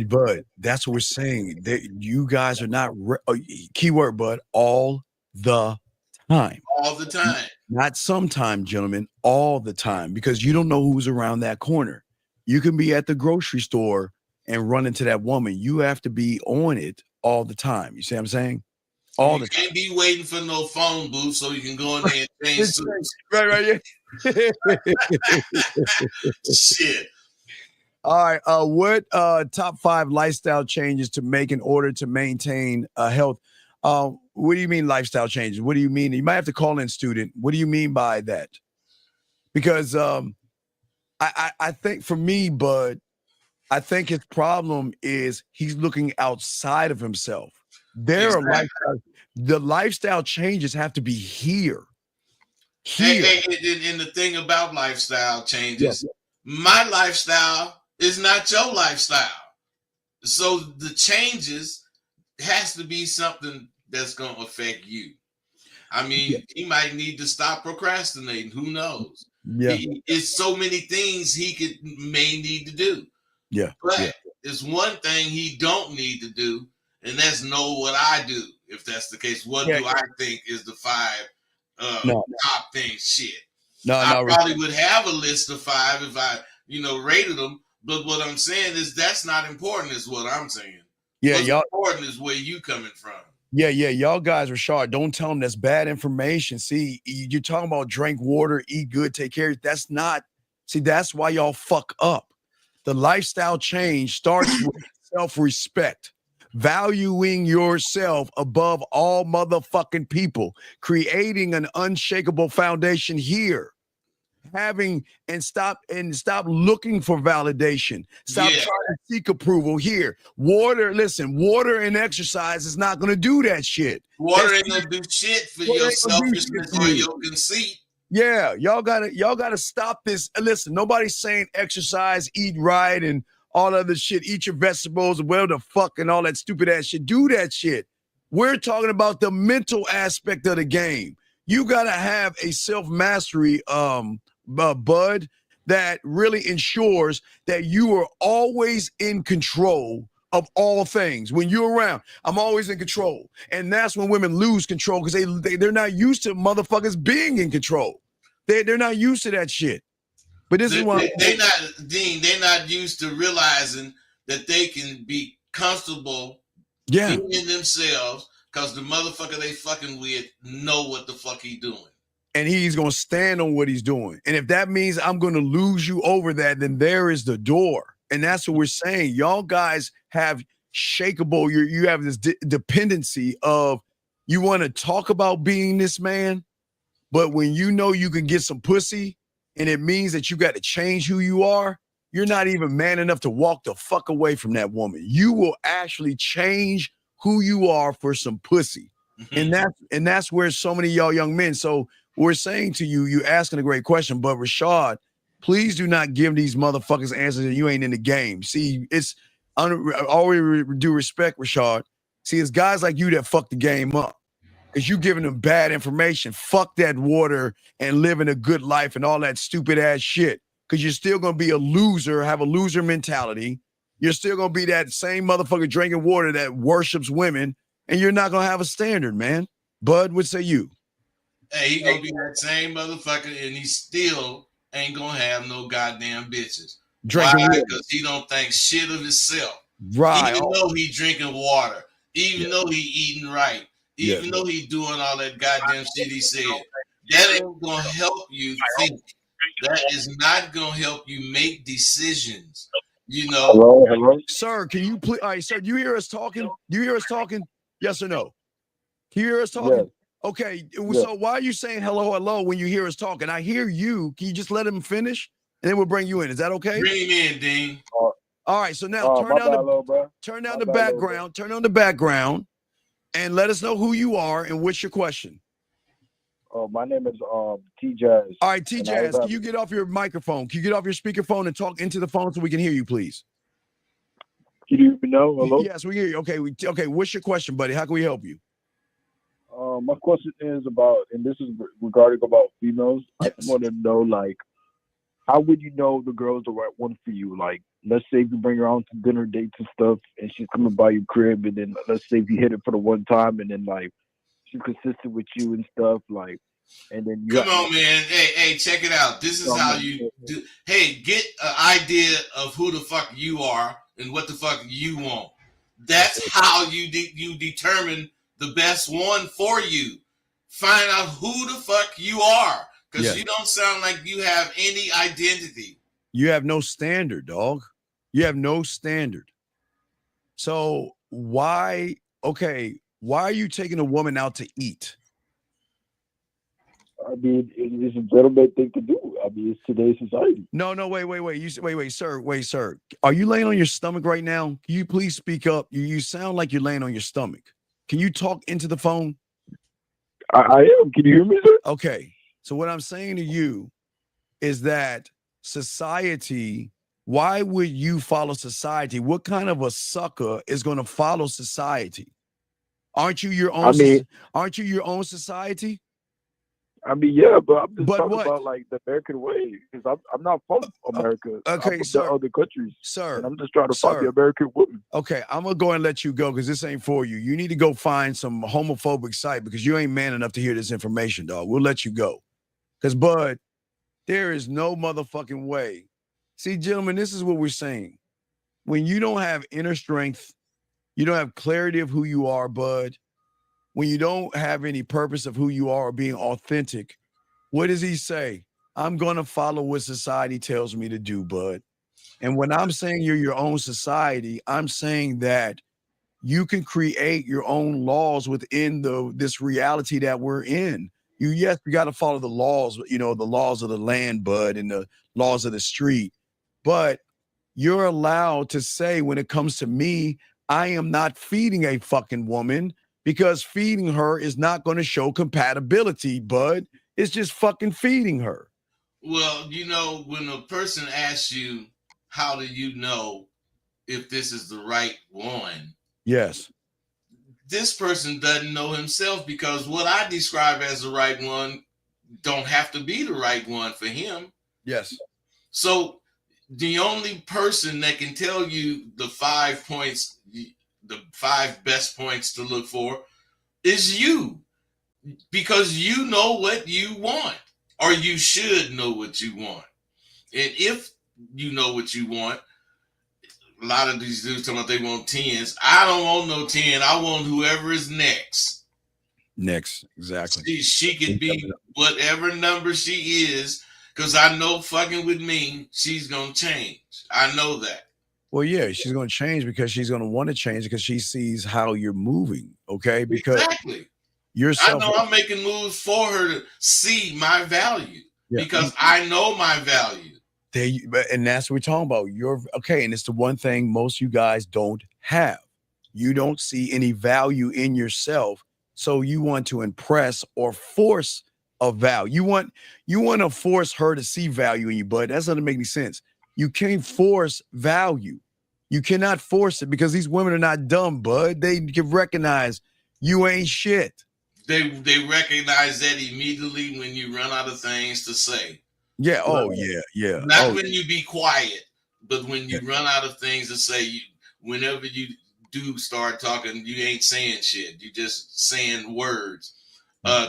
Bud, that's what we're saying. That you guys are not keyword, Bud, all the time. All the time. Not sometime, gentlemen, all the time, because you don't know who's around that corner. You can be at the grocery store and run into that woman. You have to be on it all the time. You see what I'm saying? All the time. You can't be waiting for no phone booth so you can go in there and change suits. Right. Shit. All right. What top 5 lifestyle changes to make in order to maintain health? What do you mean lifestyle changes? What do you mean? You might have to call in, student. What do you mean by that? Because I think for me, Bud, I think his problem is he's looking outside of himself. The lifestyle changes have to be here. Hey, and the thing about lifestyle changes, my lifestyle is not your lifestyle. So the changes has to be something that's going to affect you. I mean, he might need to stop procrastinating. Who knows? Yeah. It's so many things may need to do. Yeah. But it's one thing he don't need to do, and that's know what I do. If that's the case, what do I think is the 5 top things? Shit. I probably would have a list of 5 if I, rated them. But what I'm saying is that's not important, is what I'm saying. Yeah, what's important is where you coming from. Yeah, y'all guys are sharp. Don't tell them that's bad information. See, you're talking about drink water, eat good, take care. That's why y'all fuck up. The lifestyle change starts with self-respect, valuing yourself above all motherfucking people, creating an unshakable foundation here. Stop looking for validation. Stop trying to seek approval here. Water and exercise is not going to do that shit. Water ain't going to do shit for your selfishness or your conceit. Yeah, y'all gotta stop this. Listen, nobody's saying exercise, eat right, and all other shit. Eat your vegetables, well the fuck, and all that stupid ass shit. Do that shit. We're talking about the mental aspect of the game. You gotta have a self-mastery, Bud, that really ensures that you are always in control of all things. When you're around, I'm always in control. And that's when women lose control because they're not used to motherfuckers being in control. They're not used to that shit. But this is why they're not used to realizing that they can be comfortable being in themselves because the motherfucker they fucking with know what the fuck he doing. And he's going to stand on what he's doing. And if that means I'm going to lose you over that, then there is the door. And that's what we're saying. Y'all guys have shakable, you have this dependency of You want to talk about being this man, but when you know you can get some pussy and it means that you got to change who you are, you're not even man enough to walk the fuck away from that woman. You will actually change who you are for some pussy. And that's where so many of y'all young men. So we're saying to you, you asking a great question, but Rashad, please do not give these motherfuckers answers that you ain't in the game. See, it's always due respect, Rashad. See, it's guys like you that fuck the game up because you giving them bad information. Fuck that water and living a good life and all that stupid ass shit. Because you're still gonna be a loser, have a loser mentality. You're still gonna be that same motherfucker drinking water that worships women, and you're not gonna have a standard, man. Bud, what say you? Hey, he gonna be that same motherfucker, and he still ain't gonna have no goddamn bitches. Drinking Why? water. Because he don't think shit of himself. Right. Even though he drinking water, even though he eating right, even though he doing all that goddamn shit he said, that ain't gonna help you think. That is not gonna help you make decisions. You know. Hello. Sir, can you please? All right, sir, do you hear us talking? Do you hear us talking? Yes or no? Can you hear us talking? Yes. Okay, Yes. so why are you saying hello when you hear us talking? I hear you. Can you just let him finish? And then we'll bring you in. Is that okay? Bring him in, Dean. All right, so now turn down the background. Turn on the background and let us know who you are and what's your question. My name is T-Jazz. All right, T-Jazz, can you get off your microphone? Can you get off your speakerphone and talk into the phone so we can hear you, please? Can you hear me now? Hello? Yes, we hear you. Okay, what's your question, buddy? How can we help you? My question is about, and this is regarding about females. Yes. I just want to know, like, how would you know the girl's the right one for you? Like, let's say if you bring her on to dinner dates and stuff, and she's coming by your crib, and then let's say if you hit it for the one time, and then like she's consistent with you and stuff, like, and then you come on, man. Hey, check it out. This is how you do. Hey, get an idea of who the fuck you are and what the fuck you want. That's how you determine the best one for you. Find out who the fuck you are, because you don't sound like you have any identity. You have no standard, dog. You have no standard. So why are you taking a woman out to eat? I mean, it's a gentleman thing to do. I mean, it's today's society. No, wait. Wait, sir. Are you laying on your stomach right now? Can you please speak up? You sound like you're laying on your stomach. Can you talk into the phone? I am. Can you hear me, sir? Okay. So what I'm saying to you is that society, why would you follow society? What kind of a sucker is going to follow society? Aren't you your own? Aren't you your own society? I mean, yeah, but I'm just talking about like the American way, because I'm not from America. Okay, I'm sir. from other countries, sir. And I'm just trying to find the American woman. Okay, I'm gonna go and let you go because this ain't for you. You need to go find some homophobic site because you ain't man enough to hear this information, dog. We'll let you go, because Bud, there is no motherfucking way. See, gentlemen, this is what we're saying. When you don't have inner strength, you don't have clarity of who you are, Bud. When you don't have any purpose of who you are or being authentic, what does he say? I'm going to follow what society tells me to do, Bud. And when I'm saying you're your own society, I'm saying that you can create your own laws within this reality that we're in. You got to follow the laws, the laws of the land, Bud, and the laws of the street. But you're allowed to say, when it comes to me, I am not feeding a fucking woman, because feeding her is not going to show compatibility, Bud. It's just fucking feeding her. Well, when a person asks you, how do you know if this is the right one? Yes. This person doesn't know himself, because what I describe as the right one don't have to be the right one for him. Yes. So the only person that can tell you the 5 points, the 5 best points to look for, is you, because you know what you want, or you should know what you want. And if you know what you want, a lot of these dudes talking about they want 10s. I don't want no 10. I want whoever is next. Next, exactly. She could be whatever number she is, because I know fucking with me, she's going to change. I know that. Well, yeah, she's going to change because she's going to want to change because she sees how you're moving, okay? Because exactly. I know I'm making moves for her to see my value because I know my value. And that's what we're talking about. You're okay, and it's the one thing most you guys don't have. You don't see any value in yourself, so you want to impress or force a value. You want to force her to see value in you, but that doesn't make any sense. You can't force value. You cannot force it because these women are not dumb, bud. They can recognize you ain't shit. They recognize that immediately when you run out of things to say. Yeah. Oh, yeah. Not when you be quiet, but when you run out of things to say. Whenever you do start talking, you ain't saying shit. You just saying words,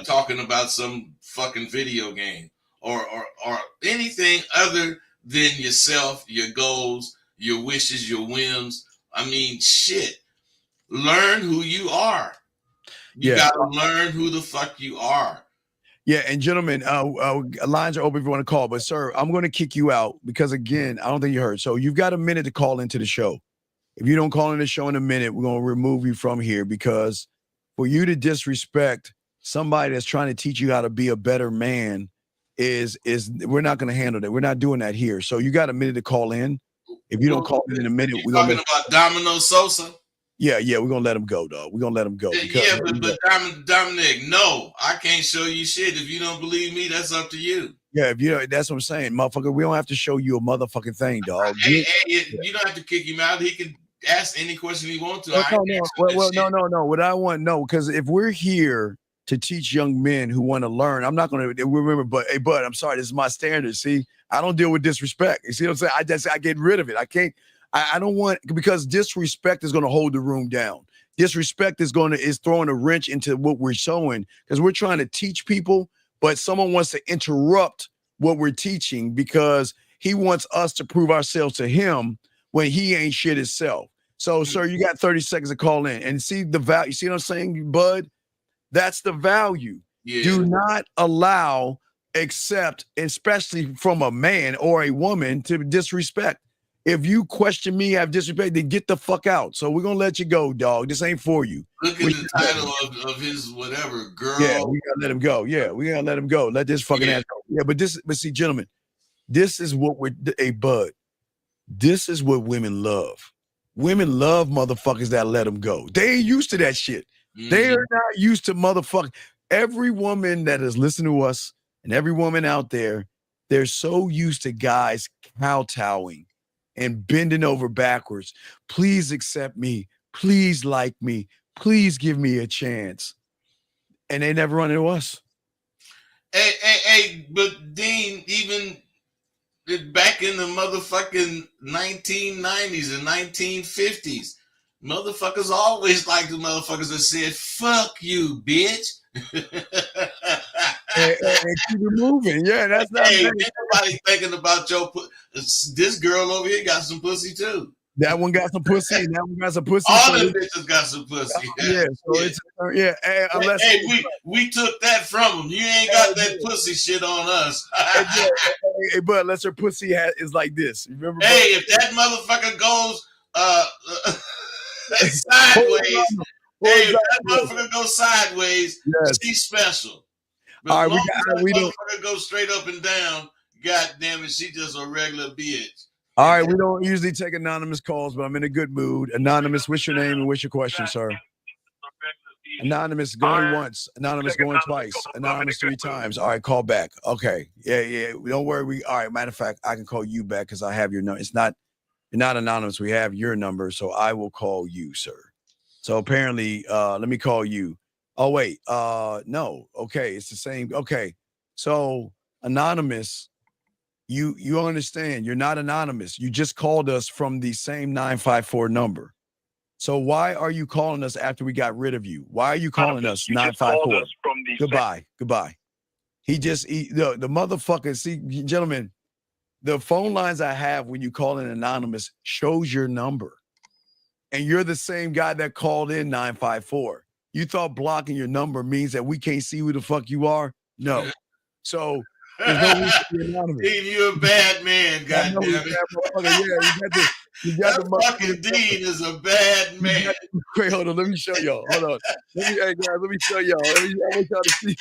talking about some fucking video game or anything other than yourself, your goals, your wishes, your whims. I mean, shit. Learn who you are. You gotta learn who the fuck you are. Yeah, and gentlemen, lines are open if you want to call. But sir, I'm going to kick you out because again, I don't think you heard. So you've got a minute to call into the show. If you don't call in the show in a minute, we're going to remove you from here because for you to disrespect somebody that's trying to teach you how to be a better man is we're not going to handle that. We're not doing that here. So you got a minute to call in. If you don't call in a minute, we're talking about Domino Sosa. Yeah, we're gonna let him go, dog. We're gonna let him go. But Dominic, no, I can't show you shit. If you don't believe me, that's up to you. Yeah, if you know, that's what I'm saying, motherfucker. We don't have to show you a motherfucking thing, dog. You don't have to kick him out. He can ask any question he wants to. No. What I want, because if we're here to teach young men who want to learn, I'm not gonna remember. But hey, bud, I'm sorry, this is my standard. See, I don't deal with disrespect. You see what I'm saying? I get rid of it. I can't. I don't want, because disrespect is going to hold the room down. Disrespect is throwing a wrench into what we're showing because we're trying to teach people, but someone wants to interrupt what we're teaching because he wants us to prove ourselves to him when he ain't shit himself. So, sir, you got 30 seconds to call in and see the value. See what I'm saying, bud? That's the value. Yeah. Do not allow, accept, especially from a man or a woman, to disrespect. If you question me, have disrespect, then get the fuck out. So we're gonna let you go, dog. This ain't for you. Look at the title of his whatever, girl. Yeah, we gotta let him go. Yeah, we gotta let him go. Let this fucking ass go. Yeah, but see, gentlemen, this is what we're bud. This is what women love. Women love motherfuckers that let them go. They ain't used to that shit. Mm-hmm. They are not used to motherfuckers. Every woman that is listening to us and every woman out there, they're so used to guys kowtowing and bending over backwards. Please accept me. Please like me. Please give me a chance. And they never run into us. Hey, but Dean, even back in the motherfucking 1990s and 1950s, motherfuckers always liked the motherfuckers that said, fuck you, bitch. and keep it moving. Yeah, that's not. Hey, anybody thinking about this girl over here got some pussy too. That one got some pussy. That one got some pussy. All them bitches got some pussy. Yeah. So it's we took that from them. You ain't got that pussy shit on us. Hey, but unless her pussy is like this. Remember? Hey, if that motherfucker goes sideways. Hey, if that motherfucker goes sideways, she's special. But all right, we don't go straight up and down. God damn it, she just a regular bitch. All right, we don't usually take anonymous calls, but I'm in a good mood. Anonymous, what's your name and what's your question, sir? Anonymous going once, anonymous going twice, anonymous 3 times. All right, call back. Okay, yeah. Don't worry. All right. Matter of fact, I can call you back because I have your number. You're not anonymous. We have your number, so I will call you, sir. So apparently, let me call you. Oh, wait. No. Okay. It's the same. Okay. So anonymous, you understand you're not anonymous. You just called us from the same 954 number. So why are you calling us after we got rid of you? Why are you calling us 954? Goodbye. The motherfucker, see, gentlemen, the phone lines I have when you call in anonymous shows your number. And you're the same guy that called in 954. You thought blocking your number means that we can't see who the fuck you are? No. So there's no reason to be anonymous. You're a bad man, goddamn it. Yeah, You got That the fucking Dean is a bad man. Wait, hold on. Let me show y'all. Hold on. Hey guys, let me show y'all. I want y'all to see.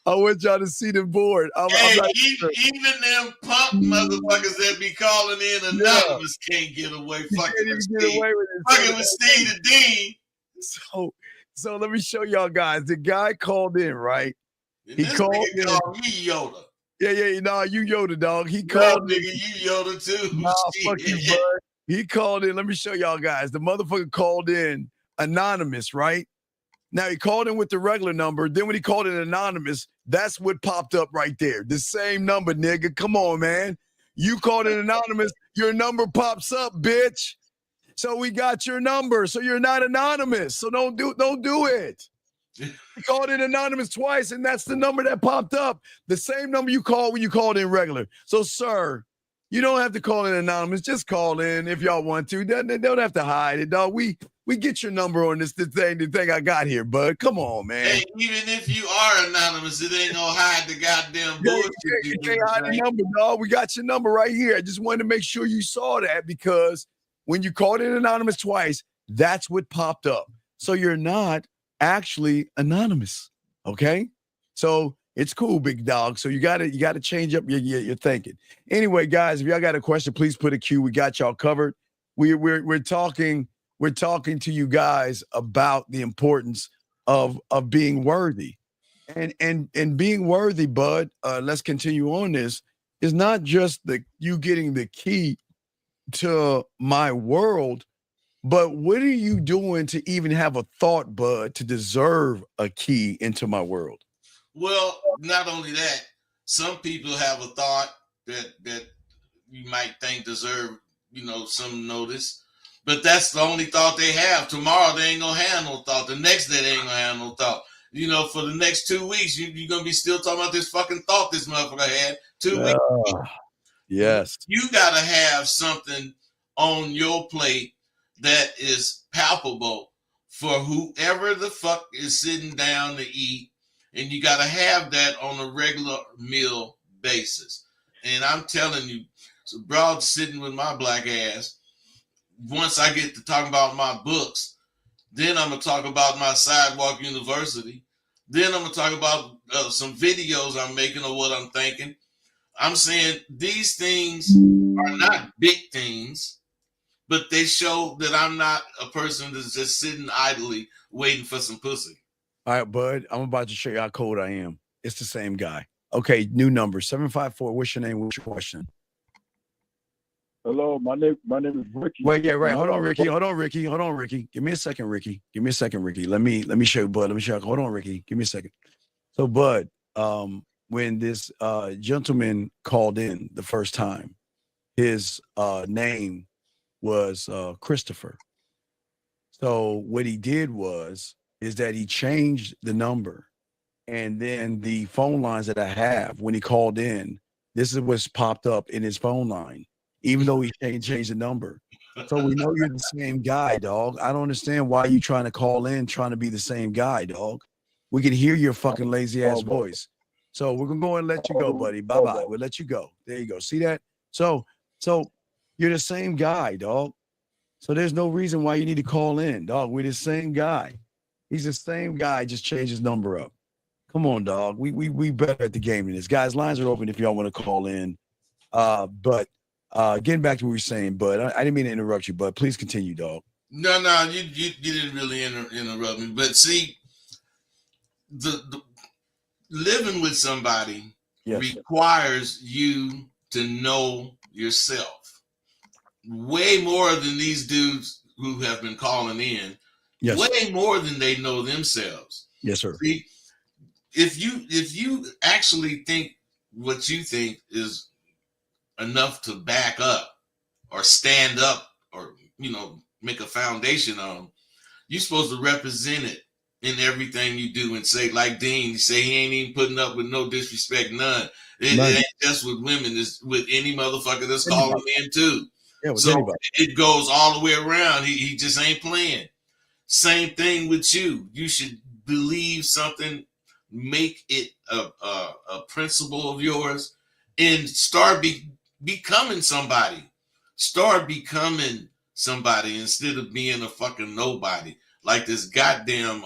I want y'all to see the board. I'm not sure. Even them punk motherfuckers that be calling in anonymous can't get away fucking with Steve. Fucking with Steve the Dean. So let me show y'all guys. The guy called in, right? And he called me Yoda. Yeah. Nah, you Yoda, dog. He called nigga, you Yoda too. Nah, fuck you, bud. He called in. Let me show y'all guys. The motherfucker called in anonymous, right? Now he called in with the regular number. Then when he called in anonymous, that's what popped up right there. The same number, nigga. Come on, man. You called in anonymous, your number pops up, bitch. So we got your number. So you're not anonymous. So don't do it. You called in anonymous twice, and that's the number that popped up. The same number you called when you called in regular. So, sir, you don't have to call in anonymous. Just call in if y'all want to. They don't have to hide it, dog. We get your number on the thing I got here, bud. Come on, man. Hey, even if you are anonymous, it ain't gonna hide the goddamn bullshit. You can't hide the number, dog. We got your number right here. I just wanted to make sure you saw that because when you called in anonymous twice, that's what popped up. So you're not actually anonymous. Okay. So it's cool, big dog. So you gotta change up your thinking. Anyway, guys, if y'all got a question, please put a Q. We got y'all covered. We're talking to you guys about the importance of being worthy. And being worthy, bud, let's continue on this, is not just you getting the key to my world. But what are you doing to even have a thought, bud, to deserve a key into my world? Well, not only that, some people have a thought that you might think deserve, some notice, but that's the only thought they have. Tomorrow they ain't gonna have no thought. The next day they ain't gonna have no thought. For the next 2 weeks, you're gonna be still talking about this fucking thought this motherfucker had 2 weeks. Yes. You gotta have something on your plate that is palpable for whoever the fuck is sitting down to eat, and you got to have that on a regular meal basis. And I'm telling you, so broad sitting with my black ass, once I get to talking about my books, then I'm going to talk about my sidewalk university. Then I'm going to talk about some videos I'm making or what I'm thinking. I'm saying these things are not big things, but they show that I'm not a person that's just sitting idly waiting for some pussy. All right, bud. I'm about to show you how cold I am. It's the same guy. Okay, new number 754. What's your name? What's your question? Hello, my name is Ricky. Wait, yeah, right. Hold on, Ricky. Give me a second, Ricky. Let me show you, bud. Hold on, Ricky. Give me a second. So, bud, when this gentleman called in the first time, his name was Christopher. So what he did is that he changed the number, and then the phone lines that I have when he called in, this is what's popped up in his phone line, even though he changed the number. So we know you're the same guy, dog. I don't understand why you trying to call in, trying to be the same guy, dog. We can hear your fucking lazy ass voice. So we're gonna go and let you go, buddy. Bye-bye. We'll let you go. There you go. See that? So you're the same guy, dog. So there's no reason why you need to call in, dog. We're the same guy. He's the same guy, just changed his number up. Come on, dog. We better at the game than this. Guys, lines are open if y'all want to call in. But getting back to what we were saying, bud, I didn't mean to interrupt you, but please continue, dog. No, you didn't really interrupt me. But see, the living with somebody requires you to know yourself way more than these dudes who have been calling in. Yes. Way more than they know themselves. Yes, sir. See, if you actually think what you think is enough to back up or stand up or make a foundation on, you're supposed to represent it in everything you do and say, like Dean, you say he ain't even putting up with no disrespect, none. It ain't just with women, it's with any motherfucker that's calling in too. Yeah, so it goes all the way around. He just ain't playing. Same thing with you. You should believe something, make it a principle of yours, and start becoming somebody. Start becoming somebody instead of being a fucking nobody. Like this goddamn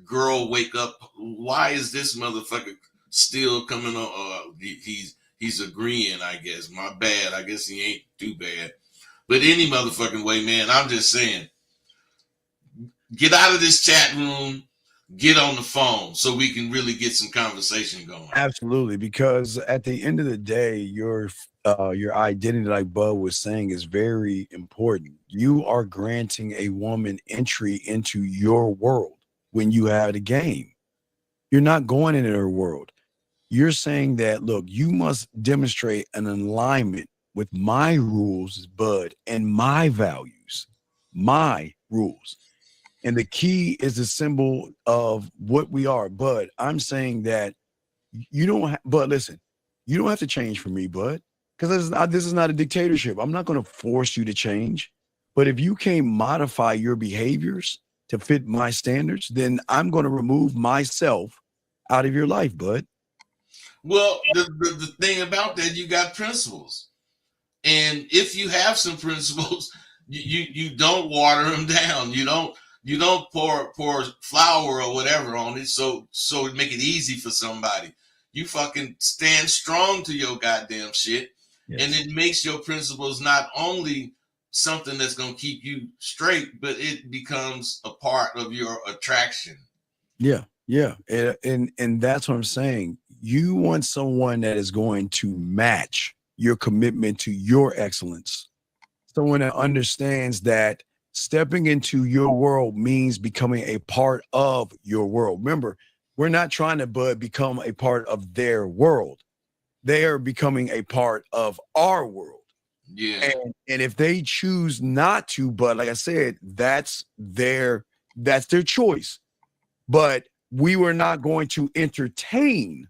girl wake up. Why is this motherfucker still coming on? He's agreeing, I guess. My bad. I guess he ain't too bad. But any motherfucking way, man, I'm just saying, get out of this chat room, get on the phone so we can really get some conversation going. Absolutely, because at the end of the day, your identity, like Bud was saying, is very important. You are granting a woman entry into your world when you have the game. You're not going into her world. You're saying that, look, you must demonstrate an alignment with my rules, Bud, and my values, my rules. And the key is the symbol of what we are. Bud, I'm saying that you don't, but listen, you don't have to change for me, Bud, because this is not a dictatorship. I'm not going to force you to change. But if you can't modify your behaviors to fit my standards, then I'm going to remove myself out of your life, Bud. Well, the thing about that, you got principles. And if you have some principles, you don't water them down. You don't pour flour or whatever on it so it make it easy for somebody. You fucking stand strong to your goddamn shit. Yes. And it makes your principles not only something that's gonna keep you straight, but it becomes a part of your attraction. Yeah. And that's what I'm saying. You want someone that is going to match your commitment to your excellence. Someone that understands that stepping into your world means becoming a part of your world. Remember, we're not trying to become a part of their world. They are becoming a part of our world. Yeah. And if they choose not to, but like I said, that's their choice. But we were not going to entertain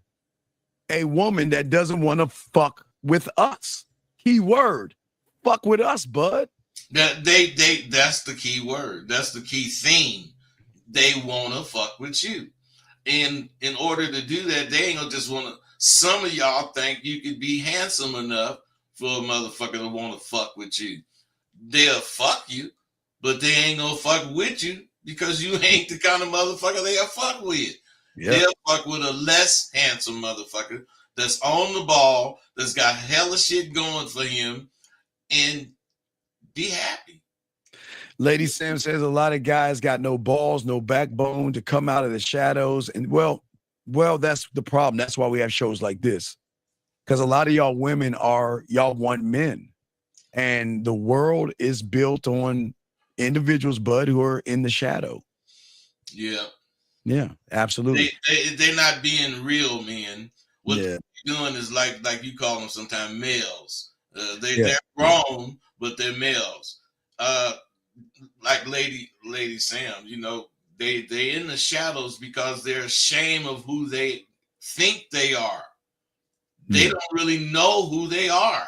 a woman that doesn't want to fuck with us. Key word, fuck with us, Bud. That's the key word. That's the key theme. They want to fuck with you. And in order to do that, they ain't gonna just want to. Some of y'all think you could be handsome enough for a motherfucker to want to fuck with you. They'll fuck you, but they ain't gonna fuck with you because you ain't the kind of motherfucker they'll fuck with. Yep. They'll fuck with a less handsome motherfucker that's on the ball, that's got hella shit going for him, and be happy. Lady Sam says a lot of guys got no balls, no backbone to come out of the shadows. And well, that's the problem. That's why we have shows like this. Because a lot of y'all women y'all want men. And the world is built on individuals, Bud, who are in the shadow. Yeah. Yeah, absolutely. They're not being real men. What yeah. they're doing is like you call them sometimes males. They're grown, but they're males. Like Lady Sam, they in the shadows because they're ashamed of who they think they are. They don't really know who they are.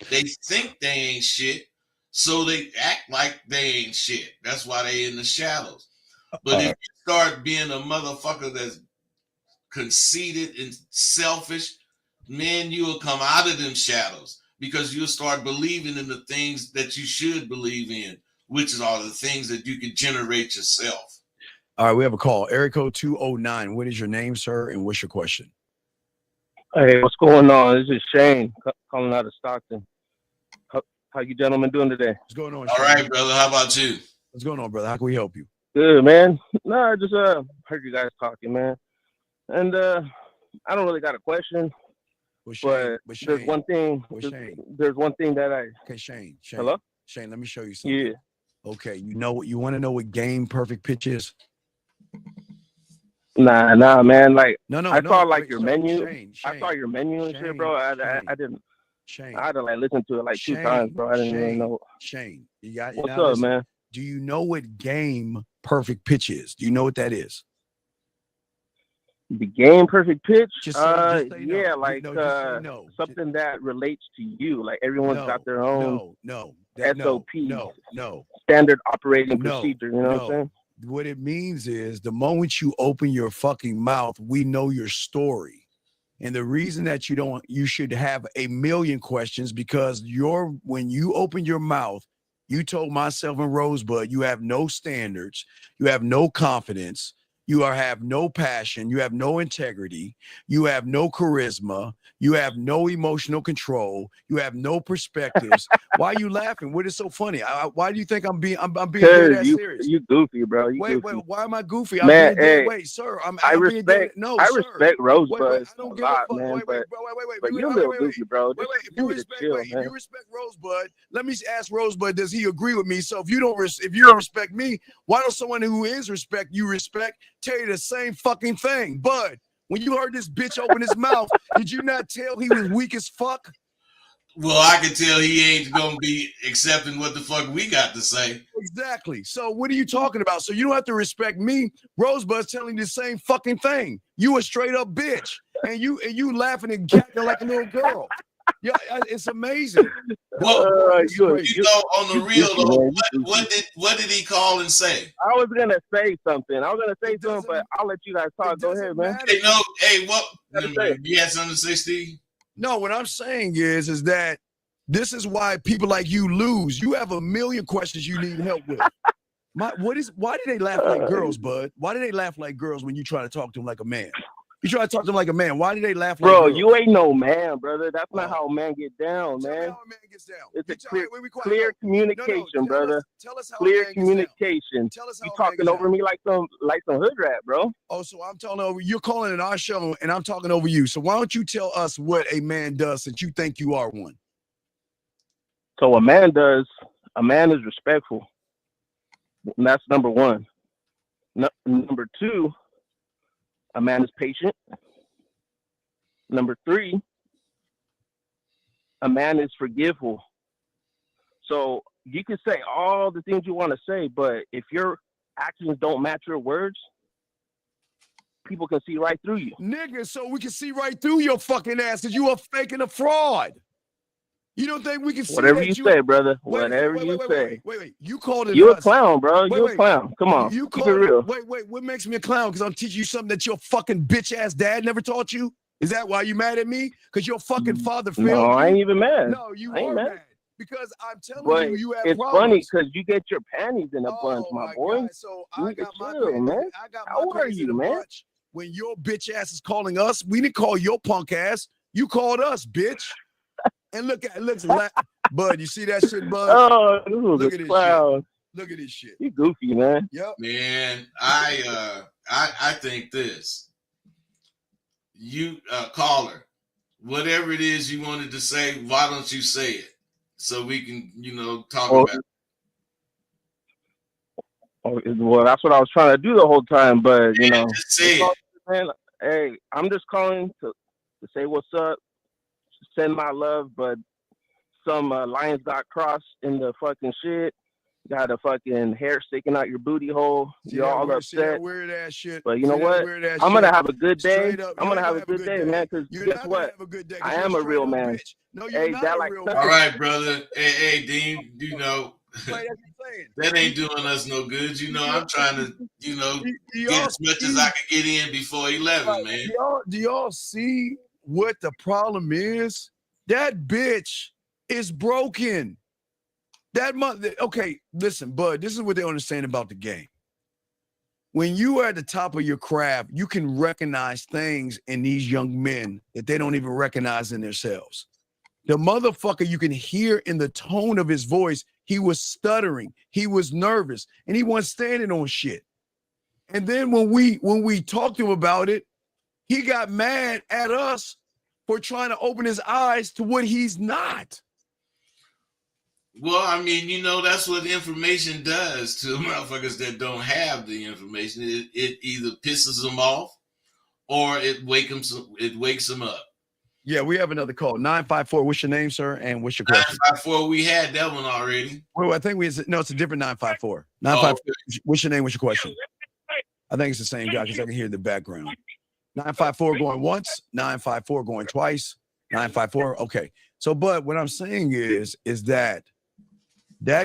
They think they ain't shit, so they act like they ain't shit. That's why they in the shadows. But if you start being a motherfucker that's conceited and selfish, man, you will come out of them shadows because you'll start believing in the things that you should believe in, which are the things that you can generate yourself. All right, we have a call. Area code 209. What is your name, sir, and what's your question? Hey, what's going on? This is Shane calling out of Stockton. How you gentlemen doing today? What's going on, Shane? All right, brother. How about you? What's going on, brother? How can we help you? Good, man. No, I just heard you guys talking, man. And I don't really got a question. But Shane, there's one thing. There's one thing that I. Okay, Shane. Hello, Shane. Let me show you something. Yeah. Okay, you want to know what game perfect pitch is? Nah, man. Like, no. I saw your menu. Shane. I saw your menu and shit, bro. I didn't. Shane. I had to listen to it 2 times, bro. I didn't really know. Shane, what's up, man? Do you know what game perfect pitch is? Do you know what that is? The game perfect pitch? Just say yeah, no. Something that relates to you. Like everyone's got their own SOP. No. Standard operating procedure. You know what I'm saying? What it means is the moment you open your fucking mouth, we know your story. And the reason that you should have a million questions because when you open your mouth, you told myself and Rosebud, you have no standards, you have no confidence, you have no passion, you have no integrity, you have no charisma, you have no emotional control, you have no perspectives. Why are you laughing? What is so funny? Why do you think I'm being dead ass serious? You goofy, bro. You Wait, goofy. why am I goofy? Man, Wait, sir. I being dead. respect. No, I sir. respect Rosebud I don't a give a lot, fuck. man. Wait, but bro, wait. but you're a little goofy, bro. Wait. If you respect Rosebud, let me ask Rosebud, does he agree with me? So if you don't respect me, why don't someone who is respect tell you the same fucking thing? Bud, when you heard this bitch open his mouth, did you not tell he was weak as fuck? Well, I can tell he ain't gonna be accepting what the fuck we got to say. Exactly. So what are you talking about? So you don't have to respect me. Rosebud's telling you the same fucking thing. You a straight up bitch, and you laughing and cackling like a little girl. Yeah, it's amazing. Well, you know, on the real though, what did he call and say? I was gonna say something. But I'll let you guys talk. Go ahead, man. Hey, what? You had something to say, Steve? No, what I'm saying is that this is why people like you lose. You have a million questions you need help with. Why do they laugh like girls, Bud? Why do they laugh like girls when you try to talk to them like a man? You try to talk to them like a man. Why do they laugh like girls? You ain't no man, brother. That's not how a man get down, man. How a man gets down. It's clear communication, brother. Tell us how clear a man communication. Tell us how you talking over me like some hood rat, bro. Oh, so I'm talking over you're calling in our show and I'm talking over you. So why don't you tell us what a man does since you think you are one? So a man is respectful. And that's number one. Number two, a man is patient. Number three, a man is forgiveful. So you can say all the things you want to say, but if your actions don't match your words, people can see right through you. Nigga, so we can see right through your fucking ass because you are fake and a fraud. You don't think we can see whatever that you say, brother? Whatever you say. Wait. You called it. You a clown, bro. You a clown. Come on. You keep it real. Wait. What makes me a clown? Because I'm teaching you something that your fucking bitch ass dad never taught you. Is that why you mad at me? Because your fucking father failed you? No, I ain't even mad. No, you are mad. Because I'm telling you have it's problems. Funny because you get your panties in a bunch, my boy. God. So I got my man. How old are you, man? When your bitch ass is calling us, we didn't call your punk ass. You called us, bitch. And look, Bud, you see that shit, Bud? Oh, look at this clown. Shit. Look at this shit. You goofy, man. Yep. Man, I think this. You caller, whatever it is you wanted to say, why don't you say it so we can, talk about it? Well, that's what I was trying to do the whole time, but just say it. Man, hey, I'm just calling to say what's up, send my love, but some lions got crossed in the fucking shit. Got a fucking hair sticking out your booty hole. You're all upset. Weird ass shit. But you know what? I'm gonna have a good day. I'm gonna have a good day, man. Because guess what? I am a real man. No, you're not a real man. All right, brother. Hey, Dean. That ain't doing us no good. I'm trying to, get as much as I can get in before 11, man. Do y'all see what the problem is? That bitch is broken. Okay, listen, Bud, this is what they understand about the game. When you are at the top of your craft, you can recognize things in these young men that they don't even recognize in themselves. The motherfucker, you can hear in the tone of his voice, he was stuttering, he was nervous, and he wasn't standing on shit. And then when we talked to him about it, he got mad at us for trying to open his eyes to what he's not. Well, I mean, that's what information does to motherfuckers that don't have the information. It either pisses them off or it wakes them up. Yeah, we have another call. 954. What's your name, sir? And what's your question? 954. We had that one already. Well, I think it's a different 954. 954. What's your name? What's your question? I think it's the same guy because I can hear the background. 954 going once. 954 going twice. 954. Okay. So, but what I'm saying is that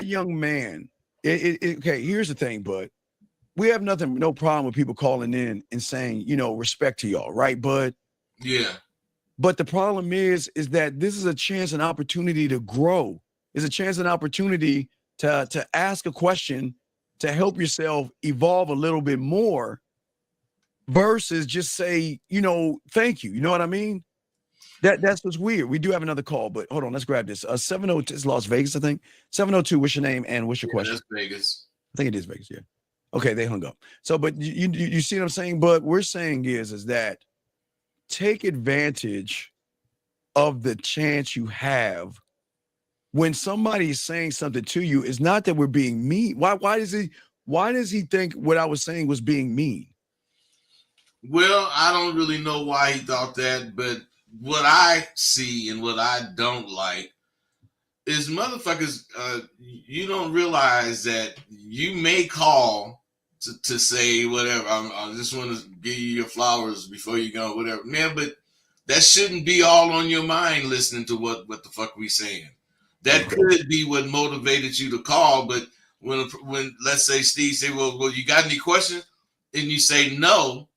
young man. Okay. Here's the thing, Bud. We have no problem with people calling in and saying, respect to y'all, right, Bud? Yeah. But the problem is that this is a chance and opportunity to grow. It's a chance and opportunity to ask a question, to help yourself evolve a little bit more versus just say, thank you. You know what I mean? That's what's weird. We do have another call, but hold on, let's grab this. 702 is Las Vegas, I think. 702, what's your name and what's your question? That's Vegas. I think it is Vegas, yeah. Okay, they hung up. So, but you see what I'm saying? But we're saying is that take advantage of the chance you have when somebody is saying something to you. It's not that we're being mean. Why does he think what I was saying was being mean? Well, I don't really know why he thought that, but what I see and what I don't like is motherfuckers, you don't realize that you may call to say whatever. I just want to give you your flowers before you go, whatever. Man, but that shouldn't be all on your mind listening to what the fuck we saying. That could be what motivated you to call, but when let's say Steve say, well, you got any questions? And you say no.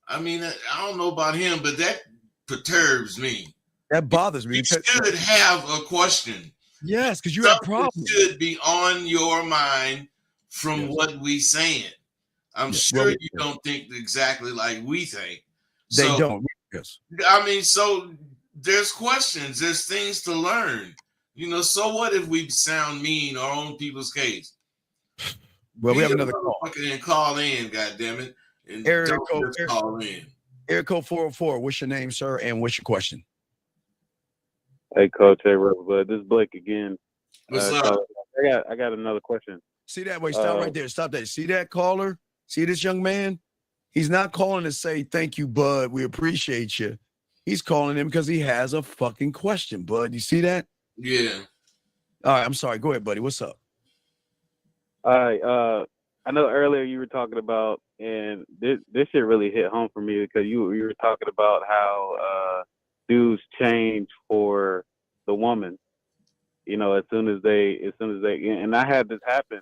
I mean, I don't know about him, but that perturbs me. That bothers me. You should have a question. Yes, because you have problems. Should be on your mind from what we saying. I'm sure you don't think exactly like we think. They don't. Yes. I mean, so there's questions. There's things to learn. So what if we sound mean or on people's case? Well, we have another call. And call in, goddammit. And Eric call in. Eric 404, what's your name, sir, and what's your question? Hey, Coach. Hey, Rosebud. This is Blake again. What's up? I got another question. See that? Wait, stop right there. Stop that. See that caller? See this young man? He's not calling to say, thank you, bud. We appreciate you. He's calling him because he has a fucking question, bud. You see that? Yeah. All right, I'm sorry. Go ahead, buddy. What's up? All right. I know earlier you were talking about, and this shit really hit home for me because you were talking about how dudes change for the woman. As soon as they, and I had this happen.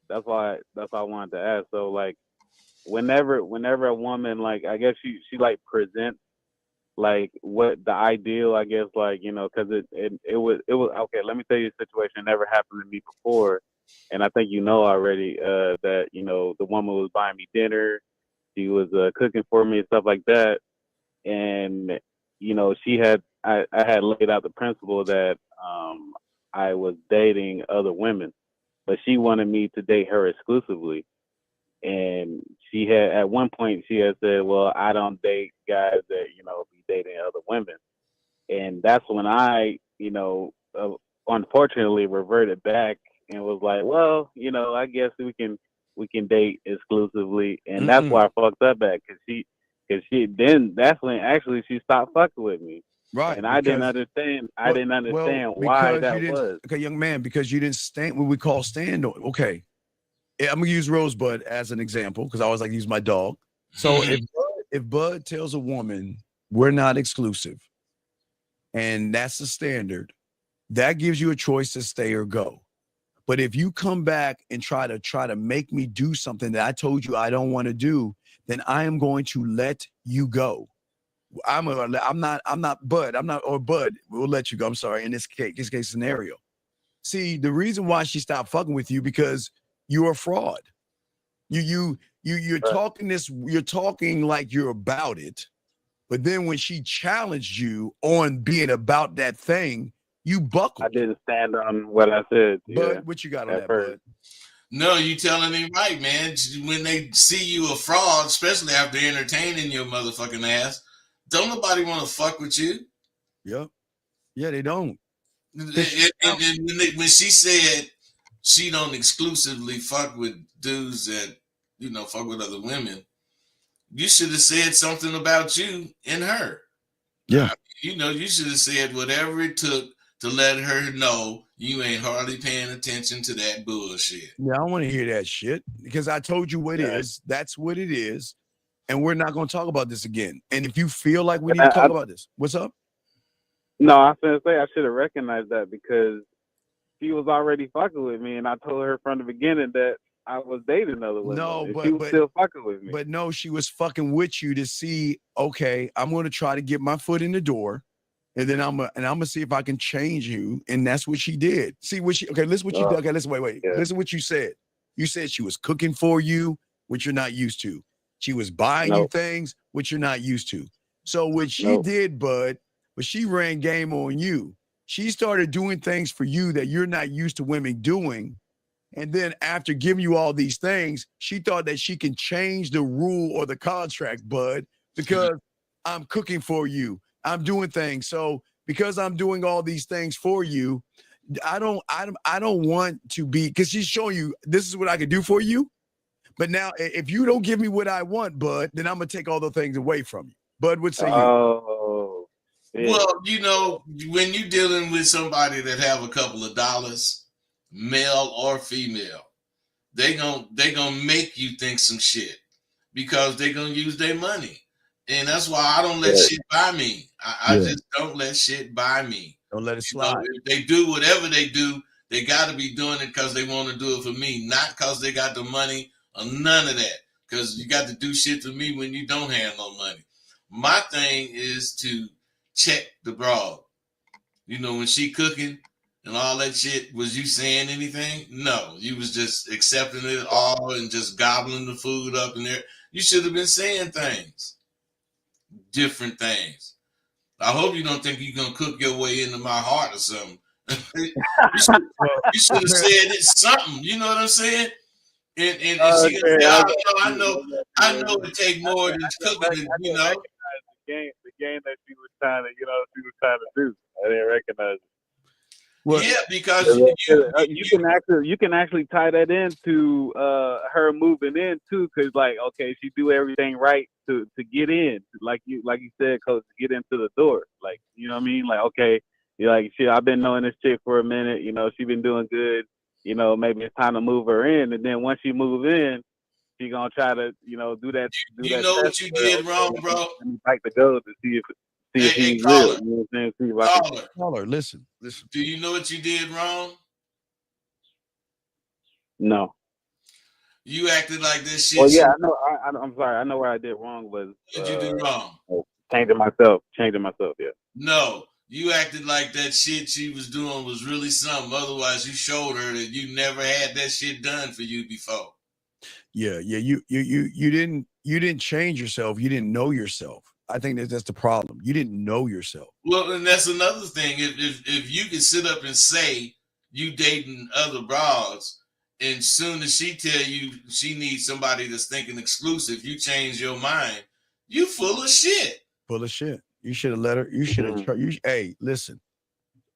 That's why I wanted to ask. So like, whenever a woman, like, I guess she like presents like what the ideal, I guess, like, because it was okay. Let me tell you a situation that never happened to me before. And I think already that, the woman was buying me dinner. She was cooking for me and stuff like that. And, I had laid out the principle that I was dating other women, but she wanted me to date her exclusively. And she had, at one point, she had said, well, I don't date guys that, be dating other women. And that's when I, unfortunately reverted back and was like, well, I guess we can date exclusively. And that's why I fucked up at, cause she then that's when actually she stopped fucking with me. Right. And I didn't understand why that was. Okay, young man, because you didn't stand what we call stand on. Okay. I'm gonna use Rosebud as an example because I always like to use my dog. So if Bud tells a woman we're not exclusive, and that's the standard, that gives you a choice to stay or go. But if you come back and try to make me do something that I told you I don't want to do, then I am going to let you go. Bud. We'll let you go. I'm sorry. In this case scenario. See, the reason why she stopped fucking with you because you're a fraud. You're talking you're talking like you're about it. But then when she challenged you on being about that thing, you buckled. I didn't stand on what I said. Bud, what you got on that, Bud? No, you telling him right, man. When they see you a fraud, especially after entertaining your motherfucking ass, don't nobody want to fuck with you. Yep. Yeah, they don't. And when she said she don't exclusively fuck with dudes that, fuck with other women, you should have said something about you and her. Yeah. You should have said whatever it took to let her know you ain't hardly paying attention to that bullshit. Yeah, I don't want to hear that shit because I told you what it is. That's what it is. And we're not going to talk about this again. And if you feel like we need to talk about this, what's up? No, I was going to say I should have recognized that because she was already fucking with me. And I told her from the beginning that I was dating other women. No, and but she was still fucking with me. But no, she was fucking with you to see, okay, I'm going to try to get my foot in the door, and then I'm gonna see if I can change you. And that's what she did. See what she, okay, listen what you did. Okay, listen, wait. Yeah. Listen what you said. You said she was cooking for you, which you're not used to. She was buying you things, which you're not used to. So what she did, bud, was she ran game on you. She started doing things for you that you're not used to women doing. And then after giving you all these things, she thought that she can change the rule or the contract, bud, because I'm cooking for you. I'm doing things. So because I'm doing all these things for you, I don't want to be, because she's showing you this is what I can do for you. But now if you don't give me what I want, bud, then I'm gonna take all the things away from you. Bud, what say you? Oh. Yeah. Well, you know, when you're dealing with somebody that have a couple of dollars, male or female, they gonna make you think some shit because they gonna use their money. And that's why I don't let shit buy me. I just don't let shit buy me. Don't let it slide. You know, if they do whatever they do, they got to be doing it because they want to do it for me, not because they got the money or none of that. Because you got to do shit for me when you don't have no money. My thing is to check the broad. You know, when she cooking and all that shit, was you saying anything? No, you was just accepting it all and just gobbling the food up in there. You should have been saying things, different things. I hope you don't think you're gonna cook your way into my heart or something. you should have said it something. You know what I'm saying? And she gonna say, I know it take more than cooking. You know. The game that she was trying to do. I didn't recognize it. Well, yeah, because you can actually tie that into her moving in too, because like, okay, she do everything right to get in, like you said, Coach, to get into the door. Like, you know what I mean? Like, okay, you're like, shit, I've been knowing this chick for a minute, you know, she been doing good, you know, maybe it's time to move her in, and then once she move in, she gonna try to, you know, do that. You know what you did wrong, bro? Like to go to see if he's real. You know what I'm saying? Caller, listen. Do you know what you did wrong? No. You acted like this shit. Well, yeah, I know. I'm sorry. I know where I did wrong was. What did you do wrong? Changing myself. Yeah. No, you acted like that shit she was doing was really something. Otherwise, you showed her that you never had that shit done for you before. Yeah. You didn't change yourself. You didn't know yourself. I think that's the problem. You didn't know yourself. Well, and that's another thing. If you can sit up and say you dating other broads, and soon as she tell you she needs somebody that's thinking exclusive, you change your mind. You full of shit. Full of shit. You should have let her. You should have. Hey, listen.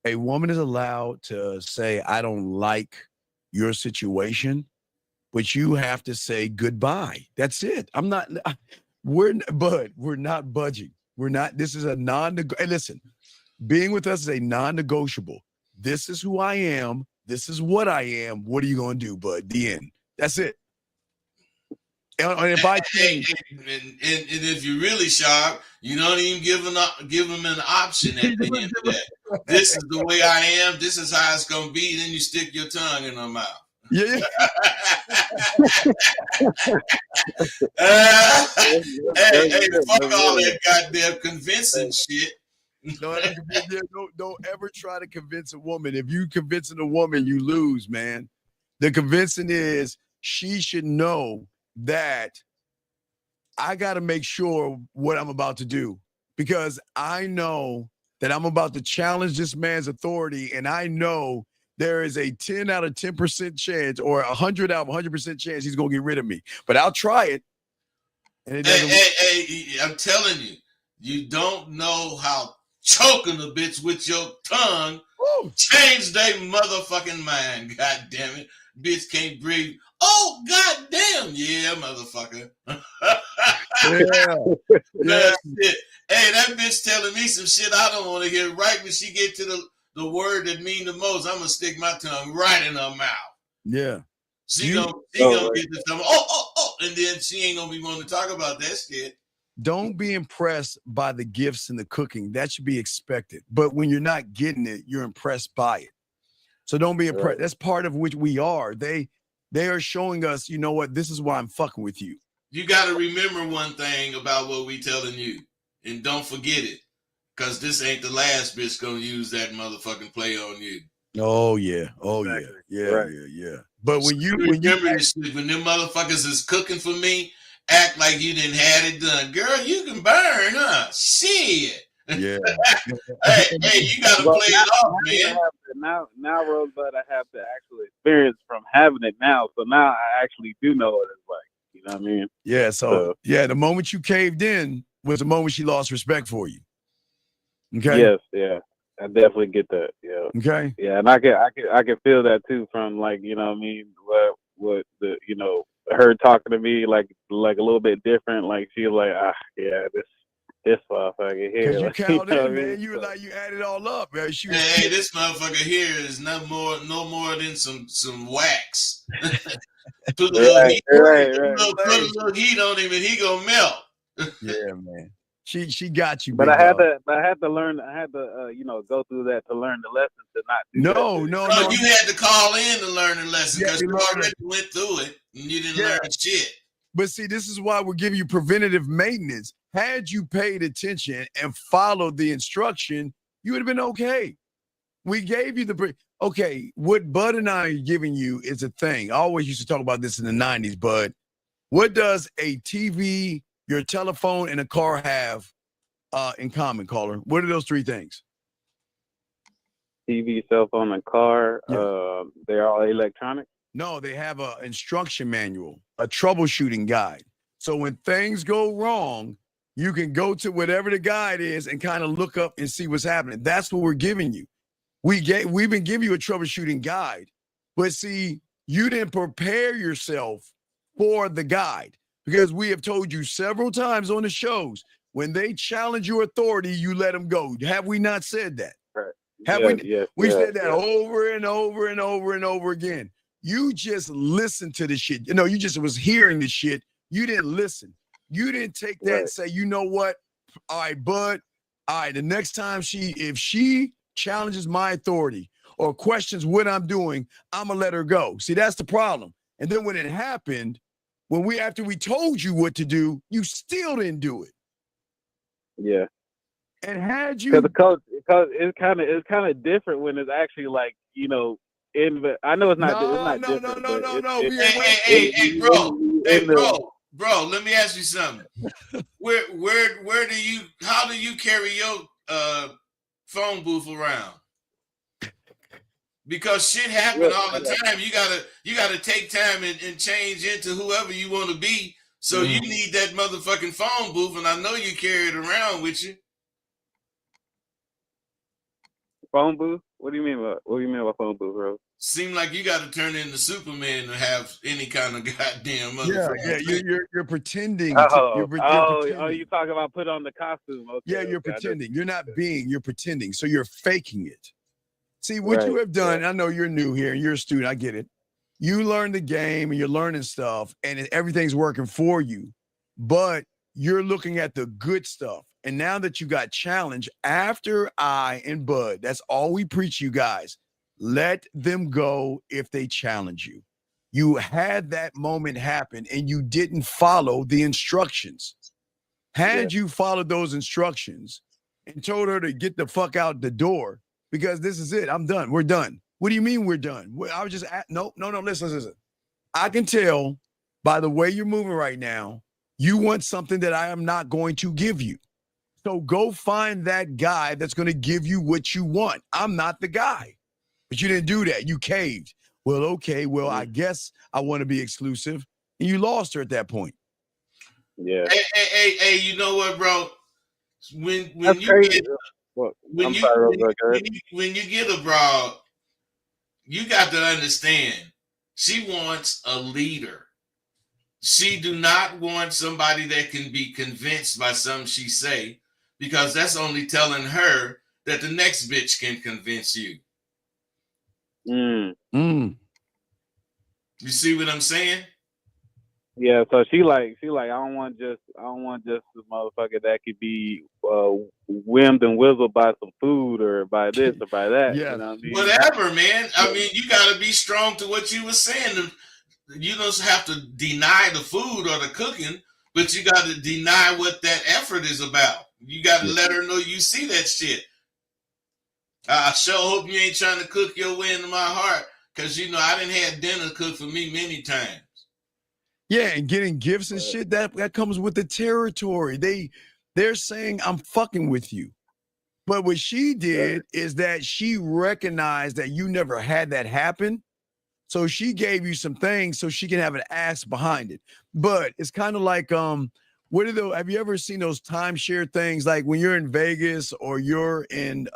A woman is allowed to say, "I don't like your situation," but you have to say goodbye. That's it. I'm not. We're not budging. We're not. This is a hey, listen, being with us is a non-negotiable. This is who I am. This is what I am. What are you going to do, bud? The end. That's it. And if I change, and if you're really sharp, you don't even give them an option at the end of that. This is the way I am. This is how it's going to be. Then you stick your tongue in her mouth. Yeah. Hey, fuck all that goddamn convincing shit. Don't ever try to convince a woman. If you convincing a woman, you lose, man. The convincing is she should know that I got to make sure what I'm about to do, because I know that I'm about to challenge this man's authority, and I know there is a 10 out of 10% chance or 100 out of 100% chance he's going to get rid of me. But I'll try it. And it doesn't hey, I'm telling you, you don't know how choking a bitch with your tongue change their motherfucking mind. God damn it. Bitch can't breathe. Oh, god damn. Yeah, motherfucker. That's it. Hey, that bitch telling me some shit I don't want to hear. Right when she get to the word that mean the most, I'm gonna stick my tongue right in her mouth. Yeah. She gonna get to something. Oh, and then she ain't gonna be wanting to talk about that shit. Don't be impressed by the gifts and the cooking. That should be expected. But when you're not getting it, you're impressed by it. So don't be impressed. Right. That's part of which we are. they are showing us, you know what, this is why I'm fucking with you. You got to remember one thing about what we telling you, and don't forget it, because this ain't the last bitch gonna use that motherfucking play on you. Oh yeah, oh Exactly. yeah, Right. yeah. But when you remember this shit, when them motherfuckers is cooking for me, act like you didn't have it done. Girl, you can burn, huh? Shit. yeah, hey, you gotta Well, play it off, man. now, Rosebud, I have the actual experience from having it now. So now I actually do know what it's like. You know what I mean? yeah. So yeah, the moment you caved in was the moment she lost respect for you. Okay. Yes, yeah. I definitely get that. Yeah. Okay. Yeah, and I can feel that too from, like, you know what I mean, what the, you know, her talking to me like a little bit different. Like she was like, yeah, this motherfucker here. Because you Like, count know in, what I man. mean? You were like, you added it all up, man. She was Hey, this motherfucker here is no more than some wax. Put a little heat, put a little heat on him, and he gonna melt. Yeah, man. She got you, But big I had dog. to learn. I had to, you know, go through that to learn the lesson to not do that. No, you had to call in to learn the lesson because Yeah, you already went through it and you didn't learn shit. But see, this is why we're giving you preventative maintenance. Had you paid attention and followed the instruction, you would have been okay. We gave you okay. What Bud and I are giving you is a thing. I always used to talk about this in the 90s, Bud. What does a TV, your telephone, and a car have in common, caller? What are those three things? TV, cell phone, and car. They're all electronic. No, they have an instruction manual, a troubleshooting guide. So when things go wrong, you can go to whatever the guide is and kind of look up and see what's happening. That's what we're giving you. We've been giving you a troubleshooting guide, but see, you didn't prepare yourself for the guide because we have told you several times on the shows, when they challenge your authority, you let them go. Have we not said that? Right. We said that over and over and over and over again. You just listened to the shit. You know, you just was hearing the shit. You didn't listen. You didn't take that and say, you know what? All right, Bud. All right, the next time if she challenges my authority or questions what I'm doing, I'm gonna let her go. See, that's the problem. And then when it happened, after we told you what to do, you still didn't do it. Yeah. And had you, because it's kind of different when it's actually, like, you know, I know it's not. Bro, let me ask you something. How do you carry your phone booth around? Because shit happen all the time. You gotta take time and change into whoever you want to be. So you need that motherfucking phone booth, and I know you carry it around with you. Phone booth? What do you mean by phone booth, bro? Seem like you got to turn into Superman to have any kind of goddamn motherfucker. Yeah, you're pretending. You're pretending. You talking about put on the costume? Okay, yeah, you're pretending. You're not being. You're pretending. So you're faking it. See what you have done. I know you're new here. You're a student. I get it. You learn the game and you're learning stuff, and everything's working for you. But you're looking at the good stuff. And now that you got challenged after I and Bud, that's all we preach you guys. Let them go if they challenge you. You had that moment happen and you didn't follow the instructions. Had you followed those instructions and told her to get the fuck out the door, because this is it, I'm done. We're done. What do you mean we're done? I was just no, listen. I can tell by the way you're moving right now, you want something that I am not going to give you. So go find that guy that's going to give you what you want. I'm not the guy. But you didn't do that. You caved. Well, okay. Well, I guess I want to be exclusive. And you lost her at that point. Yeah. Hey, you know what, bro? When you get a broad, you got to understand, she wants a leader. She do not want somebody that can be convinced by something she say, because that's only telling her that the next bitch can convince you. You see what I'm saying? Yeah, so she like I don't want just a motherfucker that could be whimmed and whizzled by some food or by this or by that. You know what I mean? Whatever, man. I mean, you got to be strong to what you were saying. you don't have to deny the food or the cooking, but you got to deny what that effort is about. You got to let her know you see that shit. I sure hope you ain't trying to cook your way into my heart, because you know I done had dinner cooked for me many times. Yeah, and getting gifts and shit, that comes with the territory. They're saying I'm fucking with you. But what she did is that she recognized that you never had that happen. So she gave you some things so she can have an ass behind it. But it's kind of like have you ever seen those timeshare things, like when you're in Vegas or you're in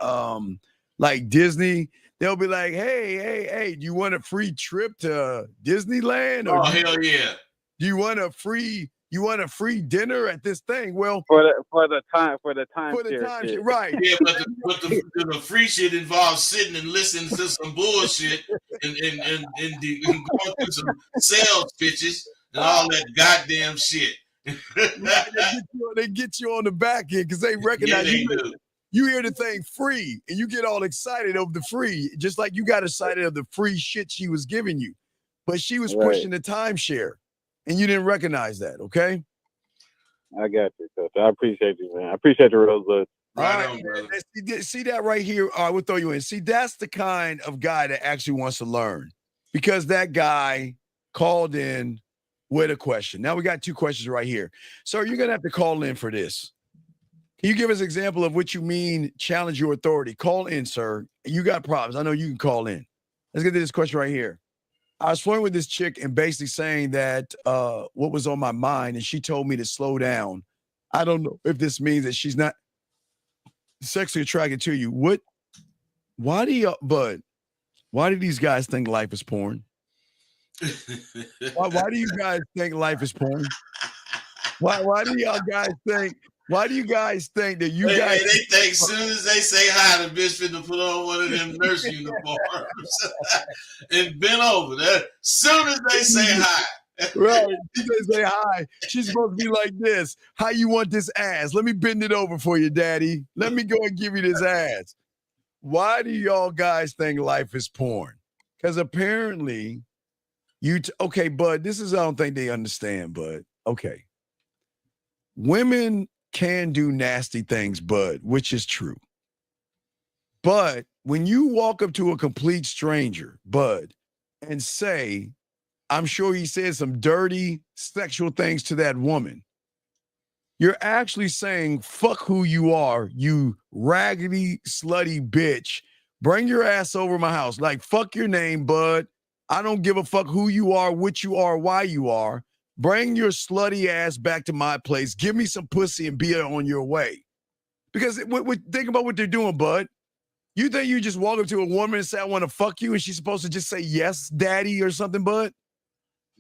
like Disney, they'll be like, hey, do you want a free trip to Disneyland? Or hell yeah. do you want a free dinner at this thing? Well, for the timeshare shit. right? Yeah, but the free shit involves sitting and listening to some bullshit and going through some sales pitches and all that goddamn shit. They get you on the back end because they recognize you hear the thing free and you get all excited over the free, just like you got excited of the free shit she was giving you. But she was pushing the timeshare and you didn't recognize that, okay? I got you, Coach. I appreciate you, man. I appreciate the real good. Right on, brother. See that right here? All right, we'll throw you in. See, that's the kind of guy that actually wants to learn, because that guy called in with a question. Now we got 2 questions right here. So you're going to have to call in for this. Can you give us an example of what you mean, challenge your authority? Call in, sir. You got problems. I know you can call in. Let's get to this question right here. I was flirting with this chick and basically saying that what was on my mind, and she told me to slow down. I don't know if this means that she's not sexually attracted to you. Why do these guys think life is porn? Why do you guys think life is porn? Why do y'all guys think? Why do you guys think that you guys? They think as soon as they say hi, the bitch finna put on one of them nurse uniforms and bend over. As soon as they say hi. Right. She say hi. She's supposed to be like this. How you want this ass? Let me bend it over for you, daddy. Let me go and give you this ass. Why do y'all guys think life is porn? Because apparently okay, Bud, this is, I don't think they understand, Bud. Okay. Women can do nasty things, Bud, which is true. But when you walk up to a complete stranger, Bud, and say, I'm sure he said some dirty sexual things to that woman, you're actually saying, fuck who you are, you raggedy, slutty bitch. Bring your ass over my house. Like, fuck your name, Bud. I don't give a fuck who you are, what you are, why you are. Bring your slutty ass back to my place. Give me some pussy and be on your way. Because think about what they're doing, Bud. You think you just walk up to a woman and say, I want to fuck you, and she's supposed to just say, yes, daddy, or something, Bud?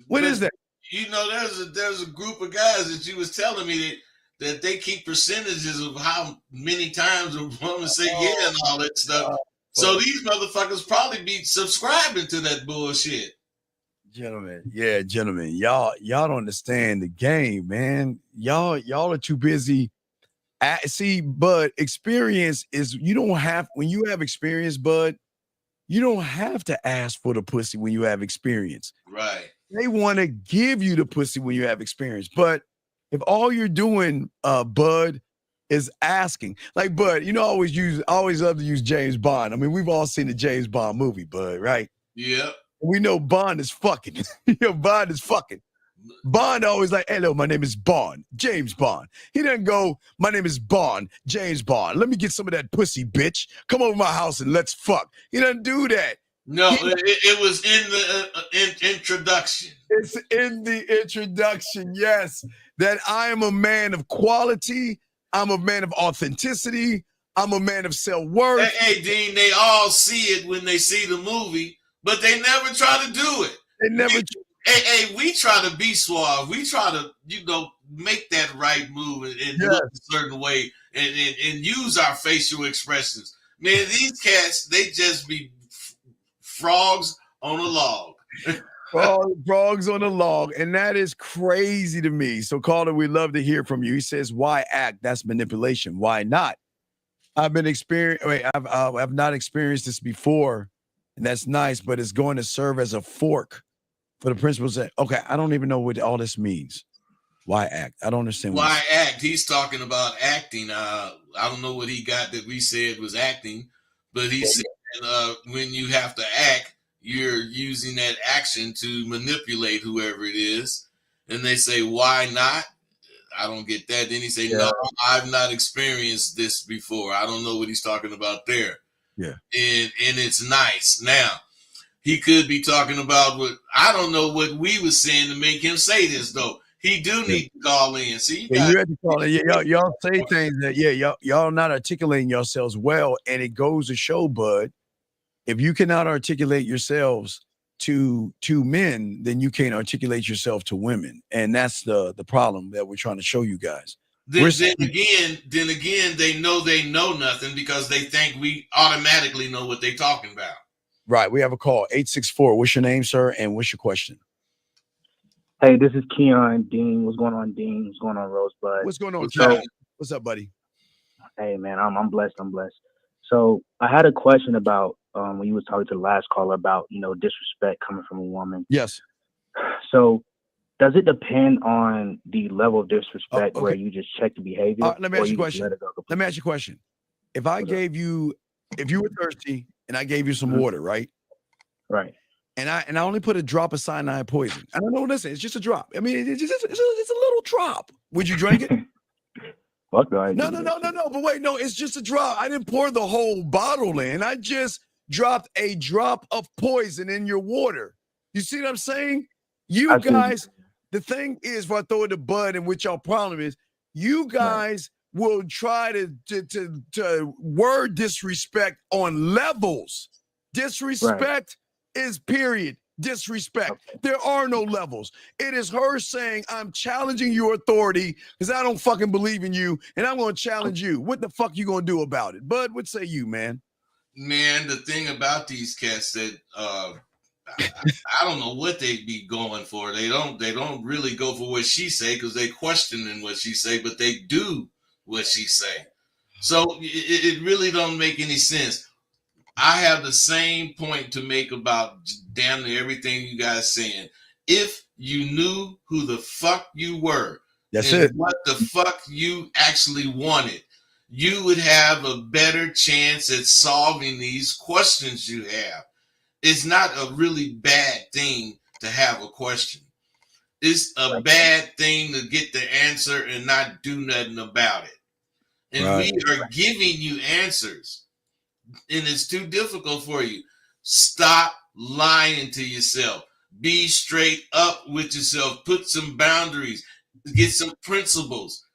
What is that? You know, there's a group of guys that you was telling me that they keep percentages of how many times a woman say yeah and all that stuff. So these motherfuckers probably be subscribing to that bullshit. Gentlemen, y'all don't understand the game, man. Y'all are too busy. See, Bud, experience is, when you have experience, Bud, you don't have to ask for the pussy when you have experience. Right. They want to give you the pussy when you have experience. But if all you're doing, Bud, is asking, like, Bud, you know, always love to use James Bond. I mean, we've all seen the James Bond movie, Bud, right? Yeah. We know Bond is fucking. Bond is fucking. Bond always like, hello, my name is Bond, James Bond. He doesn't go, my name is Bond, James Bond. Let me get some of that pussy, bitch. Come over my house and let's fuck. He doesn't do that. No, it was in the introduction. It's in the introduction, yes. That I am a man of quality. I'm a man of authenticity. I'm a man of self-worth. Hey, Dean, they all see it when they see the movie, but they never try to do it. They never. We try to be suave. We try to, make that right move and look a certain way and use our facial expressions. Man, these cats, they just be frogs on a log. Frogs on a log, and that is crazy to me. So, caller, we'd love to hear from you. He says, "Why act? That's manipulation. Why not?" I've not experienced this before, and that's nice, but it's going to serve as a fork For the principal say, okay, I don't even know what all this means. Why act? I don't understand. Why act? He's talking about acting. I don't know what he got that we said was acting, but he said when you have to act, you're using that action to manipulate whoever it is. And they say, why not? I don't get that. Then he say, no, I've not experienced this before. I don't know what he's talking about there. Yeah. And it's nice. Now, he could be talking about what I don't know what we was saying to make him say this though. He do need to call in. See, you have to call in. Y'all say things that y'all not articulating yourselves well, and it goes to show, Bud, if you cannot articulate yourselves to men, then you can't articulate yourself to women, and that's the problem that we're trying to show you guys. Then again, they know nothing because they think we automatically know what they're talking about. Right. We have a call, 864. What's your name, sir? And what's your question? Hey, this is Keon Dean. What's going on, Dean? What's going on, Rosebud? What's going on, so, what's up, buddy? Hey, man, I'm blessed. I'm blessed. So I had a question about when you was talking to the last caller about, disrespect coming from a woman. Yes. So does it depend on the level of disrespect where you just check the behavior? Let me ask you a question. Let me ask you a question. If you were thirsty and I gave you some water, right? Right. And I only put a drop of cyanide poison. I don't know what this is. It's just a drop. I mean, it's a little drop. Would you drink it? Fuck no. No. But wait, no, it's just a drop. I didn't pour the whole bottle in. I just dropped a drop of poison in your water. You see what I'm saying? You guys, the thing is, if I throw it to Bud and what y'all problem is, you guys will try to word disrespect on levels. Disrespect is period. Disrespect. There are no levels. It is her saying, I'm challenging your authority because I don't fucking believe in you and I'm going to challenge you. What the fuck you going to do about it? Bud, what say you, man? Man, the thing about these cats that I don't know what they be going for. They don't really go for what she say because they questioning what she say, but they do what she say. So it really don't make any sense. I have the same point to make about damn near everything you guys saying. If you knew who the fuck you were, what the fuck you actually wanted, you would have a better chance at solving these questions you have. It's not a really bad thing to have a question. It's a bad thing to get the answer and not do nothing about it. And we are giving you answers. And it's too difficult for you. Stop lying to yourself. Be straight up with yourself. Put some boundaries. Get some principles.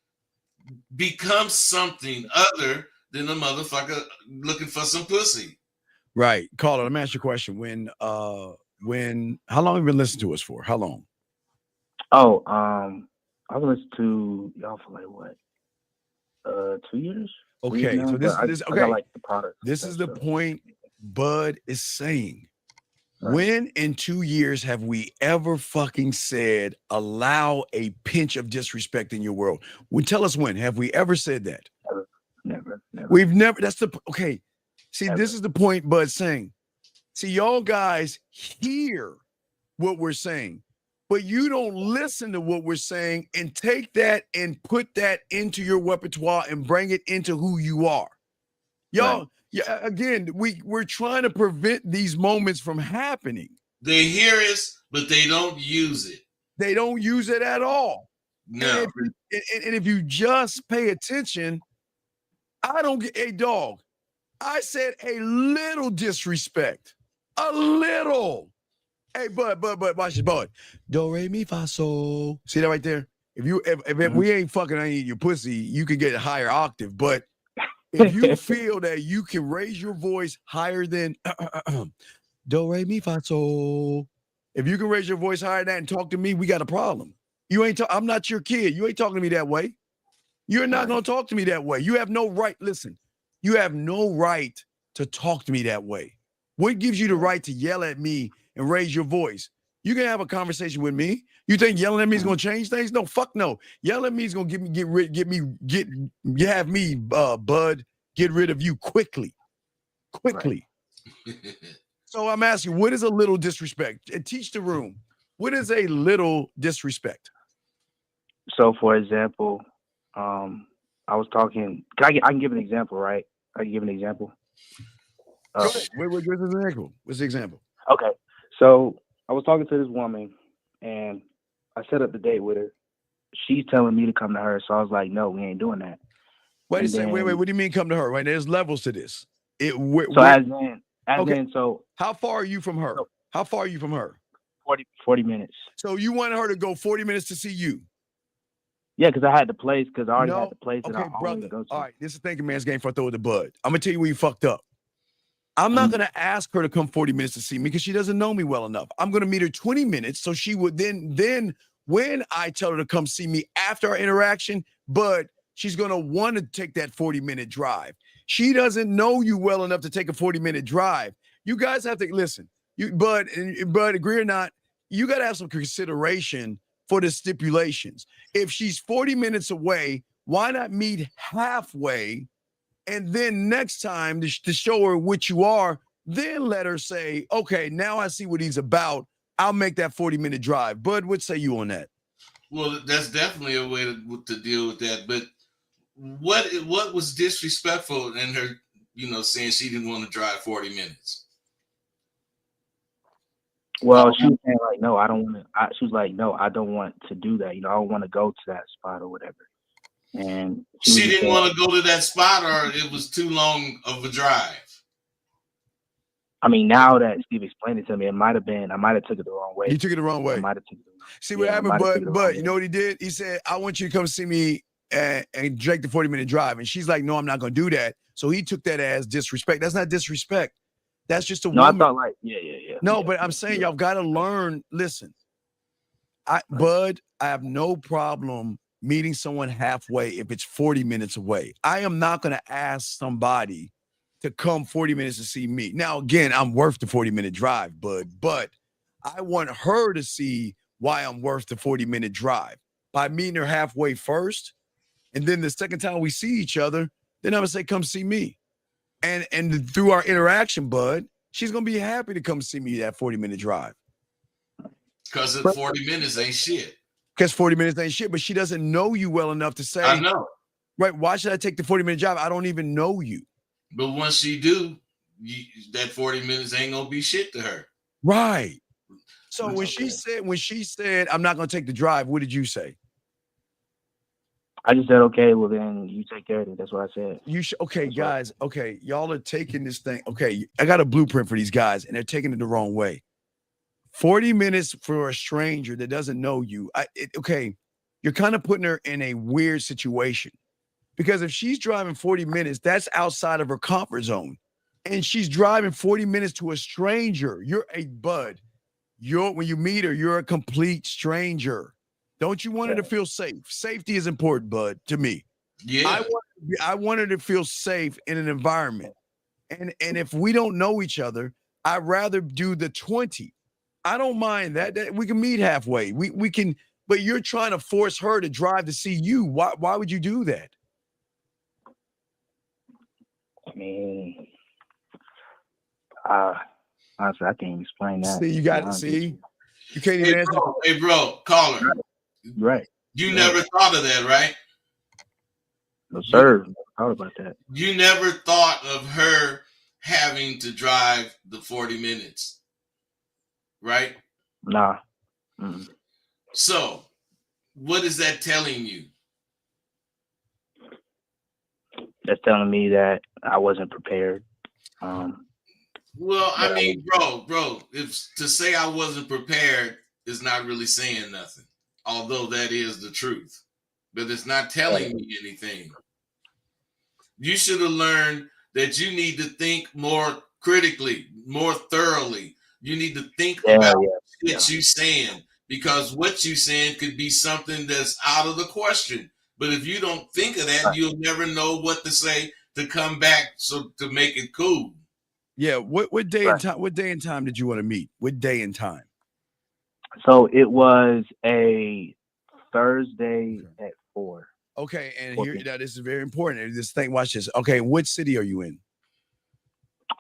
Become something other than a motherfucker looking for some pussy. Right. Caller, let me ask you a question. How long have you been listening to us for? How long? Oh, I've listened to y'all for like what? 2 years? Okay, so I like the product. This is the point Bud is saying. When in 2 years have we ever fucking said allow a pinch of disrespect in your world? Well, tell us when. Have we ever said that? Never. We've never. See, this is the point Bud's saying. See, y'all guys hear what we're saying, but you don't listen to what we're saying and take that and put that into your repertoire and bring it into who you are. Y'all, again, we're trying to prevent these moments from happening. They hear us, but they don't use it. They don't use it at all. No. And if you just pay attention, I don't get a dog. I said a little disrespect. A little. Hey, Bud, watch this, Bud. Do, re, mi, fa, sol. See that right there? If we ain't fucking, I ain't eating your pussy, you can get a higher octave. But if you feel that you can raise your voice higher than do, re, mi, fa, sol. If you can raise your voice higher than that and talk to me, we got a problem. I'm not your kid. You ain't talking to me that way. You're not going to talk to me that way. You have no right. Listen, you have no right to talk to me that way. What gives you the right to yell at me and raise your voice? You can have a conversation with me. You think yelling at me is going to change things? No, fuck no. Yelling at me is going to have me, Bud, get rid of you quickly. Quickly. So I'm asking, what is a little disrespect? And teach the room. What is a little disrespect? So, for example, I was talking. I can give an example, right? I can give an example. Go ahead. What's the example? What's the example? Okay. So I was talking to this woman, and I set up the date with her. She's telling me to come to her, so I was like, "No, we ain't doing that." Wait a second. Wait. What do you mean come to her? Right? There's levels to this. So how far are you from her? How far are you from her? 40 minutes. So you want her to go 40 minutes to see you? Yeah, because I had the place, because I already had the place that Okay, I brother. go to. All right, this is thinking man's game for I throw it the bud. I'm gonna tell you where you fucked up. I'm not gonna ask her to come 40 minutes to see me because she doesn't know me well enough. I'm gonna meet her 20 minutes, so she would then when I tell her to come see me after our interaction, but she's gonna want to take that 40-minute drive. She doesn't know you well enough to take a 40-minute drive. You guys have to listen. But agree or not, you got to have some consideration for the stipulations. If she's 40 minutes away, why not meet halfway? And then next time to show her what you are, then let her say, okay, now I see what he's about. I'll make that 40-minute drive. Bud, what say you on that? Well, that's definitely a way to deal with that. But what was disrespectful in her, saying she didn't want to drive 40 minutes? Well, she was saying like, no, I don't want to. She was like, no, I don't want to do that. I don't want to go to that spot or whatever. And she didn't want to go to that spot, or it was too long of a drive. I mean, now that Steve explained it to me, I might have took it the wrong way. You took it the wrong way. I might have took it the wrong way. See what happened, but you know what he did? He said, I want you to come see me and drag the 40-minute drive. And she's like, no, I'm not going to do that. So he took that as disrespect. That's not disrespect. That's just a woman. I thought like, yeah. No, but I'm saying y'all got to learn. Listen, Bud, I have no problem meeting someone halfway if it's 40 minutes away. I am not going to ask somebody to come 40 minutes to see me. Now, again, I'm worth the 40-minute drive, Bud, but I want her to see why I'm worth the 40-minute drive by meeting her halfway first. And then the second time we see each other, then I'm going to say, come see me. And through our interaction, Bud, she's going to be happy to come see me that 40-minute drive. Because 40 minutes ain't shit. Because 40 minutes ain't shit, but she doesn't know you well enough to say, I know. Right, why should I take the 40-minute drive? I don't even know you. But once she do, that 40 minutes ain't going to be shit to her. Right. So when she said, I'm not going to take the drive, what did you say? I just said, okay, well then you take care of it. That's what I said. Okay, guys. Okay, y'all are taking this thing. Okay, I got a blueprint for these guys, and they're taking it the wrong way. 40 minutes for a stranger that doesn't know you. Okay, you're kind of putting her in a weird situation because if she's driving 40 minutes, that's outside of her comfort zone, and she's driving 40 minutes to a stranger. You're a bud. When you meet her, you're a complete stranger. Don't you want her to feel safe? Safety is important, bud, to me. Yeah. I want her to feel safe in an environment. And if we don't know each other, I'd rather do the 20. I don't mind that we can meet halfway. We can, but you're trying to force her to drive to see you. Why would you do that? I mean, honestly, I can't explain that. See, you got it. See, you can't even answer. Hey, bro, caller. Right. You never thought of that, right? No, sir. I thought about that. You never thought of her having to drive the 40 minutes, right? Nah. So, what is that telling you? That's telling me that I wasn't prepared. Well, I mean, bro, if to say I wasn't prepared is not really saying nothing, although that is the truth, but it's not telling me anything. You should have learned that you need to think more critically, more thoroughly. You need to think about what you're saying, because what you're saying could be something that's out of the question. But if you don't think of that, you'll never know what to say to come back to make it cool. Yeah. What day and time? What day and time did you want to meet? What day and time? So it was a Thursday at 4. Okay, and here this is very important. This thing, watch this. Okay, what city are you in?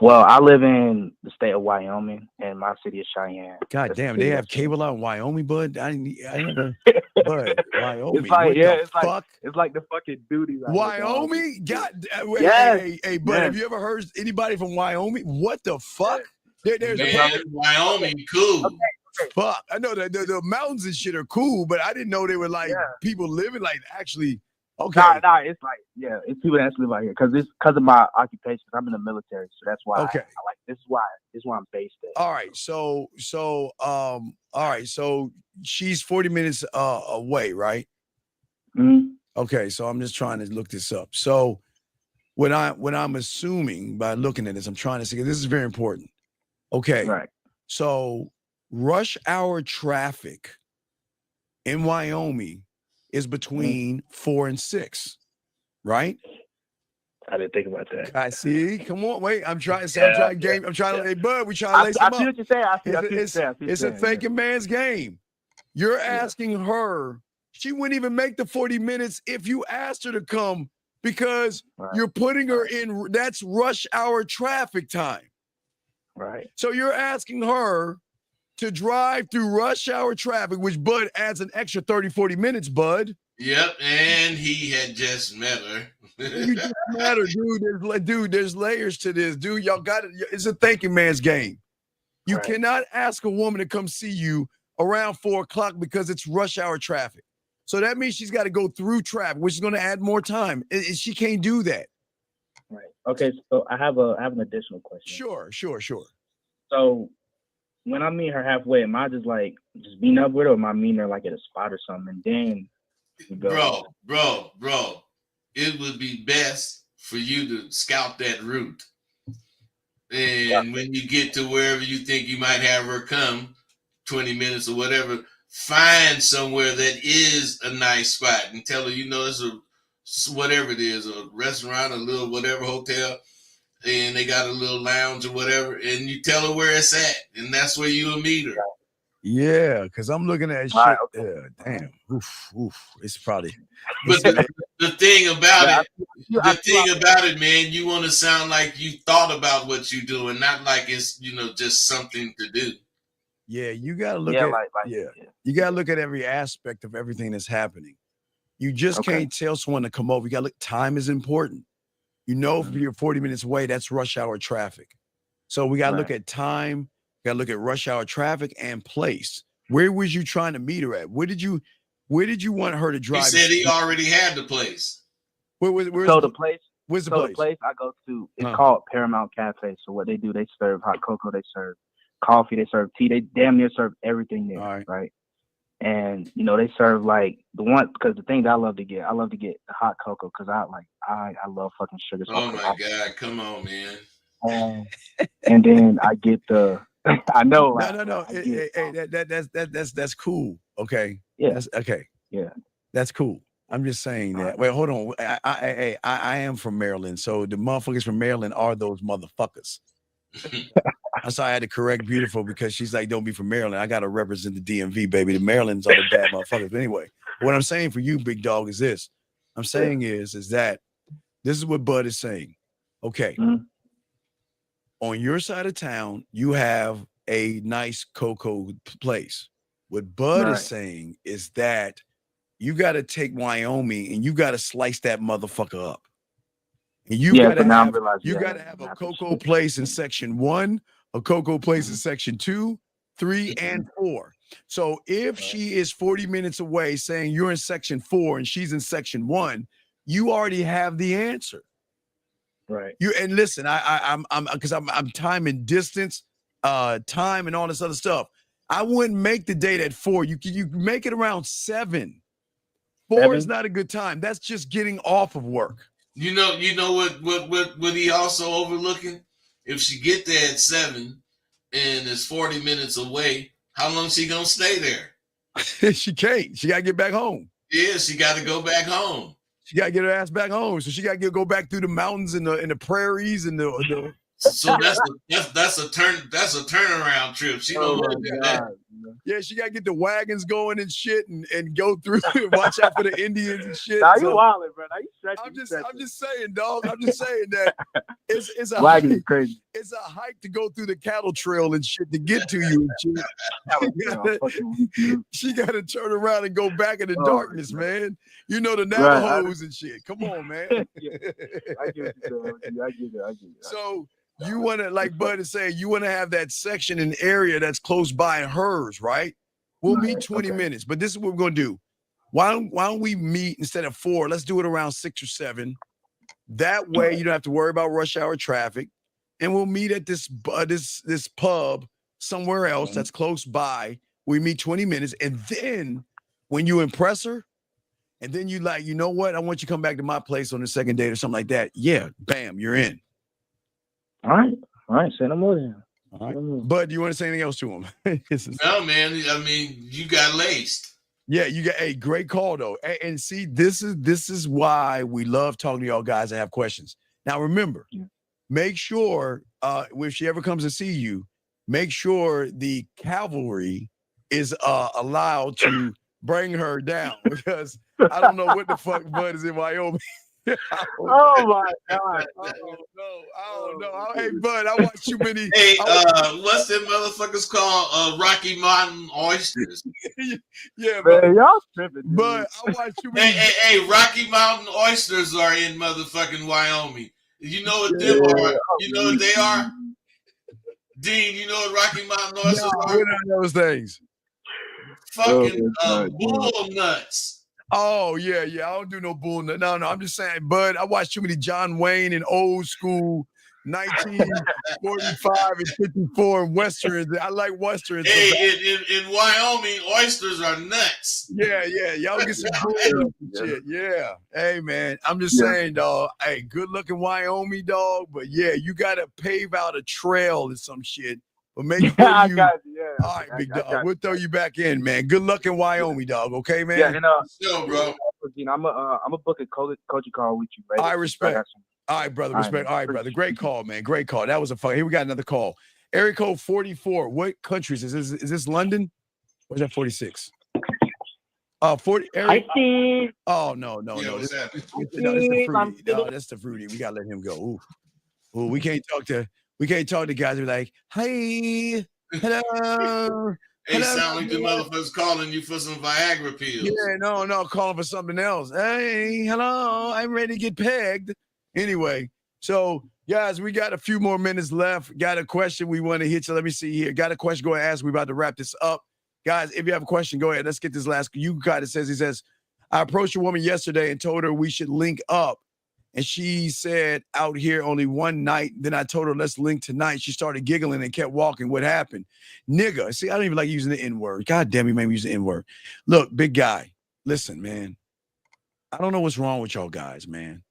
Well, I live in the state of Wyoming, and my city is Cheyenne. God That's the damn, city they that's have cable out in Wyoming, bud. I never, in- bud. Wyoming. It's like, what yeah, the it's like fuck? it's like the fucking duties out here, dog. Wyoming? God, wait, Yes, hey, bud. yes, Have you ever heard anybody from Wyoming? What the fuck? There's yes. Man, Wyoming, cool. Okay. fuck. I know that the mountains and shit are cool, but I didn't know they were like Yeah. people living like actually. Okay. Nah, it's like, yeah, it's people that actually live out here because of my occupation. I'm in the military, so that's why. Okay. I like this is why I'm based at. All right. So all right. So she's 40 minutes away, right? Mhm. Okay. So I'm just trying to look this up. So what I'm assuming by looking at this, I'm trying to see, this is very important. Okay. Right. So rush hour traffic in Wyoming is between 4 and 6, right? I didn't think about that. I see. Come on, wait. I'm trying. Hey, bud, we trying to lace I them see up. what you're saying. I see what you're saying. It's a thinking man's game. You're asking her. She wouldn't even make the 40 minutes if you asked her to come because you're putting her in. That's rush hour traffic time. Right. So you're asking her to drive through rush hour traffic, which Bud adds an extra 30, 40 minutes, Bud. Yep, and he had just met her. You just met her, dude. There's layers to this, dude. Y'all got it. It's a thinking man's game. You cannot ask a woman to come see you around 4 o'clock because it's rush hour traffic. So that means she's got to go through traffic, which is going to add more time. She can't do that. Right. Okay. So I have an additional question. Sure. So when I meet her halfway, am I just meeting up with her, or am I meeting her like at a spot or something? And then we go. Bro, it would be best for you to scout that route. And when you get to wherever you think you might have her come, 20 minutes or whatever, find somewhere that is a nice spot and tell her, it's whatever it is, a restaurant, a little whatever hotel, and they got a little lounge or whatever, and you tell her where it's at, and that's where you'll meet her. Yeah, because I'm looking at shit. Damn. Oof. It's probably. But the thing about it, man, you want to sound like you thought about what you do and not like it's, just something to do. Yeah, you got to look you got to look at every aspect of everything that's happening. You just can't tell someone to come over. You got to look. Time is important. If you're 40 minutes away, that's rush hour traffic. So we got to look at time. We got to look at rush hour traffic and place. Where was you trying to meet her at? Where did you want her to drive? He said he already had the place. Where's the place? Where's the place? place? The place I go to, it's called Paramount Cafe. So what they do, they serve hot cocoa, they serve coffee, they serve tea, they damn near serve everything there, right? And they serve like the one, because the thing that I love to get the hot cocoa because I love fucking sugar. So oh my God, come on, man. And then I get the I know. No. That's cool. Okay. Yeah. That's okay. Yeah. That's cool. I'm just saying that. Wait, hold on. I am from Maryland, so the motherfuckers from Maryland are those motherfuckers. That's why I had to correct Beautiful because she's like, don't be from Maryland. I gotta represent the DMV, baby. The Maryland's are the bad motherfuckers. But anyway, what I'm saying for you, big dog, is this. I'm saying is that this is what Bud is saying. Okay. Mm-hmm. On your side of town, you have a nice cocoa place. What Bud is saying is that you got to take Wyoming and you got to slice that motherfucker up. And you got to have a cocoa place in section 1, a cocoa place in section 2, 3, and 4. So if she is 40 minutes away saying you're in section 4 and she's in section 1, you already have the answer. Right. And listen, I'm because I'm time and distance, time and all this other stuff. I wouldn't make the date at 4. You make it around 7. 4 is not a good time. That's just getting off of work. You know what he also overlooking? If she get there at 7 and it's 40 minutes away, how long she gonna stay there? She can't. She gotta get back home. Yeah, she got to go back home. She got to get her ass back home. So she got to go back through the mountains and the prairies and the. So that's a turnaround trip. She don't want to do that. Yeah, she got to get the wagons going and shit, and go through and watch out for the Indians and shit. Nah, you wildin', bro. Now you stretching. I'm just saying, dog. I'm just saying that it's a wagon is crazy. It's a hike to go through the cattle trail and shit to get to you and shit. She got to turn around and go back in the darkness, man. You know the Navajos and shit. Come on, man. I get it. I get it. So you want to, like Bud is saying, you want to have that section and area that's close by hers, right? We'll meet 20 minutes, but this is what we're going to do. Why don't we meet instead of 4? Let's do it around 6 or 7. That way you don't have to worry about rush hour traffic. And we'll meet at this pub somewhere else that's close by. We meet 20 minutes. And then when you impress her, and then you like, you know what? I want you to come back to my place on the second date or something like that. Yeah, bam, you're in. All right, send them over there. All right. Bud, do you want to say anything else to him? No, man. I mean, you got laced. Yeah, you got a great call though. And see, this is why we love talking to y'all guys that have questions. Now remember, make sure if she ever comes to see you, make sure the cavalry is allowed to bring her down, because I don't know what the fuck Bud is in Wyoming. Oh my God! I don't know. Hey, Bud, I watch too many. Hey, what's them motherfuckers called? Rocky Mountain oysters. Yeah, man, y'all tripping. But I watch too many. Hey, Rocky Mountain oysters are in motherfucking Wyoming. You know what them are? You know what they are? Dean, you know what Rocky Mountain oysters are? What are those things? Fucking bull nuts. Oh, yeah. I don't do no bull nut. No, I'm just saying, Bud, I watch too many John Wayne and old school 1945 and 54 and westerns. I like westerns. Hey, in Wyoming, oysters are nuts. Yeah. Y'all get some bull shit. Yeah. Hey, man, I'm just saying, dog. Hey, good looking Wyoming, dog. But yeah, you got to pave out a trail or some shit. But make sure I you. got you. Yeah. All right, big dog. We'll throw you back in, man. Good luck in Wyoming, dog. Okay, man. Yeah, and yo, bro. I'm a book a coaching call with you, right? I respect. All right, brother. Respect. All right, brother. Great call, man. Great call. That was a fun. Here we got another call. Area code 44. What countries is this? Is this London? Or is that 46? 40. Area. Oh no. What's This, happening? no, this the fruity. No, that's the fruity. We gotta let him go. Ooh. We can't talk to guys who are like, hey, hello. Hey, sound like the motherfuckers calling you for some Viagra pills. Yeah, no, calling for something else. Hey, hello, I'm ready to get pegged. Anyway, so guys, we got a few more minutes left. Got a question we want to hit you. Let me see here. Got a question? Go ahead, ask. We're about to wrap this up. Guys, if you have a question, go ahead. Let's get this last. You guy that says, I approached a woman yesterday and told her we should link up. And she said, out here only one night. Then I told her, let's link tonight. She started giggling and kept walking. What happened? Nigga. See, I don't even like using the N-word. God damn, you made me use the N-word. Look, big guy. Listen, man. I don't know what's wrong with y'all guys, man.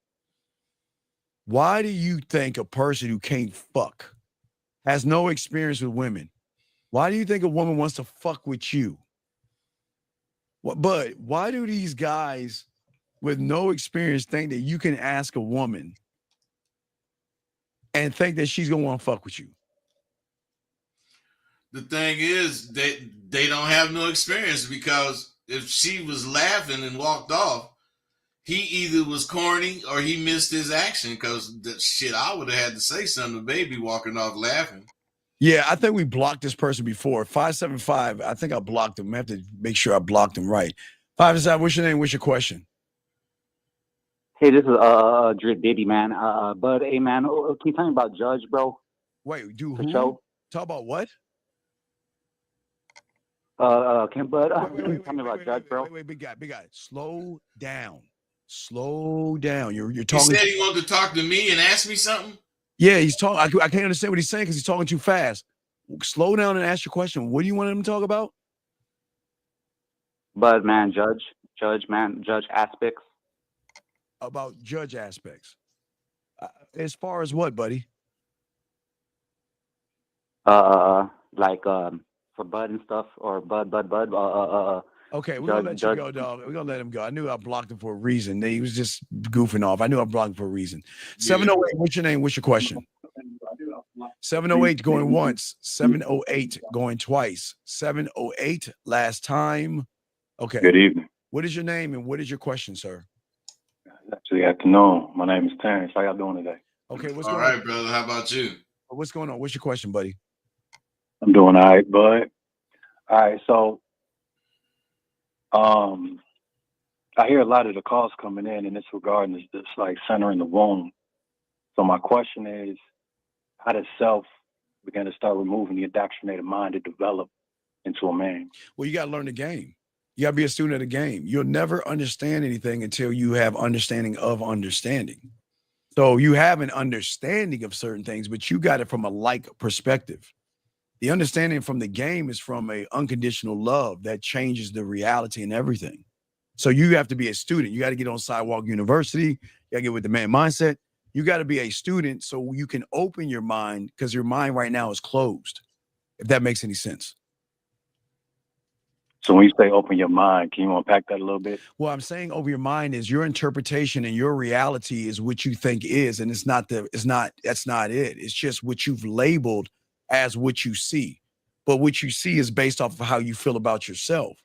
Why do you think a person who can't fuck, has no experience with women, why do you think a woman wants to fuck with you? But why do these guys with no experience think that you can ask a woman and think that she's gonna want to fuck with you? The thing is, they don't have no experience, because if she was laughing and walked off, he either was corny or he missed his action, because the shit, I would have had to say something to baby walking off laughing. Yeah, I think we blocked this person before. 575, I think I blocked him. I have to make sure I blocked him right. 575, what's your name? What's your question? Hey, this is Drip Diddy, man. Bud, hey, man, can you tell me about Judge, bro? Wait, do who? Show? Talk about what? Can Bud tell me about Judge, bro? Wait, big guy. Slow down. You're talking. He said he wanted to talk to me and ask me something? Yeah, he's talking. I can't understand what he's saying because he's talking too fast. Slow down and ask your question. What do you want him to talk about? Bud, man, Judge aspects. About judge aspects. As far as what, buddy? Like for Bud and stuff, or Bud. Okay, we're gonna let you go, dog. We're gonna let him go. I knew I blocked him for a reason. He was just goofing off. I knew I blocked him for a reason. 708, what's your name? What's your question? 708 going once, 708 going twice, 708 last time. Okay. Good evening. What is your name and what is your question, sir? Actually, afternoon. My name is Terrence. How y'all doing today? Okay, what's All going right, on? brother. How about you? What's going on? What's your question, buddy? I'm doing all right, bud. All right, so I hear a lot of the calls coming in, and it's regarding this like centering the womb. So my question is, how does self begin to start removing the indoctrinated mind to develop into a man? Well, you got to learn the game. You got to be a student of the game. You'll never understand anything until you have understanding of understanding. So you have an understanding of certain things, but you got it from a like perspective. The understanding from the game is from a unconditional love that changes the reality and everything. So you have to be a student. You got to get on Sidewalk University. You got to get with the man mindset. You got to be a student so you can open your mind, because your mind right now is closed, if that makes any sense. So when you say open your mind, can you unpack that a little bit? Well, I'm saying over your mind is your interpretation and your reality is what you think is, and that's not it. It's just what you've labeled as what you see. But what you see is based off of how you feel about yourself.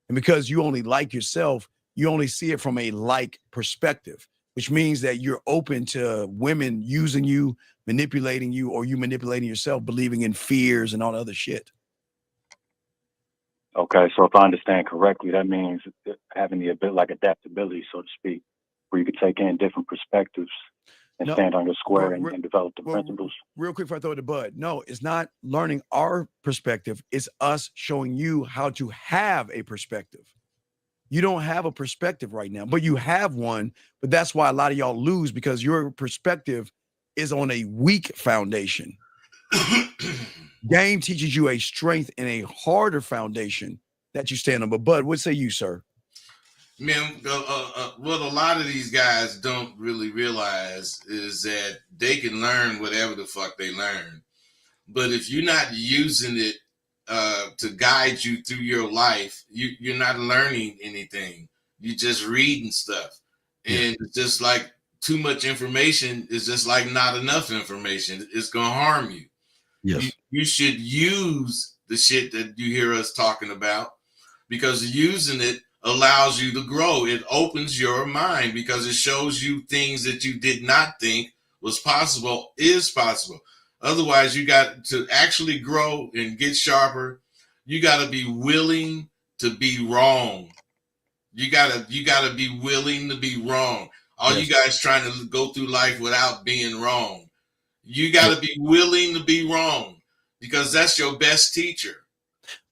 And because you only like yourself, you only see it from a like perspective, which means that you're open to women using you, manipulating you, or you manipulating yourself, believing in fears and all the other shit. Okay, so if I understand correctly, that means having the ability, like adaptability, so to speak, where you could take in different perspectives and stand on your square and develop the principles. Real quick before I throw it to Bud. No, it's not learning our perspective. It's us showing you how to have a perspective. You don't have a perspective right now, but you have one. But that's why a lot of y'all lose, because your perspective is on a weak foundation. Game teaches you a strength and a harder foundation that you stand on. But Bud, what say you, sir? Man, what a lot of these guys don't really realize is that they can learn whatever the fuck they learn. But if you're not using it to guide you through your life, you're not learning anything. You're just reading stuff. And it's just like too much information is just like not enough information. It's going to harm you. Yes. You should use the shit that you hear us talking about, because using it allows you to grow. It opens your mind because it shows you things that you did not think was possible is possible. Otherwise, you got to actually grow and get sharper. You got to be willing to be wrong. You gotta be willing to be wrong. All you guys trying to go through life without being wrong. You got to be willing to be wrong, because that's your best teacher.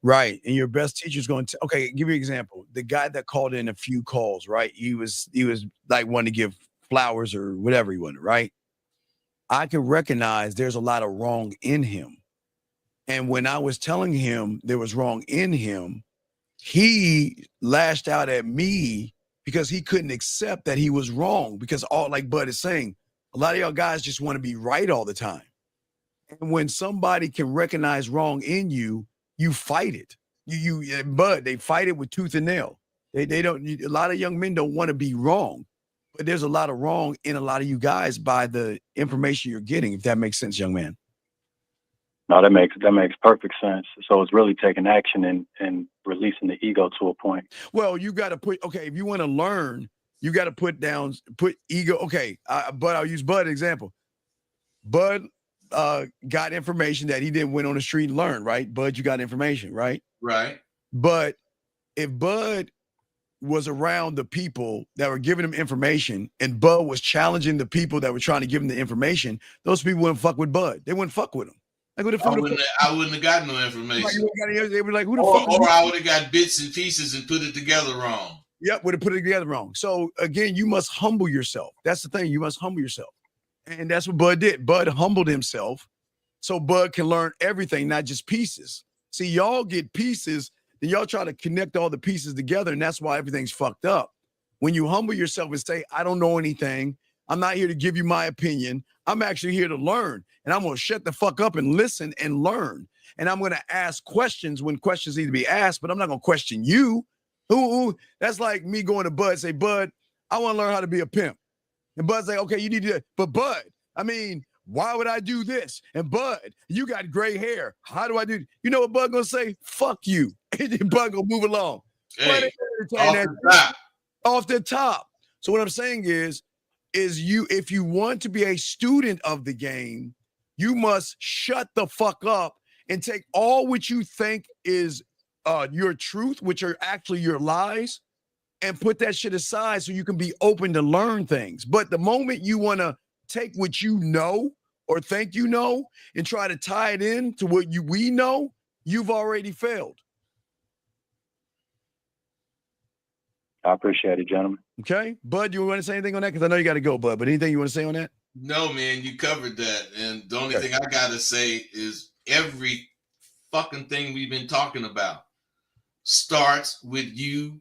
Right. And your best teacher is going to, okay, give you an example. The guy that called in a few calls, right? He was like wanting to give flowers or whatever he wanted, right? I can recognize there's a lot of wrong in him. And when I was telling him there was wrong in him, he lashed out at me because he couldn't accept that he was wrong. Because all, like Bud is saying, a lot of y'all guys just want to be right all the time. And when somebody can recognize wrong in you, you fight it. Bud, they fight it with tooth and nail. They don't. A lot of young men don't want to be wrong, but there's a lot of wrong in a lot of you guys by the information you're getting. If that makes sense, young man. No, that makes perfect sense. So it's really taking action and releasing the ego to a point. Well, you got to put, okay, if you want to learn, you got to put ego. Okay, Bud, I'll use Bud example. Bud got information that he didn't went on the street and learn, right? Bud, you got information, right? Right. But if Bud was around the people that were giving him information and Bud was challenging the people that were trying to give him the information, those people wouldn't fuck with Bud. They wouldn't fuck with him. Like, I wouldn't have gotten no information. They were like, who the fuck? Or I would have got bits and pieces and put it together wrong. Yep, would have put it together wrong. So again, you must humble yourself. That's the thing. You must humble yourself. And that's what Bud did. Bud humbled himself so Bud can learn everything, not just pieces. See, y'all get pieces, then y'all try to connect all the pieces together, and that's why everything's fucked up. When you humble yourself and say, I don't know anything, I'm not here to give you my opinion, I'm actually here to learn, and I'm going to shut the fuck up and listen and learn. And I'm going to ask questions when questions need to be asked, but I'm not going to question you. That's like me going to Bud and say, Bud, I want to learn how to be a pimp. And Bud's like, okay, you need to, but Bud, I mean, Why would I do this? And Bud, you got gray hair. How do I do? You know what Bud gonna say? Fuck you. And Bud gonna move along. Hey, off the top. So what I'm saying is if you want to be a student of the game, you must shut the fuck up and take all what you think is your truth, which are actually your lies, and put that shit aside so you can be open to learn things. But the moment you want to take what you know or think you know and try to tie it in to what we know, you've already failed. I appreciate it, gentlemen. Okay. Bud, you want to say anything on that? Because I know you got to go, Bud, but anything you want to say on that? No, man, you covered that. And the only thing I got to say is every fucking thing we've been talking about starts with you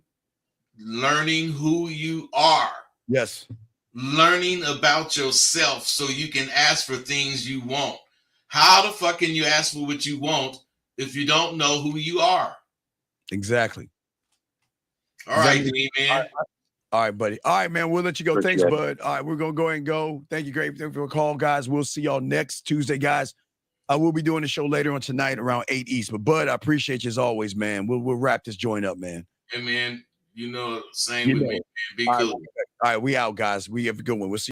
learning who you are. Yes. Learning about yourself so you can ask for things you want. How the fuck can you ask for what you want if you don't know who you are? Exactly. All right, man. All right, buddy. All right, man. We'll let you go. Appreciate Thanks, it. Bud. All right, we're gonna go ahead and go. Thank you, great for a call, guys. We'll see y'all next Tuesday, guys. We'll be doing the show later on tonight around 8 East. But Bud, I appreciate you as always, man. We'll wrap this joint up, man. Hey, man. Same with me, man. Be cool. All right, we out, guys. We have a good one. We'll see you.